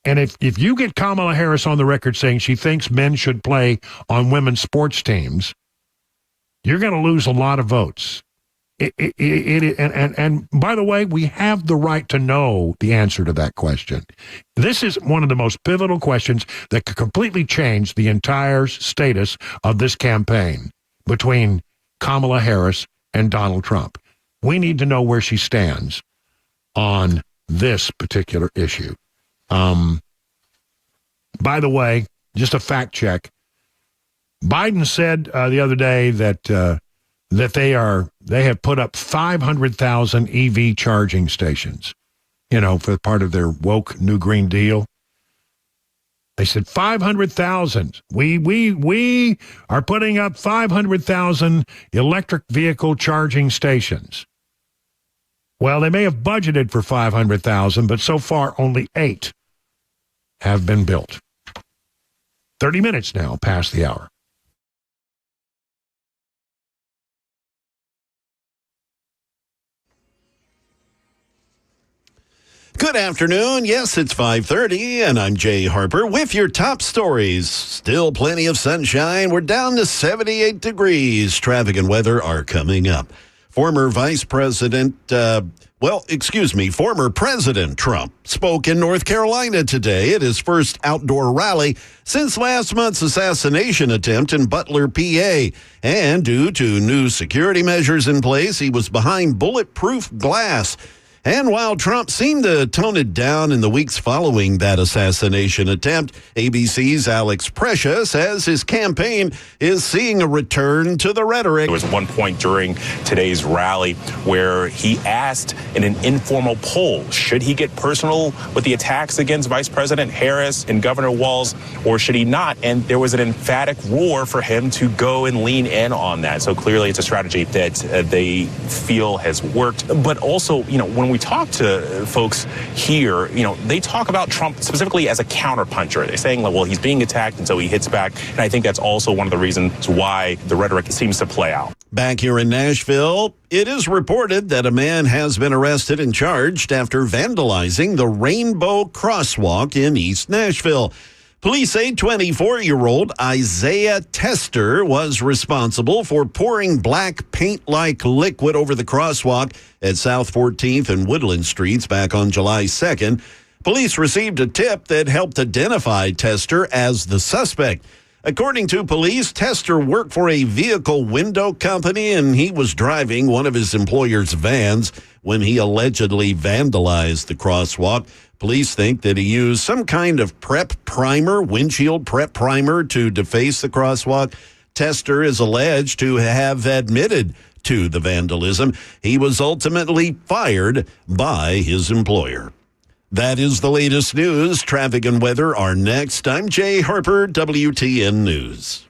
And if you get Kamala Harris on the record saying she thinks men should play on women's sports teams, you're going to lose a lot of votes. And by the way, we have the right to know the answer to that question. This is one of the most pivotal questions that could completely change the entire status of this campaign between Kamala Harris and Donald Trump. We need to know where she stands on this particular issue. By the way, just a fact check. Biden said the other day that they have put up 500,000 EV charging stations, for part of their woke New Green Deal. They said 500,000. We are putting up 500,000 electric vehicle charging stations. Well, they may have budgeted for 500,000, but so far only 8 have been built. 30 minutes now past the hour. Good afternoon. Yes, it's 5:30, and I'm Jay Harper with your top stories. Still plenty of sunshine. We're down to 78 degrees. Traffic and weather are coming up. Former President Trump spoke in North Carolina today at his first outdoor rally since last month's assassination attempt in Butler, PA. And due to new security measures in place, he was behind bulletproof glass. And while Trump seemed to tone it down in the weeks following that assassination attempt, ABC's Alex Prescia says his campaign is seeing a return to the rhetoric. There was one point during today's rally where he asked in an informal poll, should he get personal with the attacks against Vice President Harris and Governor Walz, or should he not? And there was an emphatic roar for him to go and lean in on that. So clearly it's a strategy that they feel has worked. But also, when we talk to folks here, they talk about Trump specifically as a counterpuncher. They're saying, well, he's being attacked, and so he hits back. And I think that's also one of the reasons why the rhetoric seems to play out. Back here in Nashville, it is reported that a man has been arrested and charged after vandalizing the Rainbow Crosswalk in East Nashville. Police say 24-year-old Isaiah Tester was responsible for pouring black paint-like liquid over the crosswalk at South 14th and Woodland Streets back on July 2nd. Police received a tip that helped identify Tester as the suspect. According to police, Tester worked for a vehicle window company, and he was driving one of his employer's vans when he allegedly vandalized the crosswalk. Police think that he used some kind of windshield prep primer to deface the crosswalk. Tester is alleged to have admitted to the vandalism. He was ultimately fired by his employer. That is the latest news. Traffic and weather are next. I'm Jay Harper, WTN News.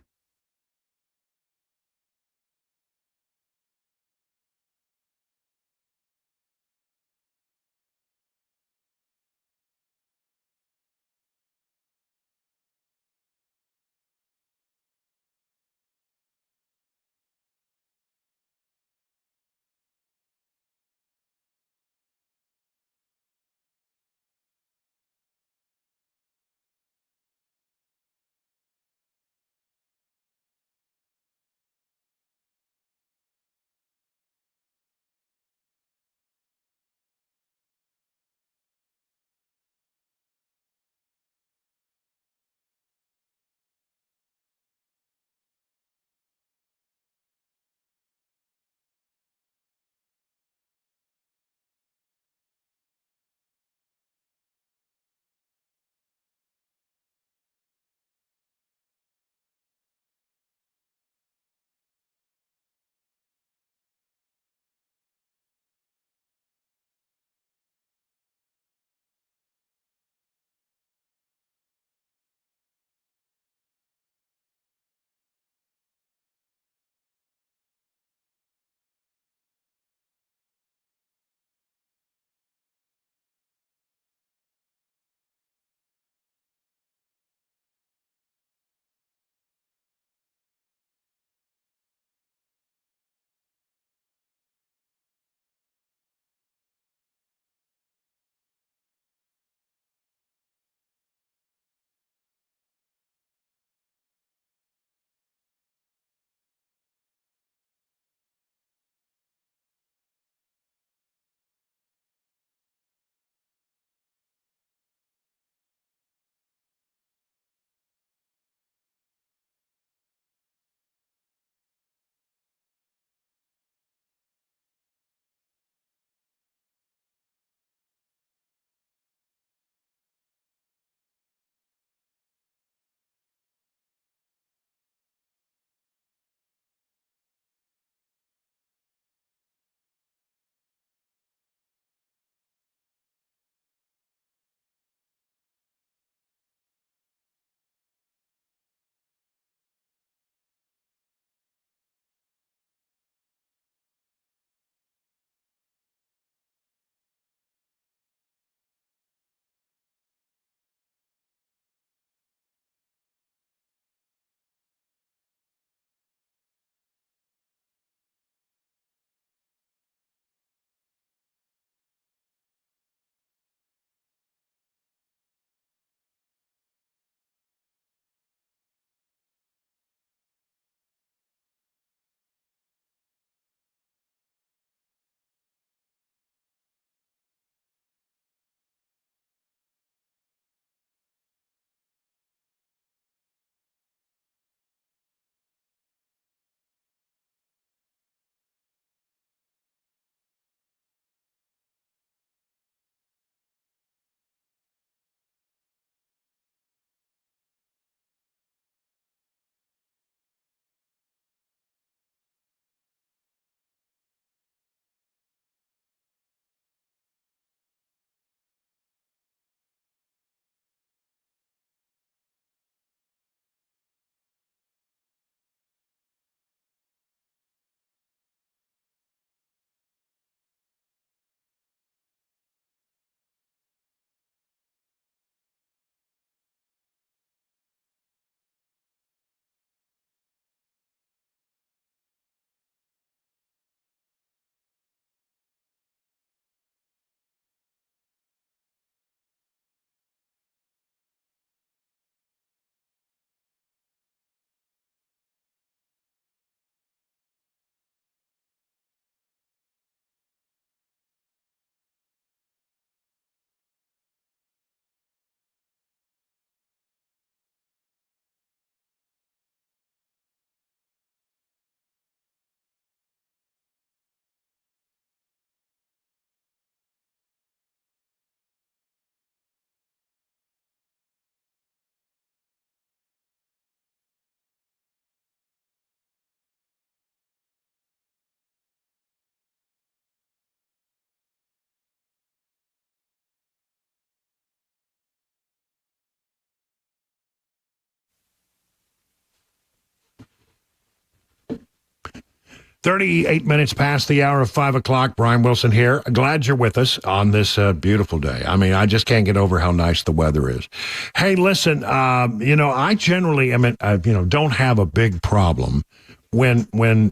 38 minutes past the hour of 5 o'clock. Brian Wilson here. Glad you're with us on this beautiful day. I mean, I just can't get over how nice the weather is. Hey, listen, I generally, don't have a big problem when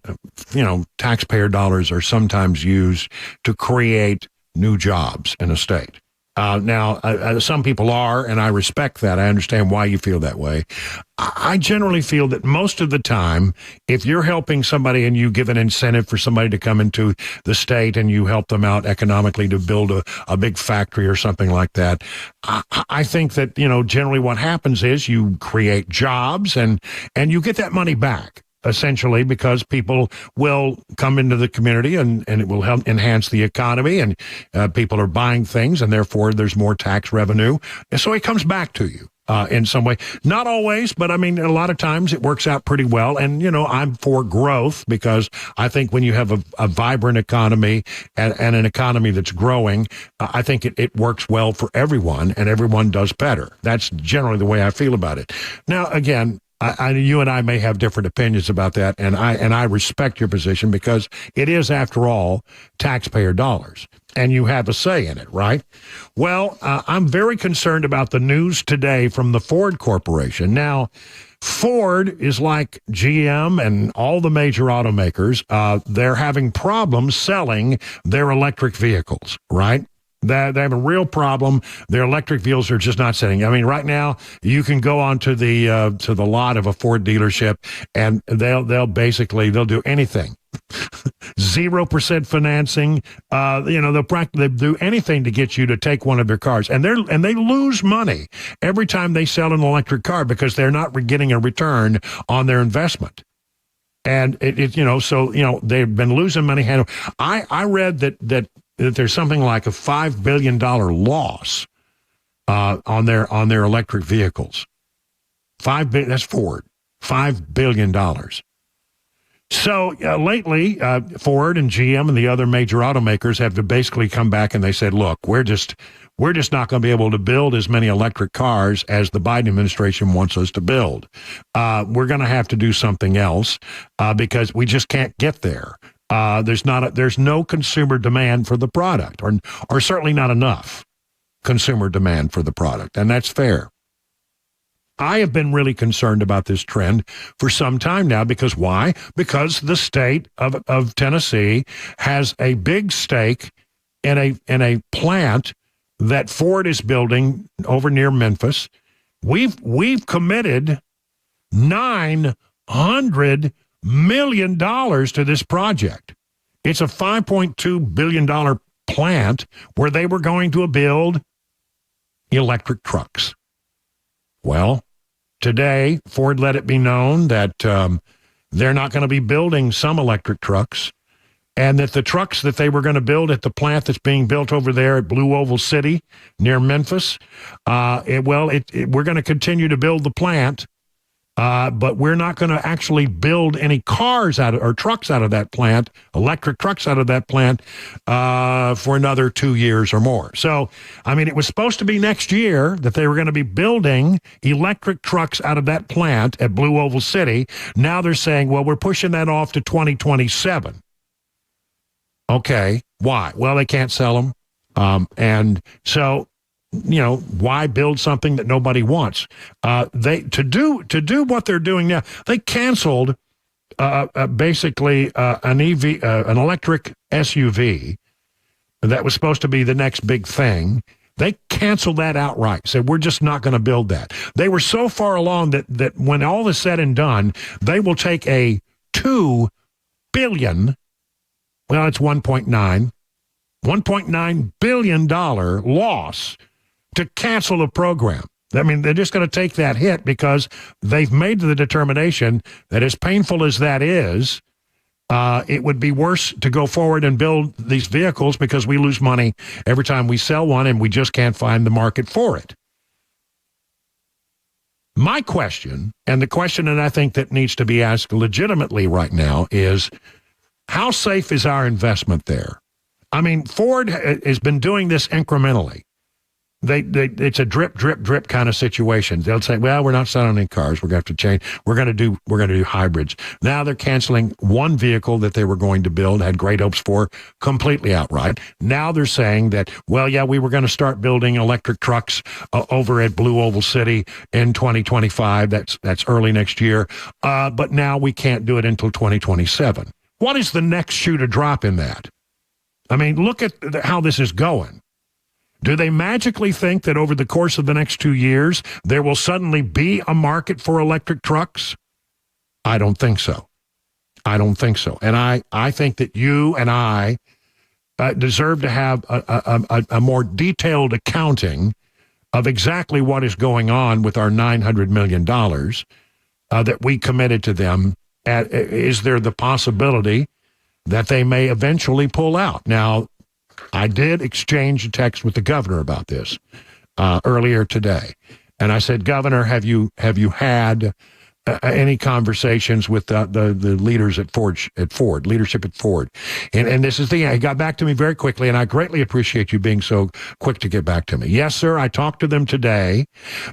taxpayer dollars are sometimes used to create new jobs in a state. Now, some people are, and I respect that. I understand why you feel that way. I generally feel that most of the time, if you're helping somebody and you give an incentive for somebody to come into the state and you help them out economically to build a big factory or something like that, I think that, generally what happens is you create jobs and you get that money back. Essentially, because people will come into the community and it will help enhance the economy, and people are buying things, and therefore there's more tax revenue. And so it comes back to you in some way. Not always, but I mean, a lot of times it works out pretty well. And, I'm for growth because I think when you have a vibrant economy and an economy that's growing, I think it works well for everyone and everyone does better. That's generally the way I feel about it. Now, again, you and I may have different opinions about that, and I respect your position because it is, after all, taxpayer dollars, and you have a say in it, right? Well, I'm very concerned about the news today from the Ford Corporation. Now, Ford is like GM and all the major automakers. They're having problems selling their electric vehicles, right? They have a real problem. Their electric vehicles are just not selling. I mean, right now you can go onto the lot of a Ford dealership and they'll do anything. 0% financing. They'll do anything to get you to take one of their cars, and they lose money every time they sell an electric car because they're not getting a return on their investment. And they've been losing money. I read that there's something like a $5 billion loss on their electric vehicles. That's Ford. $5 billion. So lately, Ford and GM and the other major automakers have to basically come back and they said, look, we're just not going to be able to build as many electric cars as the Biden administration wants us to build. We're going to have to do something else because we just can't get there. There's no consumer demand for the product, or certainly not enough consumer demand for the product, and that's fair. I have been really concerned about this trend for some time now because why? Because the state of Tennessee has a big stake in a plant that Ford is building over near Memphis. We've committed $900 million to this project. It's a $5.2 billion plant where they were going to build electric trucks. Well, today, Ford let it be known that they're not going to be building some electric trucks, and that the trucks that they were going to build at the plant that's being built over there at Blue Oval City near Memphis, we're going to continue to build the plant, but we're not going to actually build any trucks out of that plant, electric trucks out of that plant, for another 2 years or more. So, I mean, it was supposed to be next year that they were going to be building electric trucks out of that plant at Blue Oval City. Now they're saying, well, we're pushing that off to 2027. Okay, why? Well, they can't sell them. And so, why build something that nobody wants? To do what they're doing now, they canceled basically an electric SUV that was supposed to be the next big thing. They canceled that outright. Said we're just not going to build that. They were so far along that when all is said and done, they will take a $2 billion. Well, it's $1.9 billion loss to cancel the program. I mean, they're just going to take that hit because they've made the determination that as painful as that is, it would be worse to go forward and build these vehicles because we lose money every time we sell one and we just can't find the market for it. My question, and the question that I think that needs to be asked legitimately right now is, how safe is our investment there? I mean, Ford has been doing this incrementally. it's a drip, drip, drip kind of situation. They'll say, well, we're not selling any cars. We're going to have to change. We're going to do hybrids. Now they're canceling one vehicle that they were going to build, had great hopes for, completely outright. Now they're saying that, well, yeah, we were going to start building electric trucks over at Blue Oval City in 2025. That's early next year. But now we can't do it until 2027. What is the next shoe to drop in that? I mean, look at how this is going. Do they magically think that over the course of the next 2 years, there will suddenly be a market for electric trucks? I don't think so. I don't think so. And I think that you and I deserve to have a more detailed accounting of exactly what is going on with our $900 million that we committed to them. Is there the possibility that they may eventually pull out? Now, I did exchange a text with the governor about this earlier today, and I said, Governor, have you had any conversations with the leaders at Ford, leadership at Ford? And this is he got back to me very quickly, and I greatly appreciate you being so quick to get back to me. Yes, sir, I talked to them today.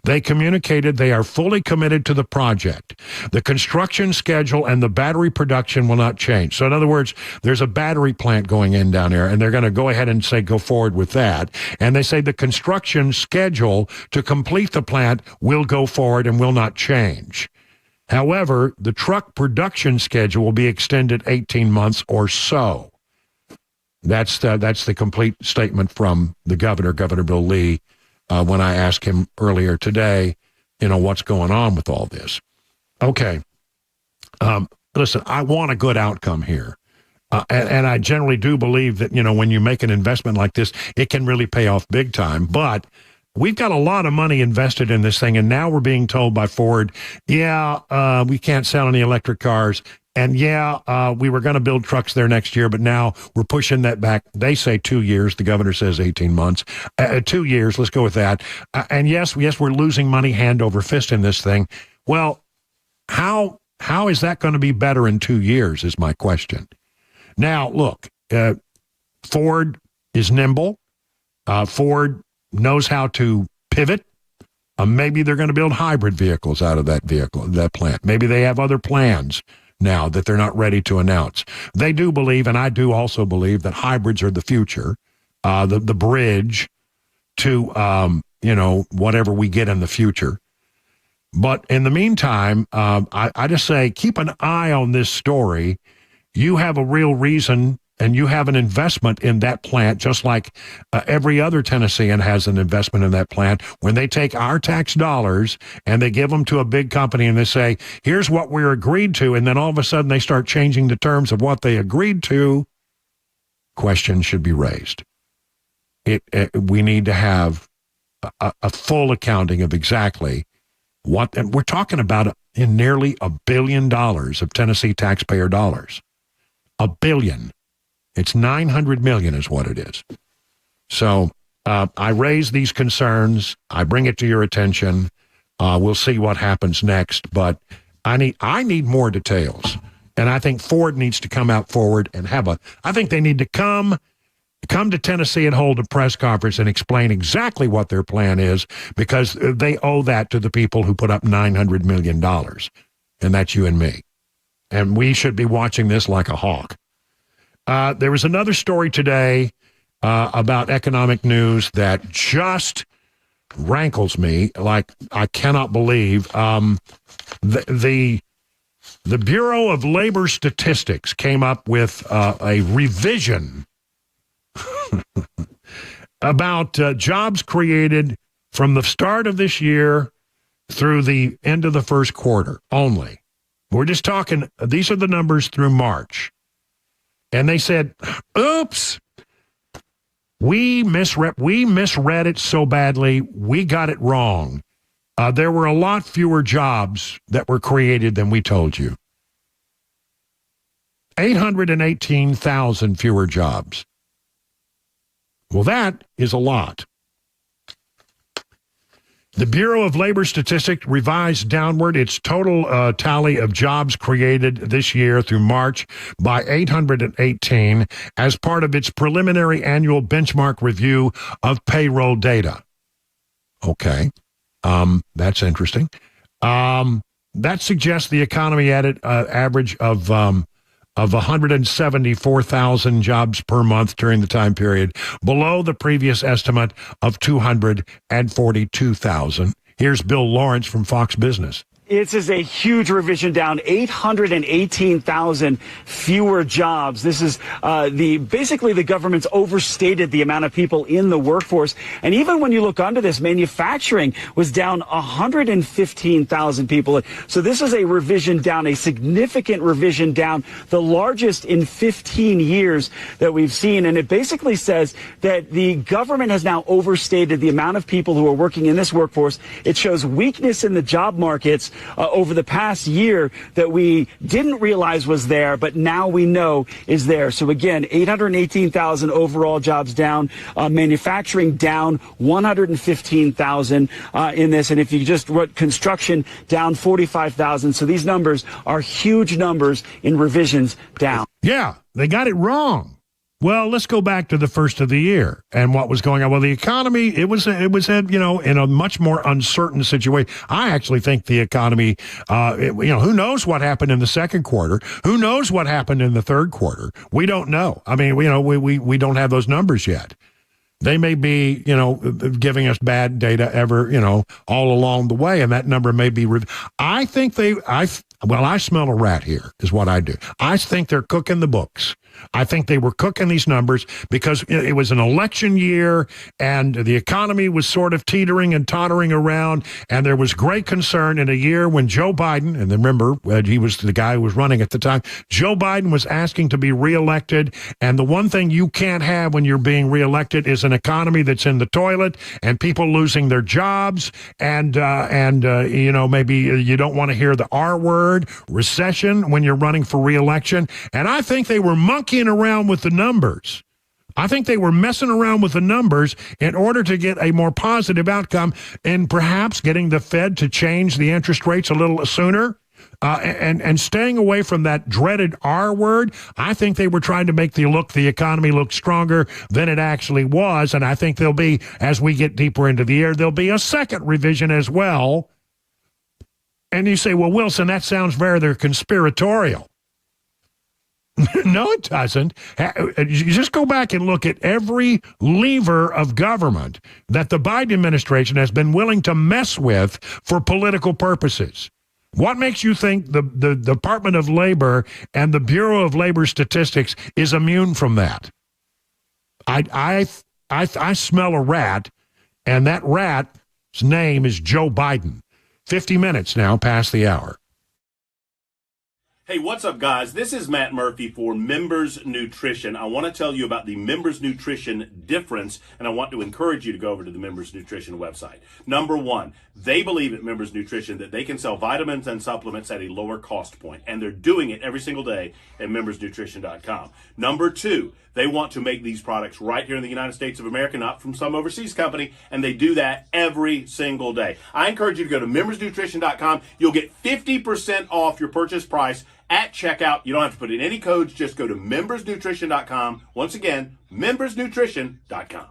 They communicated they are fully committed to the project. The construction schedule and the battery production will not change. So in other words, there's a battery plant going in down there, and they're going to go ahead and say go forward with that. And they say the construction schedule to complete the plant will go forward and will not change. However, the truck production schedule will be extended 18 months or so. That's the complete statement from the governor, Governor Bill Lee, when I asked him earlier today, what's going on with all this. Okay. Listen, I want a good outcome here. And I generally do believe that, when you make an investment like this, it can really pay off big time. But we've got a lot of money invested in this thing, and now we're being told by Ford, we can't sell any electric cars, and we were going to build trucks there next year, but now we're pushing that back. They say 2 years. The governor says 18 months. 2 years, let's go with that. And yes, we're losing money hand over fist in this thing. Well, how is that going to be better in 2 years is my question. Now, look, Ford is nimble. Ford knows how to pivot. Maybe they're going to build hybrid vehicles out of that plant. Maybe they have other plans now that they're not ready to announce. They do believe, and I do also believe, that hybrids are the future, the bridge to, whatever we get in the future. But in the meantime, I just say, keep an eye on this story. You have a real reason, and you have an investment in that plant, just like every other Tennessean has an investment in that plant. When they take our tax dollars and they give them to a big company and they say, here's what we're agreed to, and then all of a sudden they start changing the terms of what they agreed to, questions should be raised. We need to have a full accounting of exactly what, and we're talking about in nearly $1 billion of Tennessee taxpayer dollars. $1 billion. It's 900 million is what it is. So I raise these concerns. I bring it to your attention. We'll see what happens next. But I need more details. And I think Ford needs to come out forward and I think they need to come to Tennessee and hold a press conference and explain exactly what their plan is, because they owe that to the people who put up $900 million. And that's you and me. And we should be watching this like a hawk. There was another story today about economic news that just rankles me like I cannot believe. The Bureau of Labor Statistics came up with a revision about jobs created from the start of this year through the end of the first quarter only. We're just talking, these are the numbers through March. And they said, oops, we misread it so badly, we got it wrong. There were a lot fewer jobs that were created than we told you. 818,000 fewer jobs. Well, that is a lot. The Bureau of Labor Statistics revised downward its total tally of jobs created this year through March by 818 as part of its preliminary annual benchmark review of payroll data. Okay. That's interesting. That suggests the economy added average of 174,000 jobs per month during the time period, below the previous estimate of 242,000. Here's Bill Lawrence from Fox Business. This is a huge revision down, 818,000 fewer jobs. This is basically the government's overstated the amount of people in the workforce. And even when you look under this, manufacturing was down 115,000 people. So this is a revision down, a significant revision down, the largest in 15 years that we've seen. And it basically says that the government has now overstated the amount of people who are working in this workforce. It shows weakness in the job markets over the past year that we didn't realize was there, but now we know is there. So again, 818,000 overall jobs down, manufacturing down 115,000 in this. And if you just wrote construction down 45,000. So these numbers are huge numbers in revisions down. Yeah, they got it wrong. Well, let's go back to the first of the year and what was going on. Well, the economy, it was in a much more uncertain situation. I actually think the economy, who knows what happened in the second quarter? Who knows what happened in the third quarter? We don't know. I mean, we don't have those numbers yet. They may be, giving us bad data all along the way, and that number may be. I think I smell a rat here, is what I do. I think they're cooking the books. I think they were cooking these numbers because it was an election year and the economy was sort of teetering and tottering around, and there was great concern in a year when Joe Biden, and remember, he was the guy who was running at the time, Joe Biden was asking to be reelected, and the one thing you can't have when you're being reelected is an economy that's in the toilet and people losing their jobs, and maybe you don't want to hear the R word, recession, when you're running for reelection. And I think they were monkeying around with the numbers. I think they were messing around with the numbers in order to get a more positive outcome and perhaps getting the Fed to change the interest rates a little sooner. And staying away from that dreaded R word. I think they were trying to make the economy look stronger than it actually was. And I think there'll be, as we get deeper into the year, there'll be a second revision as well. And you say, well, Wilson, that sounds rather conspiratorial. No, it doesn't. You just go back and look at every lever of government that the Biden administration has been willing to mess with for political purposes. What makes you think the Department of Labor and the Bureau of Labor Statistics is immune from that? I smell a rat, and that rat's name is Joe Biden. 50 minutes now past the hour. Hey, what's up, guys? This is Matt Murphy for Members Nutrition. I want to tell you about the Members Nutrition difference, and I want to encourage you to go over to the Members Nutrition website. Number one, they believe at Members Nutrition that they can sell vitamins and supplements at a lower cost point, and they're doing it every single day at membersnutrition.com. Number two, they want to make these products right here in the United States of America, not from some overseas company, and they do that every single day. I encourage you to go to membersnutrition.com. You'll get 50% off your purchase price at checkout. You don't have to put in any codes. Just go to membersnutrition.com. Once again, membersnutrition.com.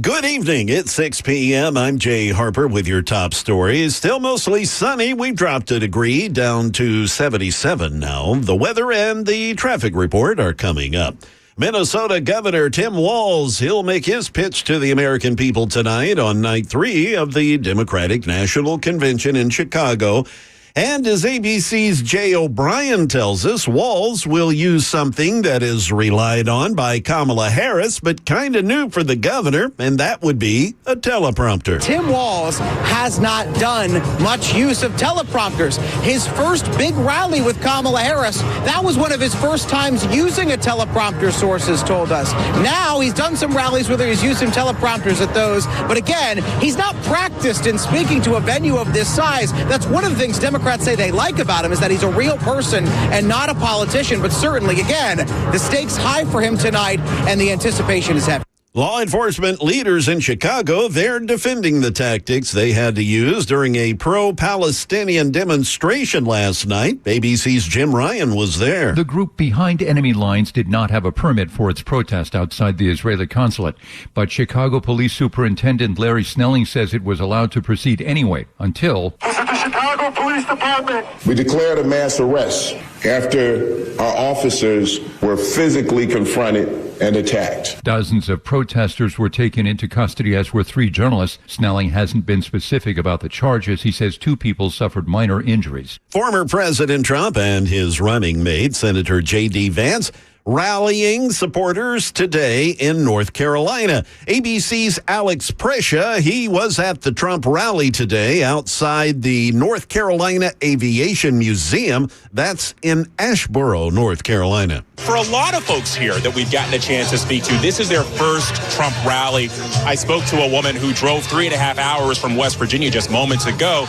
Good evening. It's 6 p.m. I'm Jay Harper with your top stories. Still mostly sunny. We've dropped a degree down to 77 now. The weather and the traffic report are coming up. Minnesota Governor Tim Walz, he'll make his pitch to the American people tonight on night 3 of the Democratic National Convention in Chicago. And as ABC's Jay O'Brien tells us, Walz will use something that is relied on by Kamala Harris, but kind of new for the governor, and that would be a teleprompter. Tim Walz has not done much use of teleprompters. His first big rally with Kamala Harris, that was one of his first times using a teleprompter, sources told us. Now he's done some rallies where he's used some teleprompters at those, but again, he's not practiced in speaking to a venue of this size. That's one of the things Democrats say they like about him, is that he's a real person and not a politician. But certainly, again, the stakes high for him tonight, and the anticipation is heavy. Law enforcement leaders in Chicago, they're defending the tactics they had to use during a pro-Palestinian demonstration last night. ABC's Jim Ryan was there. The group behind enemy lines did not have a permit for its protest outside the Israeli consulate, but Chicago Police Superintendent Larry Snelling says it was allowed to proceed anyway until... This is the Chicago Police Department. We declared a mass arrest after our officers were physically confronted and attacked. Dozens of protesters were taken into custody, as were 3 journalists. Snelling hasn't been specific about the charges. He says 2 people suffered minor injuries. Former President Trump and his running mate, Senator J.D. Vance, rallying supporters today in North Carolina. ABC's Alex Prescia, he was at the Trump rally today outside the North Carolina Aviation Museum. That's in Asheboro, North Carolina. For a lot of folks here that we've gotten a chance to speak to, this is their first Trump rally. I spoke to a woman who drove 3.5 hours from West Virginia just moments ago.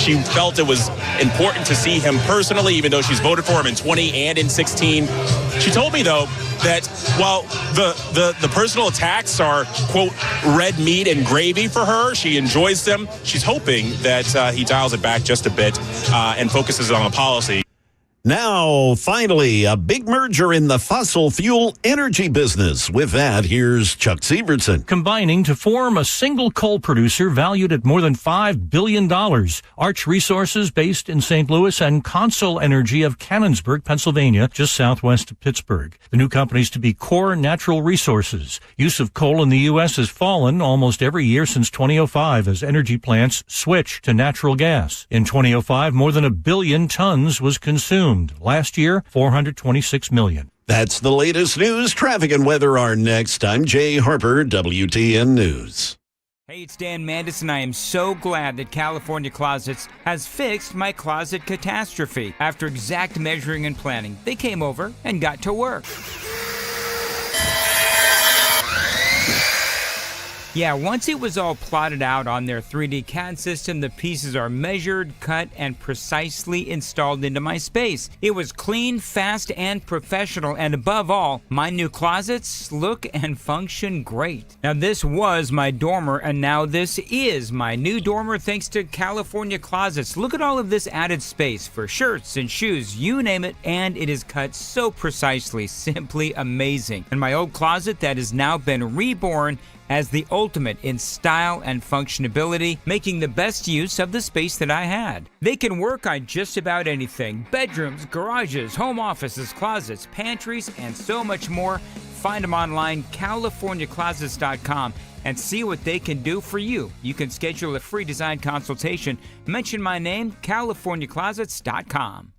She felt it was important to see him personally, even though she's voted for him in 20 and in 16. She told me, though, that while the personal attacks are, quote, red meat and gravy for her, she enjoys them. She's hoping that he dials it back just a bit and focuses on the policy. Now, finally, a big merger in the fossil fuel energy business. With that, here's Chuck Sievertson. Combining to form a single coal producer valued at more than $5 billion. Arch Resources, based in St. Louis, and Consol Energy of Cannonsburg, Pennsylvania, just southwest of Pittsburgh. The new companies to be Core Natural Resources. Use of coal in the U.S. has fallen almost every year since 2005 as energy plants switch to natural gas. In 2005, more than 1 billion tons was consumed. Last year, 426 million. That's the latest news. Traffic and weather are next. I'm Jay Harper, WTN News. Hey, it's Dan Mandis, and I am so glad that California Closets has fixed my closet catastrophe. After exact measuring and planning, they came over and got to work. Yeah, once it was all plotted out on their 3D CAD system, the pieces are measured, cut, and precisely installed into my space. It was clean, fast, and professional, and above all, my new closets look and function great. Now, this was my dormer, and now this is my new dormer thanks to California Closets. Look at all of this added space for shirts and shoes, you name it, and it is cut so precisely, simply amazing. And my old closet that has now been reborn as the ultimate in style and functionability, making the best use of the space that I had. They can work on just about anything: bedrooms, garages, home offices, closets, pantries, and so much more. Find them online, CaliforniaClosets.com, and see what they can do for you. You can schedule a free design consultation. Mention my name, CaliforniaClosets.com.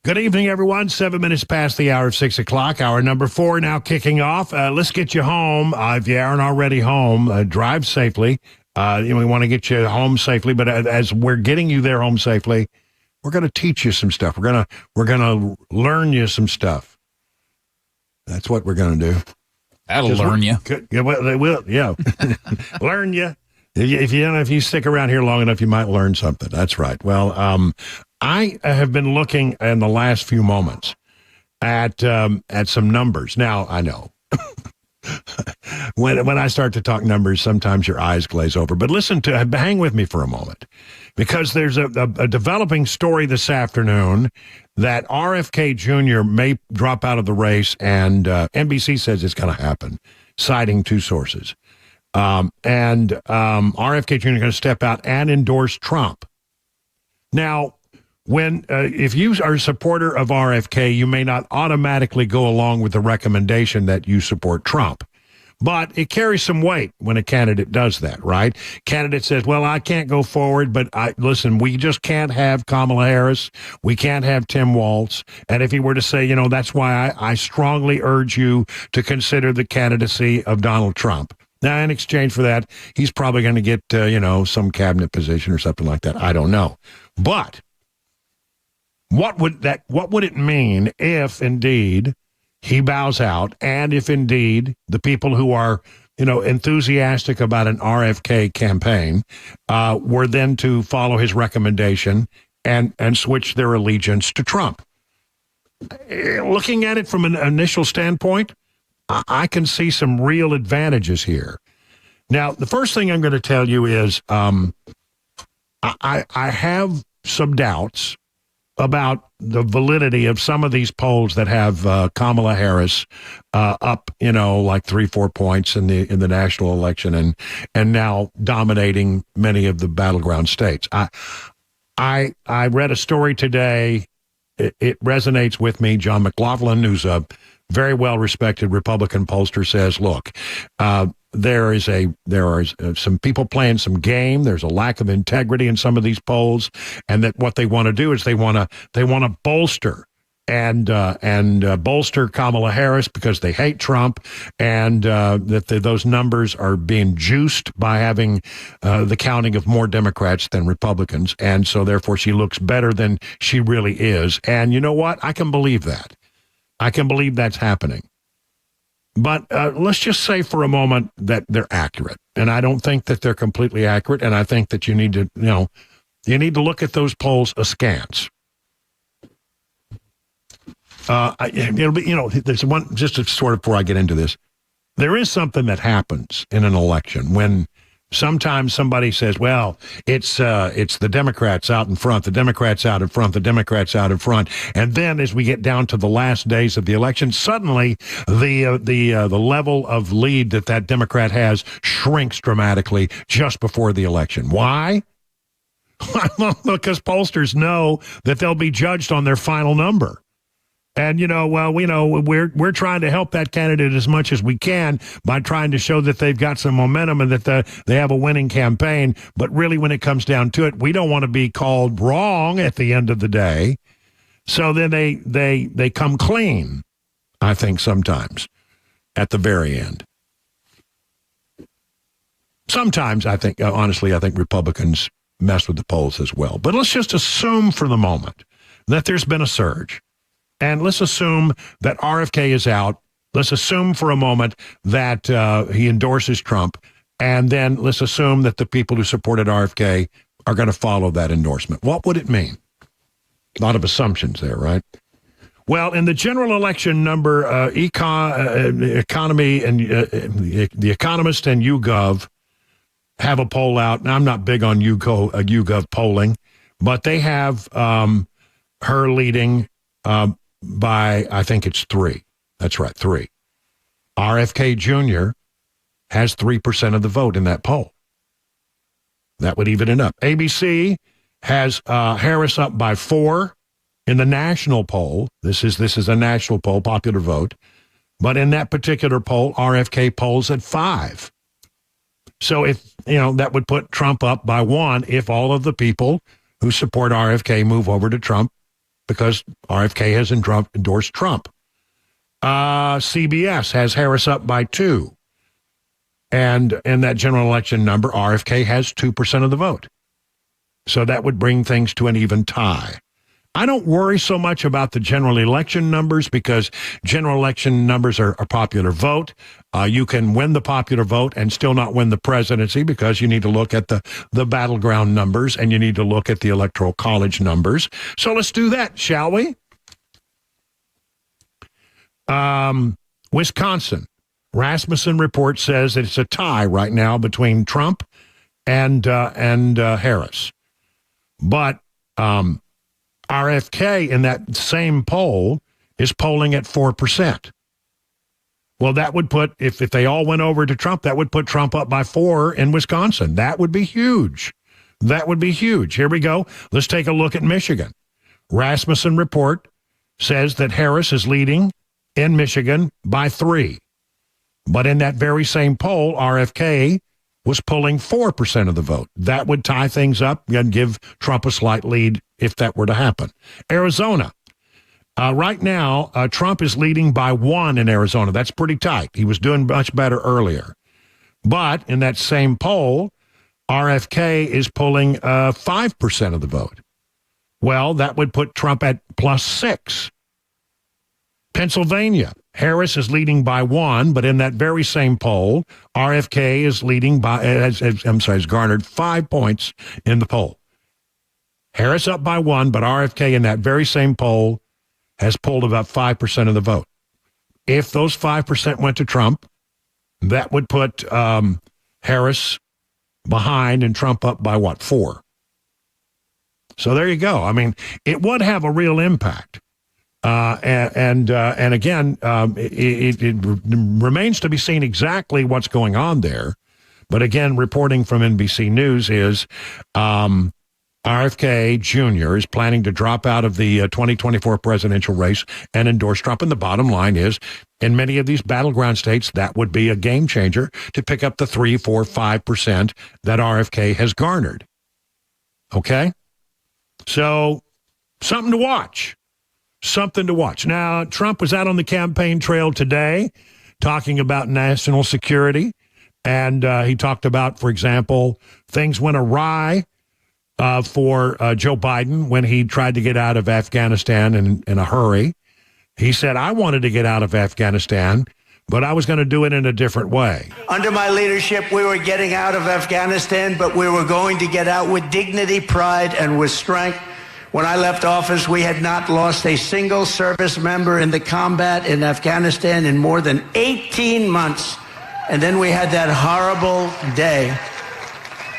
Good evening, everyone. 7 minutes past the hour of 6 o'clock. Hour number 4 now kicking off. Let's get you home. If you aren't already home, drive safely. We want to get you home safely, but as we're getting you there home safely, we're going to teach you some stuff. We're gonna learn you some stuff. That's what we're going to do. That'll learn you. Yeah, well, they will. Yeah, learn you. If you stick around here long enough, you might learn something. That's right. Well, I have been looking in the last few moments at some numbers. Now I know when I start to talk numbers, sometimes your eyes glaze over. But hang with me for a moment, because there's a developing story this afternoon that RFK Jr. may drop out of the race, and NBC says it's going to happen, citing two sources. RFK Jr. is going to step out and endorse Trump. Now, if you are a supporter of RFK, you may not automatically go along with the recommendation that you support Trump. But it carries some weight when a candidate does that, right? Candidate says, well, I can't go forward, but listen, we just can't have Kamala Harris. We can't have Tim Walz. And if he were to say, that's why I strongly urge you to consider the candidacy of Donald Trump. Now, in exchange for that, he's probably going to get, some cabinet position or something like that. I don't know. But what would it mean if indeed he bows out, and if indeed the people who are, enthusiastic about an RFK campaign were then to follow his recommendation and switch their allegiance to Trump? Looking at it from an initial standpoint, I can see some real advantages here. Now, the first thing I'm going to tell you is I have some doubts about the validity of some of these polls that have Kamala Harris up, like 3-4 points in the national election and now dominating many of the battleground states. I read a story today. It resonates with me. John McLaughlin, who's a very well-respected Republican pollster, says, look, there are some people playing some game. There's a lack of integrity in some of these polls, and that what they want to do is they want to bolster and bolster Kamala Harris because they hate Trump, and that those numbers are being juiced by having the counting of more Democrats than Republicans, and so therefore she looks better than she really is. And you know what? I can believe that. I can believe that's happening. But let's just say for a moment that they're accurate. And I don't think that they're completely accurate. And I think that you need to look at those polls askance. It'll be, there's one, just to sort of before I get into this, there is something that happens in an election when sometimes somebody says, well, it's the Democrats out in front, the Democrats out in front, the Democrats out in front. And then as we get down to the last days of the election, suddenly the level of lead that Democrat has shrinks dramatically just before the election. Why? Because pollsters know that they'll be judged on their final number. And, we're trying to help that candidate as much as we can by trying to show that they've got some momentum and that they have a winning campaign. But really, when it comes down to it, we don't want to be called wrong at the end of the day. So then they come clean, I think, sometimes at the very end. Sometimes I think, honestly, I think Republicans mess with the polls as well. But let's just assume for the moment that there's been a surge. And let's assume that RFK is out. Let's assume for a moment that he endorses Trump. And then let's assume that the people who supported RFK are going to follow that endorsement. What would it mean? A lot of assumptions there, right? Well, in the general election number, Economy and The Economist and YouGov have a poll out. Now, I'm not big on YouGov polling, but they have her leading by, I think it's 3. That's right, 3. RFK Jr. has 3% of the vote in that poll. That would even it up. ABC has Harris up by 4 in the national poll. This is a national poll, popular vote. But in that particular poll, RFK polls at 5. So if, that would put Trump up by 1 if all of the people who support RFK move over to Trump because RFK has endorsed Trump. CBS has Harris up by 2. And in that general election number, RFK has 2% of the vote. So that would bring things to an even tie. I don't worry so much about the general election numbers because general election numbers are a popular vote. You can win the popular vote and still not win the presidency because you need to look at the battleground numbers and you need to look at the electoral college numbers. So let's do that, shall we? Wisconsin. Rasmussen report says that it's a tie right now between Trump and Harris. But RFK in that same poll is polling at 4%. Well, that would put, if they all went over to Trump, that would put Trump up by 4 in Wisconsin. That would be huge. That would be huge. Here we go. Let's take a look at Michigan. Rasmussen report says that Harris is leading in Michigan by 3. But in that very same poll, RFK was pulling 4% of the vote. That would tie things up and give Trump a slight lead if that were to happen. Arizona. Right now, Trump is leading by 1 in Arizona. That's pretty tight. He was doing much better earlier. But in that same poll, RFK is pulling 5% of the vote. Well, that would put Trump at +6. Pennsylvania. Harris is leading by 1, but in that very same poll, RFK is leading by, has garnered 5 points in the poll. Harris up by 1, but RFK in that very same poll has pulled about 5% of the vote. If those 5% went to Trump, that would put Harris behind and Trump up by 4? So there you go. I mean, it would have a real impact. And again, it remains to be seen exactly what's going on there. But again, reporting from NBC News is RFK Jr. is planning to drop out of the 2024 presidential race and endorse Trump. And the bottom line is, in many of these battleground states, that would be a game changer to pick up the 3, 4, 5% that RFK has garnered. Okay? So, something to watch. Something to watch. Now, Trump was out on the campaign trail today talking about national security. And he talked about, for example, things went awry for Joe Biden when he tried to get out of Afghanistan in a hurry. He said, I wanted to get out of Afghanistan, but I was going to do it in a different way. Under my leadership, we were getting out of Afghanistan, but we were going to get out with dignity, pride, and with strength. When I left office, we had not lost a single service member in the combat in Afghanistan in more than 18 months. And then we had that horrible day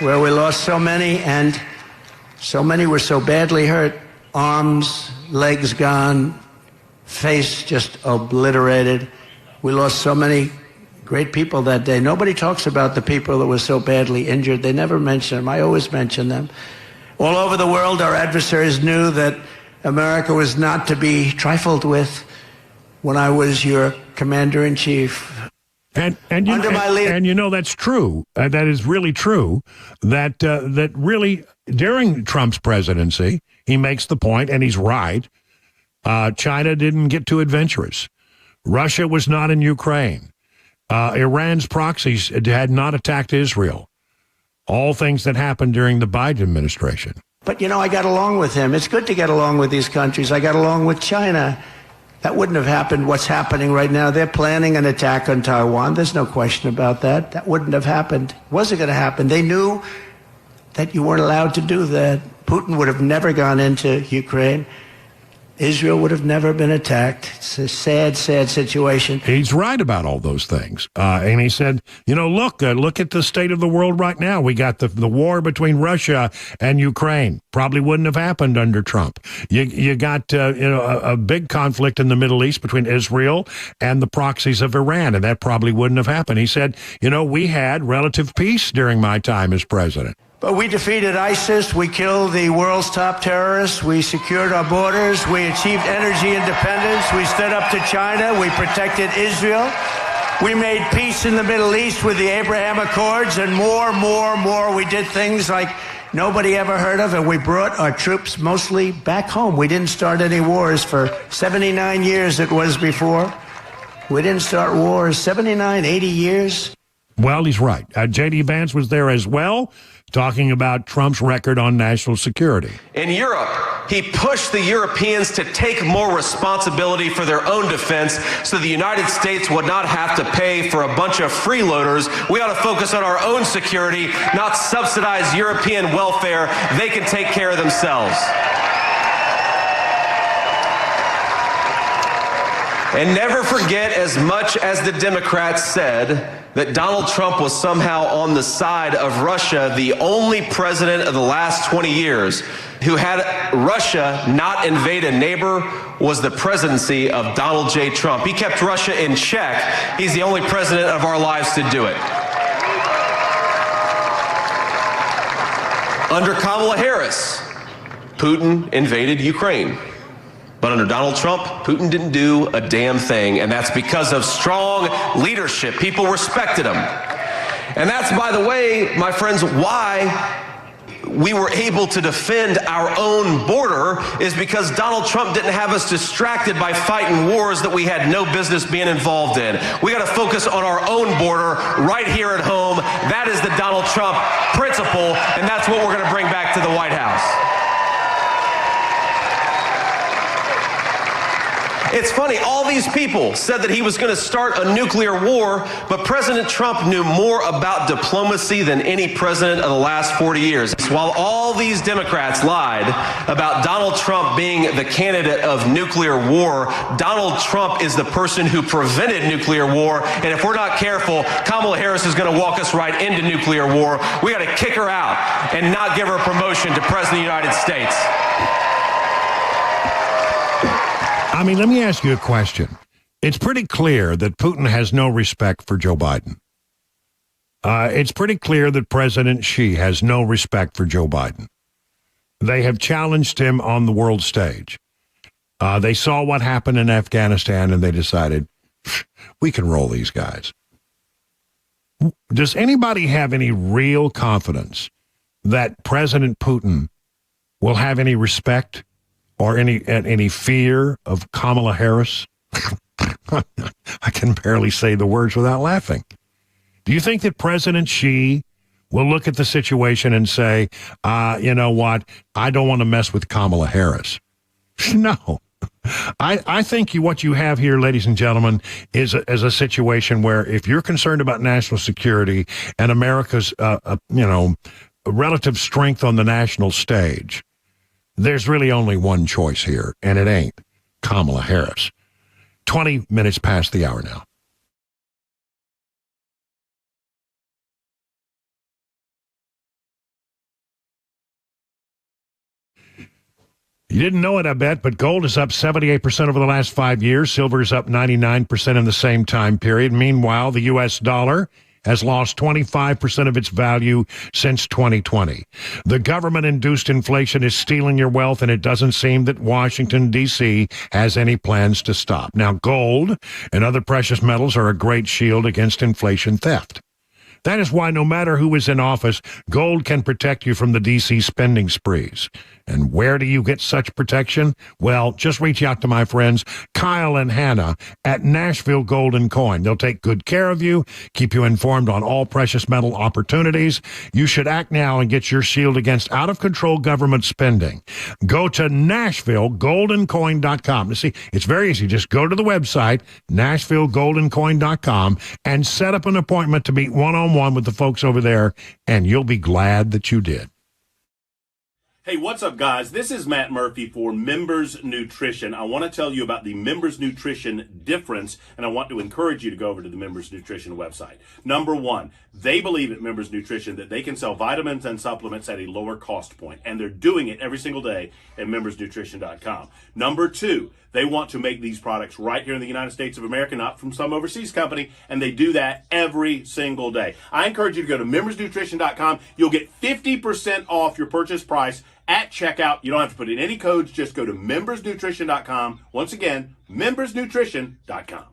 where we lost so many, and so many were so badly hurt. Arms, legs gone, face just obliterated. We lost so many great people that day. Nobody talks about the people that were so badly injured. They never mention them. I always mention them. All over the world, our adversaries knew that America was not to be trifled with. When I was your commander-in-chief. And you know that's true. That is really true. That really during Trump's presidency, he makes the point, and he's right. China didn't get too adventurous. Russia was not in Ukraine. Iran's proxies had not attacked Israel. All things that happened during the Biden administration. But, you know, I got along with him. It's good to get along with these countries. I got along with China. That wouldn't have happened. What's happening right now, they're planning an attack on Taiwan. There's no question about that. That wouldn't have happened. It wasn't going to happen. They knew that you weren't allowed to do that. Putin would have never gone into Ukraine. Israel would have never been attacked. It's a sad, sad situation. He's right about all those things. And he said, you know, look at the state of the world right now. We got the war between Russia and Ukraine. Probably wouldn't have happened under Trump. You got a big conflict in the Middle East between Israel and the proxies of Iran, and that probably wouldn't have happened. He said, you know, we had relative peace during my time as president. But we defeated ISIS, we killed the world's top terrorists, we secured our borders, we achieved energy independence, we stood up to China, we protected Israel, we made peace in the Middle East with the Abraham Accords, and more. We did things like nobody ever heard of, and we brought our troops mostly back home. We didn't start any wars for 79 years it was before. We didn't start wars 79, 80 years. Well, he's right. J.D. Vance was there as well, talking about Trump's record on national security. In Europe, he pushed the Europeans to take more responsibility for their own defense so the United States would not have to pay for a bunch of freeloaders. We ought to focus on our own security, not subsidize European welfare. They can take care of themselves. And never forget, as much as the Democrats said that Donald Trump was somehow on the side of Russia, the only president of the last 20 years who had Russia not invade a neighbor was the presidency of Donald J. Trump. He kept Russia in check. He's the only president of our lives to do it. Under Kamala Harris, Putin invaded Ukraine. But under Donald Trump, Putin didn't do a damn thing, and that's because of strong leadership. People respected him. And that's, by the way, my friends, why we were able to defend our own border, is because Donald Trump didn't have us distracted by fighting wars that we had no business being involved in. We got to focus on our own border right here at home. That is the Donald Trump principle, and that's what we're going to bring back to the White House. It's funny, all these people said that he was going to start a nuclear war, but President Trump knew more about diplomacy than any president of the last 40 years. While all these Democrats lied about Donald Trump being the candidate of nuclear war, Donald Trump is the person who prevented nuclear war, and if we're not careful, Kamala Harris is going to walk us right into nuclear war. We got to kick her out and not give her a promotion to President of the United States. I mean, let me ask you a question. It's pretty clear that Putin has no respect for Joe Biden. It's pretty clear that President Xi has no respect for Joe Biden. They have challenged him on the world stage. They saw what happened in Afghanistan, and they decided, we can roll these guys. Does anybody have any real confidence that President Putin will have any respect or any fear of Kamala Harris? I can barely say the words without laughing. Do you think that President Xi will look at the situation and say, you know what, I don't want to mess with Kamala Harris? No. I think what you have here, ladies and gentlemen, is a situation where if you're concerned about national security and America's relative strength on the national stage, there's really only one choice here, and it ain't Kamala Harris. 20 minutes past the hour now. You didn't know it, I bet, but gold is up 78% over the last 5 years. Silver is up 99% in the same time period. Meanwhile, the U.S. dollar has lost 25% of its value since 2020. The government-induced inflation is stealing your wealth, and it doesn't seem that Washington, D.C. has any plans to stop. Now, gold and other precious metals are a great shield against inflation theft. That is why no matter who is in office, gold can protect you from the D.C. spending sprees. And where do you get such protection? Well, just reach out to my friends Kyle and Hannah at Nashville Gold and Coin. They'll take good care of you, keep you informed on all precious metal opportunities. You should act now and get your shield against out-of-control government spending. Go to NashvilleGoldandCoin.com. See, it's very easy. Just go to the website, NashvilleGoldandCoin.com, and set up an appointment to meet one-on-one with the folks over there, and you'll be glad that you did. Hey, what's up, guys? This is Matt Murphy for Members Nutrition. I want to tell you about the Members Nutrition difference, and I want to encourage you to go over to the Members Nutrition website. Number one, they believe at Members Nutrition that they can sell vitamins and supplements at a lower cost point, and they're doing it every single day at membersnutrition.com. Number two, they want to make these products right here in the United States of America, not from some overseas company, and they do that every single day. I encourage you to go to membersnutrition.com. You'll get 50% off your purchase price at checkout. You don't have to put in any codes. Just go to membersnutrition.com. Once again, membersnutrition.com.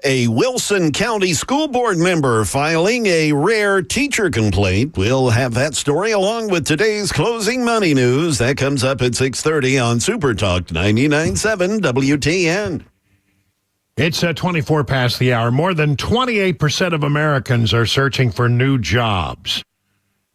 A Wilson County School Board member filing a rare teacher complaint. We'll have that story along with today's closing money news. That comes up at 6:30 on Super Talk 99.7 WTN. It's 24 past the hour. More than 28% of Americans are searching for new jobs.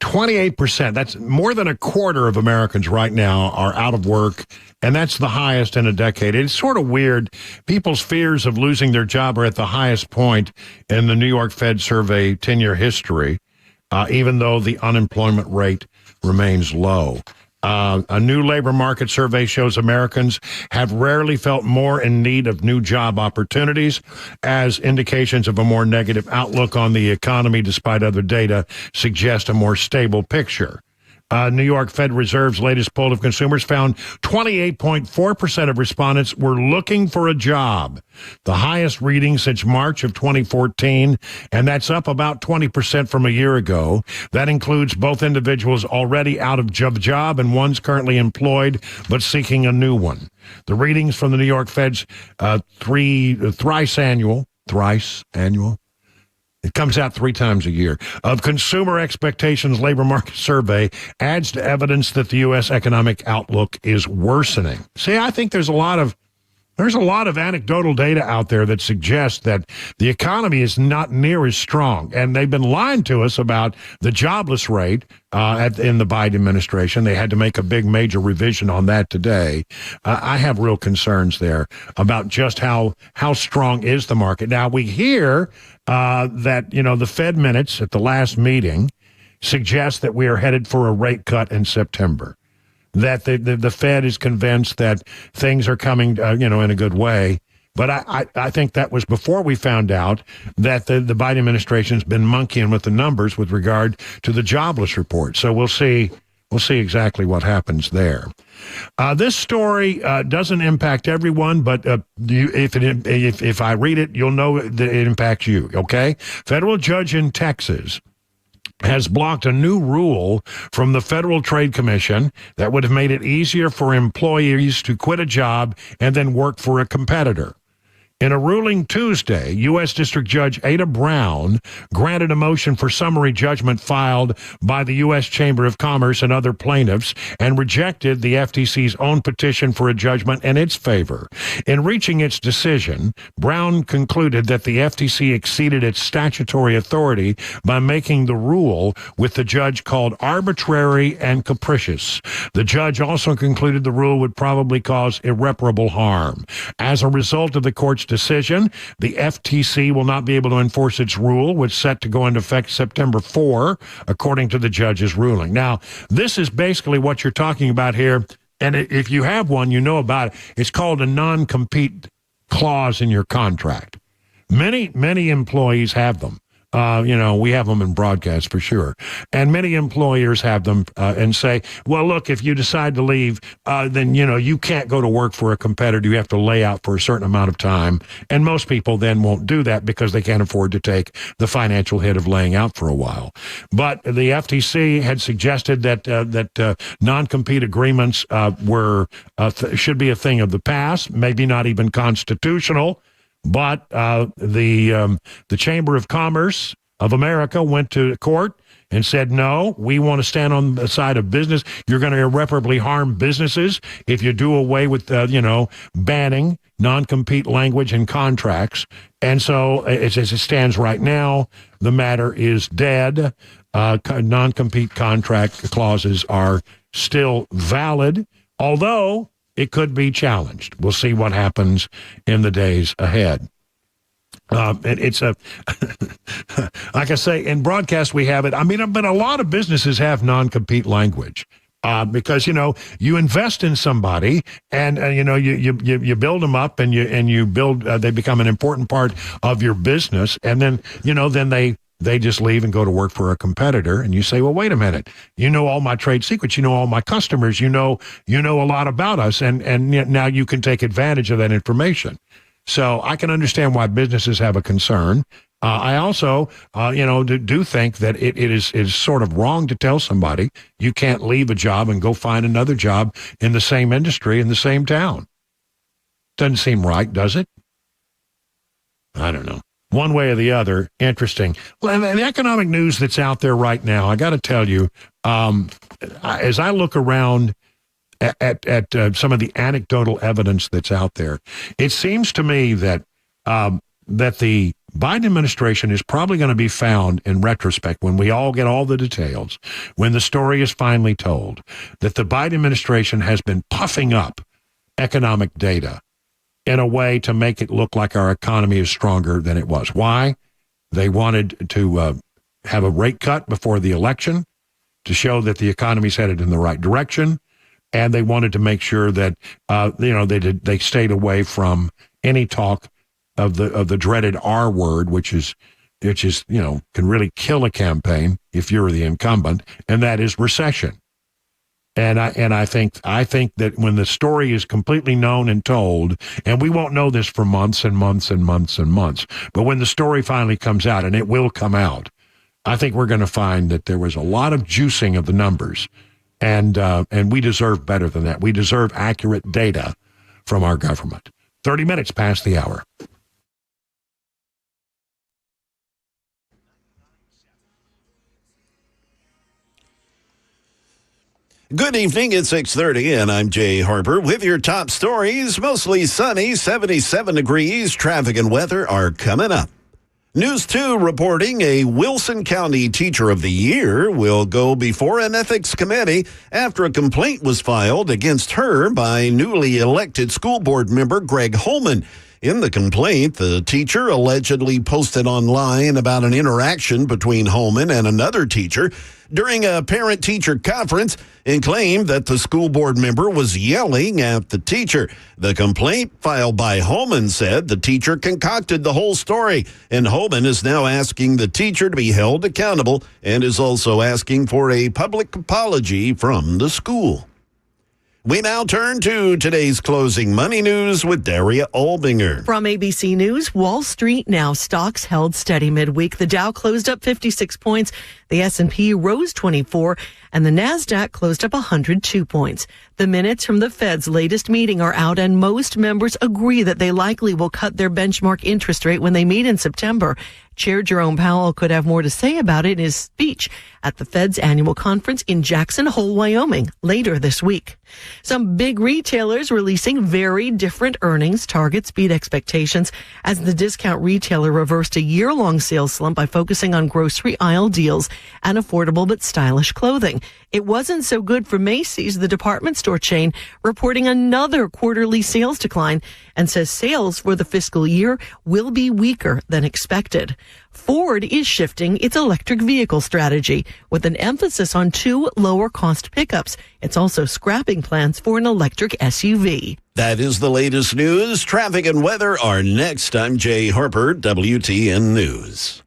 28%. That's more than a quarter of Americans right now are out of work, and that's the highest in a decade. It's sort of weird. People's fears of losing their job are at the highest point in the New York Fed survey 10-year history, even though the unemployment rate remains low. A new labor market survey shows Americans have rarely felt more in need of new job opportunities, as indications of a more negative outlook on the economy, despite other data, suggest a more stable picture. New York Fed Reserve's latest poll of consumers found 28.4% of respondents were looking for a job, the highest reading since March of 2014, and that's up about 20% from a year ago. That includes both individuals already out of job and ones currently employed but seeking a new one. The readings from the New York Fed's thrice annual, it comes out 3 times a year, of Consumer Expectations Labor Market Survey adds to evidence that the U.S. economic outlook is worsening. See, I think there's a lot of anecdotal data out there that suggests that the economy is not near as strong. And they've been lying to us about the jobless rate in the Biden administration. They had to make a big major revision on that today. I have real concerns there about just how strong is the market. Now, we hear that, the Fed minutes at the last meeting suggest that we are headed for a rate cut in September. That the Fed is convinced that things are coming, in a good way. But I think that was before we found out that the Biden administration's been monkeying with the numbers with regard to the jobless report. So we'll see exactly what happens there. This story doesn't impact everyone, but if I read it, you'll know that it impacts you. Okay, federal judge in Texas has blocked a new rule from the Federal Trade Commission that would have made it easier for employees to quit a job and then work for a competitor. In a ruling Tuesday, U.S. District Judge Ada Brown granted a motion for summary judgment filed by the U.S. Chamber of Commerce and other plaintiffs and rejected the FTC's own petition for a judgment in its favor. In reaching its decision, Brown concluded that the FTC exceeded its statutory authority by making the rule with the judge called arbitrary and capricious. The judge also concluded the rule would probably cause irreparable harm. As a result of the court's decision, the FTC will not be able to enforce its rule, which is set to go into effect September 4, according to the judge's ruling. Now, this is basically what you're talking about here, and if you have one, you know about it. It's called a non-compete clause in your contract. Many employees have them. We have them in broadcast for sure. And many employers have them and say, well, look, if you decide to leave, then, you can't go to work for a competitor. You have to lay out for a certain amount of time. And most people then won't do that because they can't afford to take the financial hit of laying out for a while. But the FTC had suggested that non-compete agreements should be a thing of the past, maybe not even constitutional. But the Chamber of Commerce of America went to court and said, no, we want to stand on the side of business. You're going to irreparably harm businesses if you do away with, banning non-compete language in contracts. And so as it stands right now, the matter is dead. Non-compete contract clauses are still valid, although it could be challenged. We'll see what happens in the days ahead. It's like I say, in broadcast we have it. But a lot of businesses have non-compete language. Because you invest in somebody, and you build them up, and you build. They become an important part of your business, and then they just leave and go to work for a competitor, and you say, well, wait a minute, you know all my trade secrets, you know all my customers, you know a lot about us, and now you can take advantage of that information. So I can understand why businesses have a concern. I also, do think that it is sort of wrong to tell somebody you can't leave a job and go find another job in the same industry in the same town. Doesn't seem right, does it? I don't know. One way or the other, interesting. Well, and the economic news that's out there right now, I got to tell you, as I look around at some of the anecdotal evidence that's out there, it seems to me that that the Biden administration is probably going to be found in retrospect when we all get all the details, when the story is finally told, that the Biden administration has been puffing up economic data in a way to make it look like our economy is stronger than it was. Why? They wanted to have a rate cut before the election to show that the economy's headed in the right direction, and they wanted to make sure that they stayed away from any talk of the dreaded R word, which is can really kill a campaign if you're the incumbent, and that is recession. And I think that when the story is completely known and told, and we won't know this for months and months and months and months, but when the story finally comes out, and it will come out, I think we're going to find that there was a lot of juicing of the numbers, and we deserve better than that. We deserve accurate data from our government. 30 minutes past the hour. Good evening, it's 6:30, and I'm Jay Harper with your top stories. Mostly sunny, 77 degrees. Traffic and weather are coming up. News 2 reporting a Wilson County Teacher of the Year will go before an ethics committee after a complaint was filed against her by newly elected school board member Greg Holman. In the complaint, the teacher allegedly posted online about an interaction between Holman and another teacher during a parent-teacher conference and claimed that the school board member was yelling at the teacher. The complaint filed by Holman said the teacher concocted the whole story, and Holman is now asking the teacher to be held accountable and is also asking for a public apology from the school. We now turn to today's closing money news with Daria Olbinger. From ABC News, Wall Street now stocks held steady midweek. The Dow closed up 56 points, the S&P rose 24, and the NASDAQ closed up 102 points. The minutes from the Fed's latest meeting are out, and most members agree that they likely will cut their benchmark interest rate when they meet in September. Chair Jerome Powell could have more to say about it in his speech at the Fed's annual conference in Jackson Hole, Wyoming, later this week. Some big retailers releasing very different earnings. Targets beat expectations as the discount retailer reversed a year-long sales slump by focusing on grocery aisle deals and affordable but stylish clothing. It wasn't so good for Macy's, the department store chain, reporting another quarterly sales decline and says sales for the fiscal year will be weaker than expected. Ford is shifting its electric vehicle strategy with an emphasis on 2 lower-cost pickups. It's also scrapping plans for an electric SUV. That is the latest news. Traffic and weather are next. I'm Jay Harper, WTN News.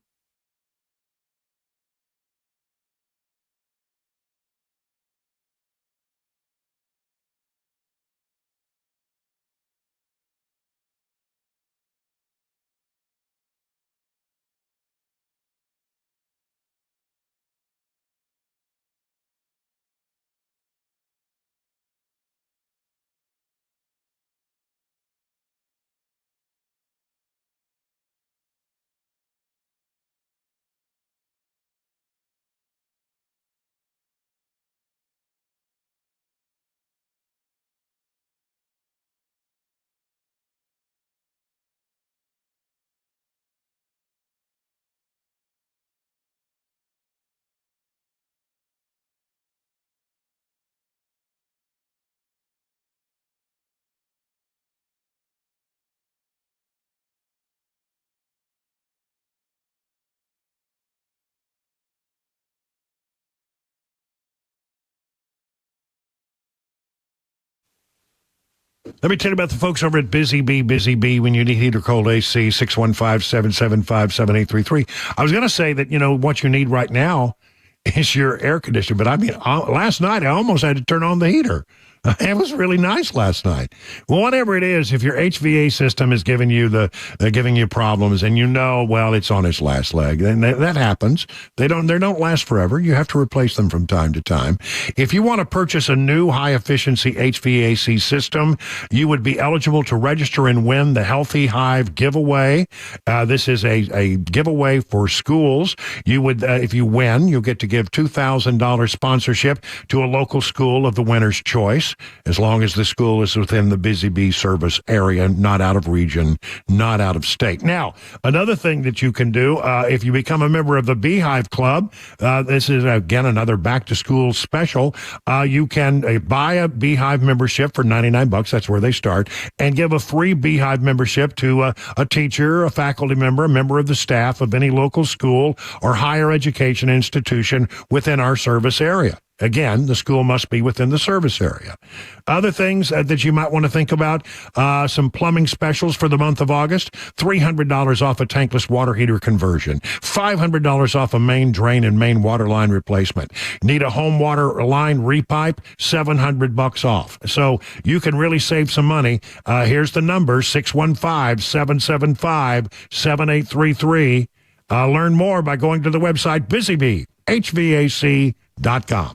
Let me tell you about the folks over at Busy Bee. Busy Bee, when you need heat or cold AC, 615-775-7833. I was going to say that, what you need right now is your air conditioner. But last night I almost had to turn on the heater. It was really nice last night. Well, whatever it is, if your HVA system is giving you problems, and well, it's on its last leg, then that happens. They don't last forever. You have to replace them from time to time. If you want to purchase a new high efficiency HVAC system, you would be eligible to register and win the Healthy Hive giveaway. This is a giveaway for schools. You would, if you win, you'll get to give $2,000 sponsorship to a local school of the winner's choice, as long as the school is within the Busy Bee service area, not out of region, not out of state. Now, another thing that you can do, if you become a member of the Beehive Club, this is, again, another back-to-school special. You can buy a Beehive membership for $99. That's where they start, and give a free Beehive membership to a teacher, a faculty member, a member of the staff of any local school or higher education institution within our service area. Again, the school must be within the service area. Other things that you might want to think about, some plumbing specials for the month of August, $300 off a tankless water heater conversion, $500 off a main drain and main water line replacement. Need a home water line repipe, $700 off. So you can really save some money. Here's the number, 615-775-7833. Learn more by going to the website busybeehvac.com.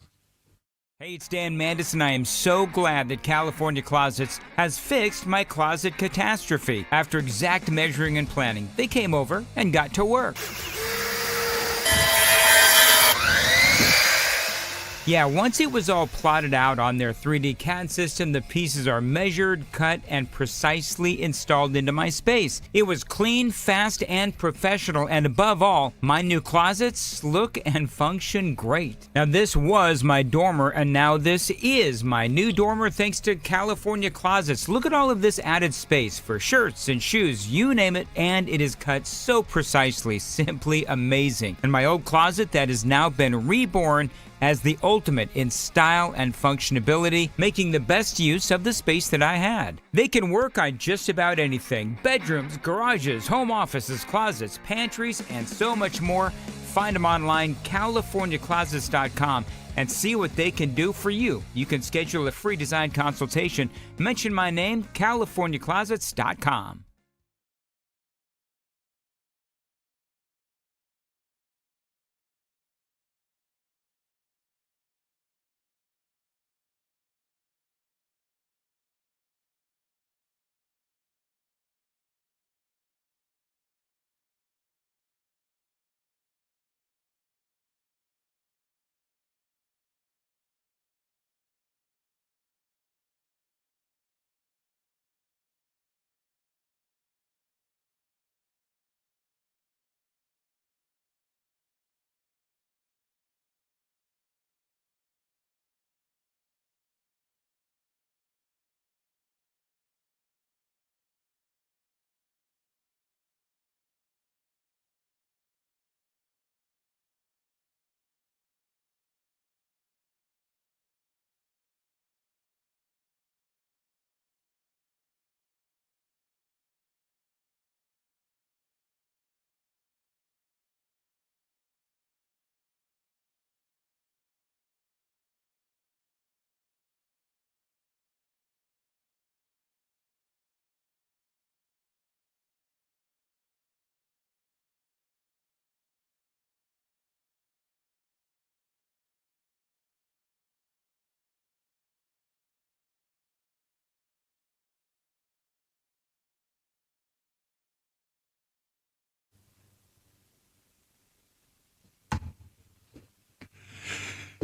Hey, it's Dan Mandis, and I am so glad that California Closets has fixed my closet catastrophe. After exact measuring and planning, they came over and got to work. Yeah, once it was all plotted out on their 3D CAD system, the pieces are measured, cut, and precisely installed into my space. It was clean, fast, and professional, and above all, my new closets look and function great. Now, this was my dormer, and now this is my new dormer thanks to California Closets. Look at all of this added space for shirts and shoes, you name it, and it is cut so precisely, simply amazing. And my old closet that has now been reborn as the ultimate in style and functionality, making the best use of the space that I had. They can work on just about anything: bedrooms, garages, home offices, closets, pantries, and so much more. Find them online, CaliforniaClosets.com, and see what they can do for you. You can schedule a free design consultation. Mention my name, CaliforniaClosets.com.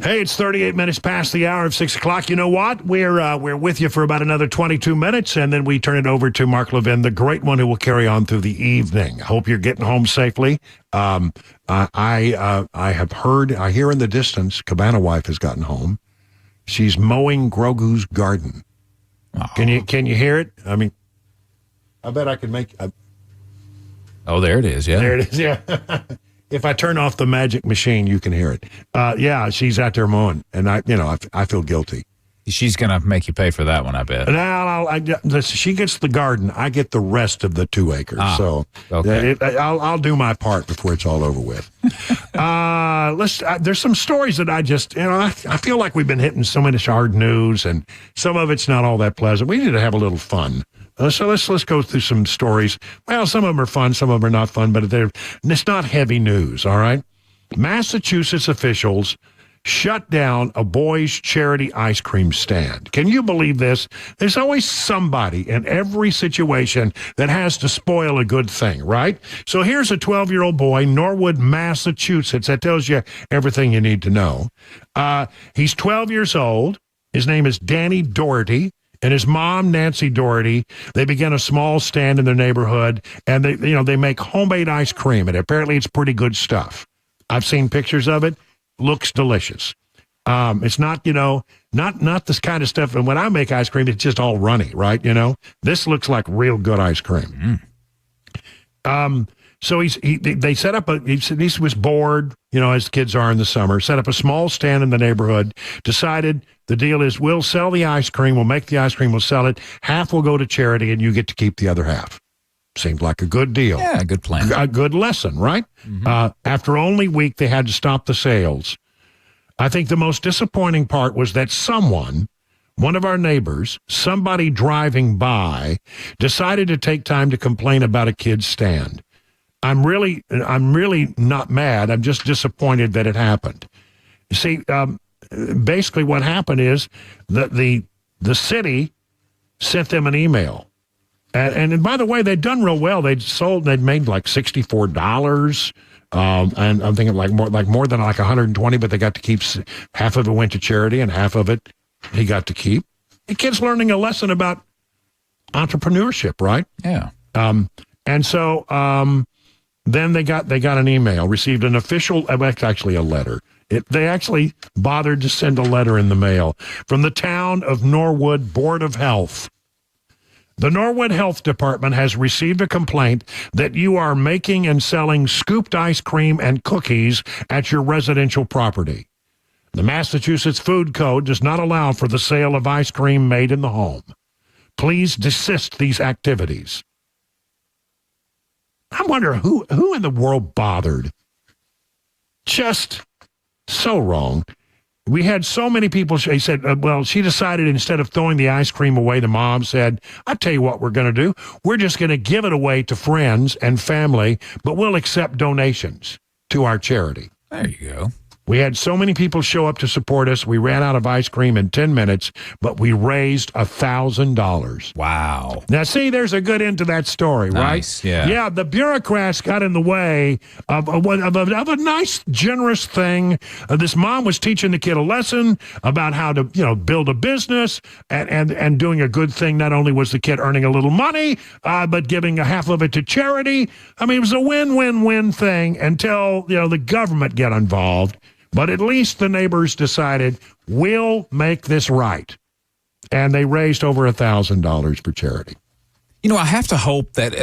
Hey, it's 38 minutes past the hour of 6 o'clock. You know what? We're with you for about another 22 minutes, and then we turn it over to Mark Levin, the great one who will carry on through the evening. Hope you're getting home safely. I hear in the distance, Cabana Wife has gotten home. She's mowing Grogu's garden. Oh. Can you hear it? I mean, I bet I could make. Oh, there it is. Yeah, there it is. Yeah. If I turn off the magic machine, you can hear it. Yeah, she's out there mowing, and I feel guilty. She's going to make you pay for that one, I bet. Now, she gets the garden. I get the rest of the 2 acres. So okay. I'll do my part before it's all over with. There's some stories that I just, I feel like we've been hitting so much hard news, and some of it's not all that pleasant. We need to have a little fun. So let's go through some stories. Well, some of them are fun, some of them are not fun, but it's not heavy news, all right? Massachusetts officials shut down a boys' charity ice cream stand. Can you believe this? There's always somebody in every situation that has to spoil a good thing, right? So here's a 12-year-old boy, Norwood, Massachusetts. That tells you everything you need to know. He's 12 years old. His name is Danny Doherty. And his mom, Nancy Doherty, they began a small stand in their neighborhood, and they make homemade ice cream, and apparently it's pretty good stuff. I've seen pictures of it. Looks delicious. It's not, not this kind of stuff. And when I make ice cream, it's just all runny, right? This looks like real good ice cream. So they set up he was bored, as kids are in the summer, set up a small stand in the neighborhood, decided the deal is we'll sell the ice cream, we'll make the ice cream, we'll sell it. Half will go to charity and you get to keep the other half. Seemed like a good deal. Yeah, good plan. A good lesson, right? Mm-hmm. After only a week, they had to stop the sales. I think the most disappointing part was that one of our neighbors, somebody driving by, decided to take time to complain about a kid's stand. I'm really not mad. I'm just disappointed that it happened. You see, basically what happened is that the city sent them an email. And by the way, they'd done real well. They'd made like $64. And I'm thinking more than like 120, but they got to keep half of it went to charity and half of it he got to keep. The kid's learning a lesson about entrepreneurship, right? Yeah. And so then they got an email, received an official, actually a letter. They actually bothered to send a letter in the mail from the town of Norwood Board of Health. The Norwood Health Department has received a complaint that you are making and selling scooped ice cream and cookies at your residential property. The Massachusetts Food Code does not allow for the sale of ice cream made in the home. Please desist these activities. I wonder who in the world bothered. Just so wrong. We had so many people, she said, she decided instead of throwing the ice cream away, the mom said, I tell you what we're going to do. We're just going to give it away to friends and family, but we'll accept donations to our charity. There you go. We had so many people show up to support us. We ran out of ice cream in 10 minutes, but we raised $1,000. Wow. Now, see, there's a good end to that story, nice, right? Yeah. Yeah, the bureaucrats got in the way of a nice, generous thing. This mom was teaching the kid a lesson about how to, build a business and doing a good thing. Not only was the kid earning a little money, but giving a half of it to charity. I mean, it was a win-win-win thing until, the government got involved. But at least the neighbors decided, we'll make this right. And they raised over $1,000 for charity. I have to hope that,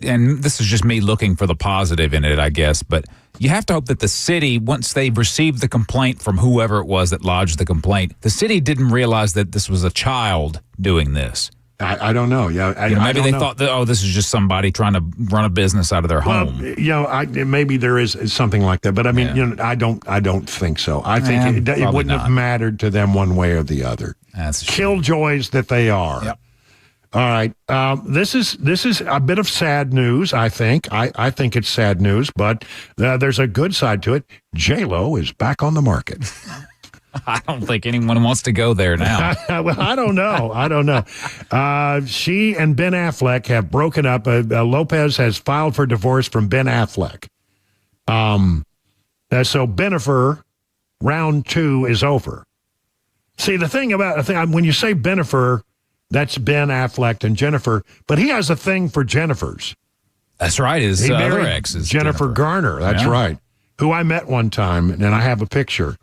and this is just me looking for the positive in it, I guess, but you have to hope that the city, once they received the complaint from whoever it was that lodged the complaint, the city didn't realize that this was a child doing this. I don't know. Yeah, maybe they thought that, this is just somebody trying to run a business out of their home. Maybe there is something like that, but I mean, I don't think so. I think it wouldn't have mattered to them one way or the other. That's killjoys that they are. Yep. All right. This is a bit of sad news. I think. I think it's sad news, but there's a good side to it. J-Lo is back on the market. I don't think anyone wants to go there now. Well, I don't know. She and Ben Affleck have broken up. Lopez has filed for divorce from Ben Affleck. So Bennifer, round 2 is over. See, the thing when you say Bennifer, that's Ben Affleck and Jennifer, but he has a thing for Jennifers. That's right. His other ex is Jennifer Garner. That's right. Who I met one time, and I have a picture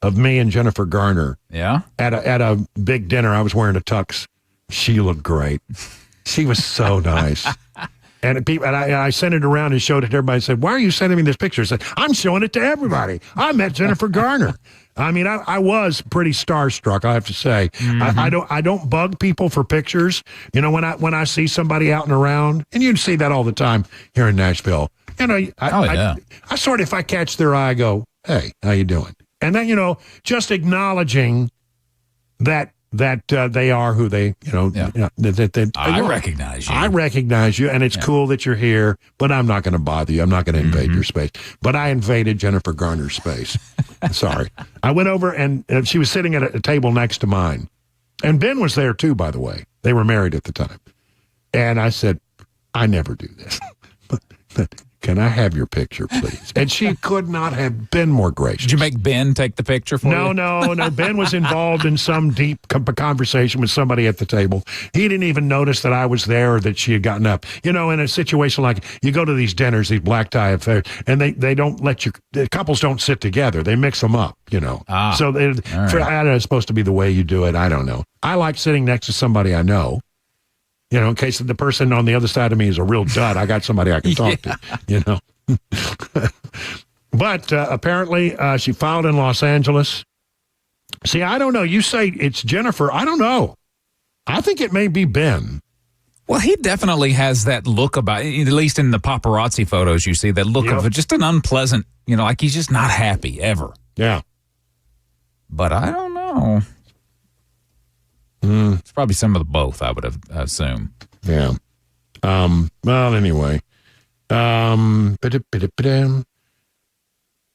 of me and Jennifer Garner. Yeah. At a big dinner. I was wearing a tux. She looked great. She was so nice. And I sent it around and showed it to everybody and said, why are you sending me this picture? I said, I'm showing it to everybody. I met Jennifer Garner. I mean, I was pretty starstruck, I have to say. I don't bug people for pictures. You know, when I see somebody out and around, and you see that all the time here in Nashville. You know, I sort of, if I catch their eye, I go, "Hey, how you doing?" And then, you know, just acknowledging that they are who they, I recognize you. I recognize you, and it's cool that you're here, but I'm not going to bother you. I'm not going to invade your space. But I invaded Jennifer Garner's space. Sorry. I went over, and she was sitting at a table next to mine. And Ben was there, too, by the way. They were married at the time. And I said, I never do this. but can I have your picture, please? And she could not have been more gracious. Did you make Ben take the picture for you? No. Ben was involved in some deep conversation with somebody at the table. He didn't even notice that I was there or that she had gotten up. You know, in a situation like, you go to these dinners, these black tie affairs, and they don't let the couples don't sit together. They mix them up, you know. So I don't know, it's supposed to be the way you do it. I don't know. I like sitting next to somebody I know. You know, in case the person on the other side of me is a real dud, I got somebody I can talk to, you know. But apparently she filed in Los Angeles. See, I don't know. You say it's Jennifer. I don't know. I think it may be Ben. Well, he definitely has that look about, at least in the paparazzi photos you see, that look of just an unpleasant, you know, like he's just not happy ever. Yeah. But I don't know. It's probably some of the both, I would assume. Yeah. Well, anyway. I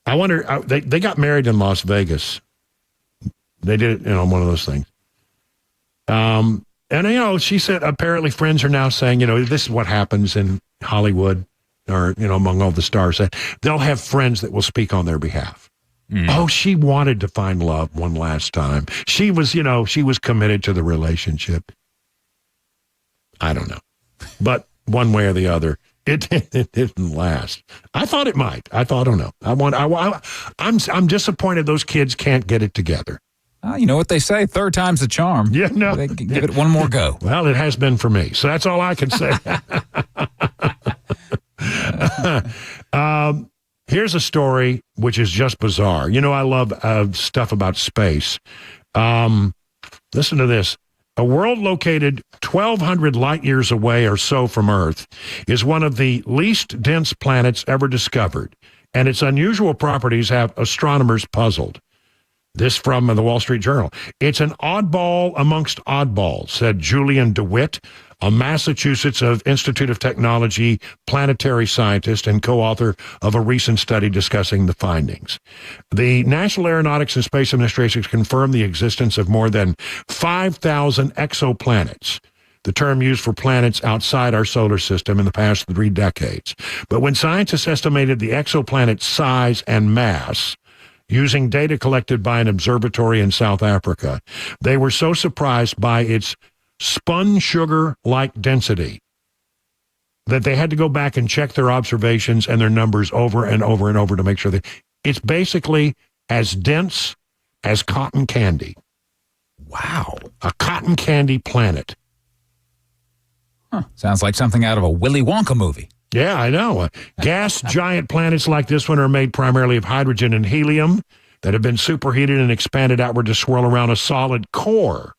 wonder, they got married in Las Vegas. They did it, you know, one of those things. And, you know, she said apparently friends are now saying, you know, this is what happens in Hollywood or, you know, among all the stars. They'll have friends that will speak on their behalf. Oh, she wanted to find love one last time. She was, you know, she was committed to the relationship. I don't know. But one way or the other, it didn't last. I thought it might. I don't know. I'm disappointed those kids can't get it together. You know what they say, third time's the charm. Yeah, no. They can give it one more go. Well, it has been for me. So that's all I can say. Here's a story which is just bizarre. You know, I love stuff about space. Listen to this. A world located 1,200 light years away or so from Earth is one of the least dense planets ever discovered, and its unusual properties have astronomers puzzled. This from the Wall Street Journal. It's an oddball amongst oddballs, said Julian DeWitt, a Massachusetts Institute of Technology planetary scientist and co-author of a recent study discussing the findings. The National Aeronautics and Space Administration confirmed the existence of more than 5,000 exoplanets, the term used for planets outside our solar system, in the past 3 decades. But when scientists estimated the exoplanet size and mass, using data collected by an observatory in South Africa, they were so surprised by its spun sugar-like density that they had to go back and check their observations and their numbers over and over and over to make sure that it's basically as dense as cotton candy. Wow. A cotton candy planet. Sounds like something out of a Willy Wonka movie. Yeah, I know. Gas giant planets like this one are made primarily of hydrogen and helium that have been superheated and expanded outward to swirl around a solid core.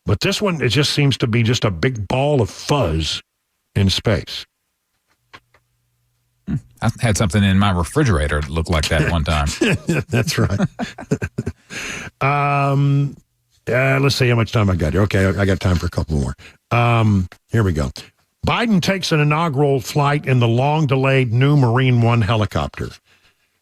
But this one, it just seems to be just a big ball of fuzz in space. I had something in my refrigerator that looked like that one time. That's right. Let's see how much time I got here. Okay, I got time for a couple more. Here we go. Biden takes an inaugural flight in the long-delayed new Marine One helicopter.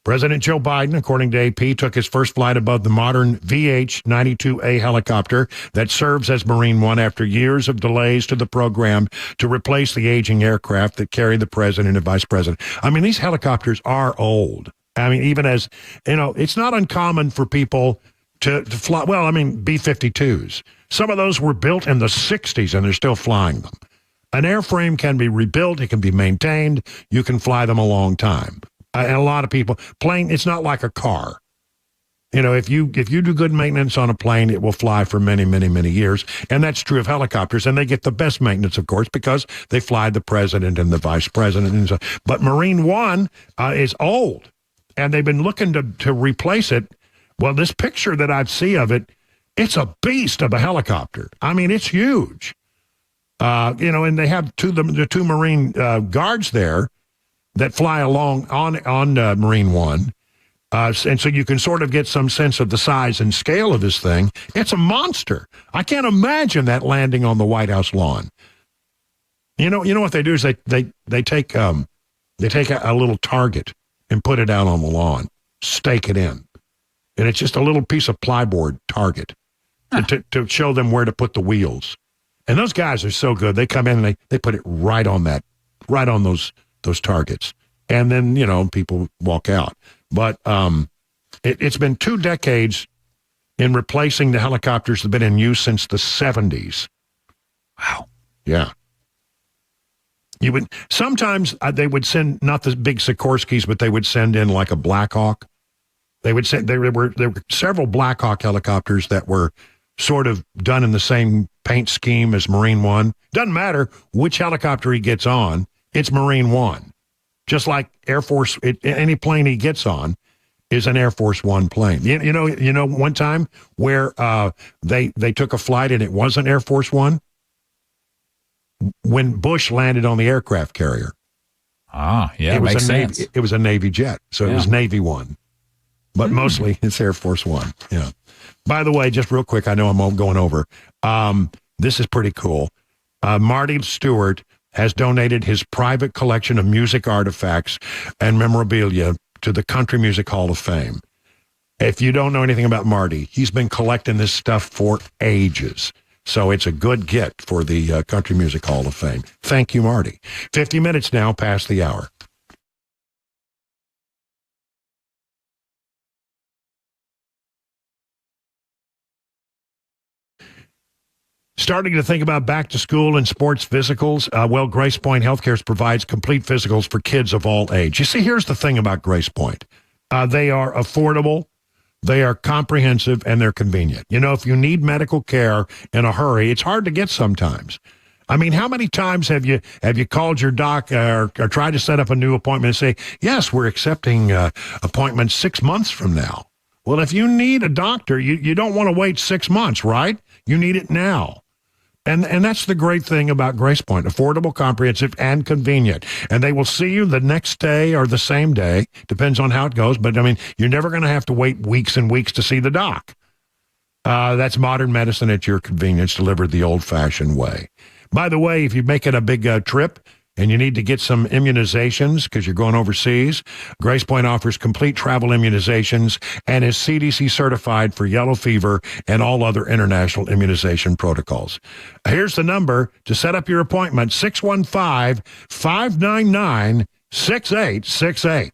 President Joe Biden, according to AP, took his first flight above the modern VH-92A helicopter that serves as Marine One after years of delays to the program to replace the aging aircraft that carry the president and vice president. I mean, these helicopters are old. I mean, even as, you know, it's not uncommon for people to fly, well, I mean, B-52s. Some of those were built in the 60s and they're still flying them. An airframe can be rebuilt, it can be maintained, you can fly them a long time. And a lot of people, plane, it's not like a car. You know, if you do good maintenance on a plane, it will fly for many, many, many years. And that's true of helicopters. And they get the best maintenance, of course, because they fly the president and the vice president. And so. But Marine One is old, and they've been looking to replace it Well, this picture that I see of it, it's a beast of a helicopter. I mean, it's huge. And they have the two Marine guards there that fly along on Marine One. And so you can sort of get some sense of the size and scale of this thing. It's a monster. I can't imagine that landing on the White House lawn. You know what they do is they take a little target and put it out on the lawn, stake it in, and it's just a little piece of plyboard target to show them where to put the wheels. And those guys are so good. They come in and they put it right on those targets, and then people walk out. But it's been 2 decades in replacing the helicopters that have been in use since the 70s. Wow. Yeah. Sometimes they would send not the big Sikorskis, but they would send in like a Black Hawk. There were several Black Hawk helicopters that were sort of done in the same paint scheme as Marine One. Doesn't matter which helicopter he gets on, it's Marine One. Just like Air Force, any plane he gets on is an Air Force One plane. You know, one time where they took a flight and it wasn't Air Force One, when Bush landed on the aircraft carrier. Ah, yeah, makes sense. It was a Navy jet, so it was Navy One. But mostly it's Air Force One. Yeah. By the way, just real quick, I know I'm going over. This is pretty cool. Marty Stewart has donated his private collection of music artifacts and memorabilia to the Country Music Hall of Fame. If you don't know anything about Marty, he's been collecting this stuff for ages. So it's a good get for the Country Music Hall of Fame. Thank you, Marty. 50 minutes now past the hour. Starting to think about back to school and sports physicals? Well, Grace Point Healthcare provides complete physicals for kids of all age. You see, here's the thing about Grace Point. They are affordable, they are comprehensive, and they're convenient. You know, if you need medical care in a hurry, it's hard to get sometimes. I mean, how many times have you called your doc or tried to set up a new appointment and say, yes, we're accepting appointments 6 months from now? Well, if you need a doctor, you don't want to wait 6 months, right? You need it now. And that's the great thing about Grace Point, affordable, comprehensive, and convenient. And they will see you the next day or the same day, depends on how it goes. But, I mean, you're never going to have to wait weeks and weeks to see the doc. That's modern medicine at your convenience, delivered the old-fashioned way. By the way, if you're making a big trip and you need to get some immunizations because you're going overseas, Grace Point offers complete travel immunizations and is CDC certified for yellow fever and all other international immunization protocols. Here's the number to set up your appointment, 615-599-6868.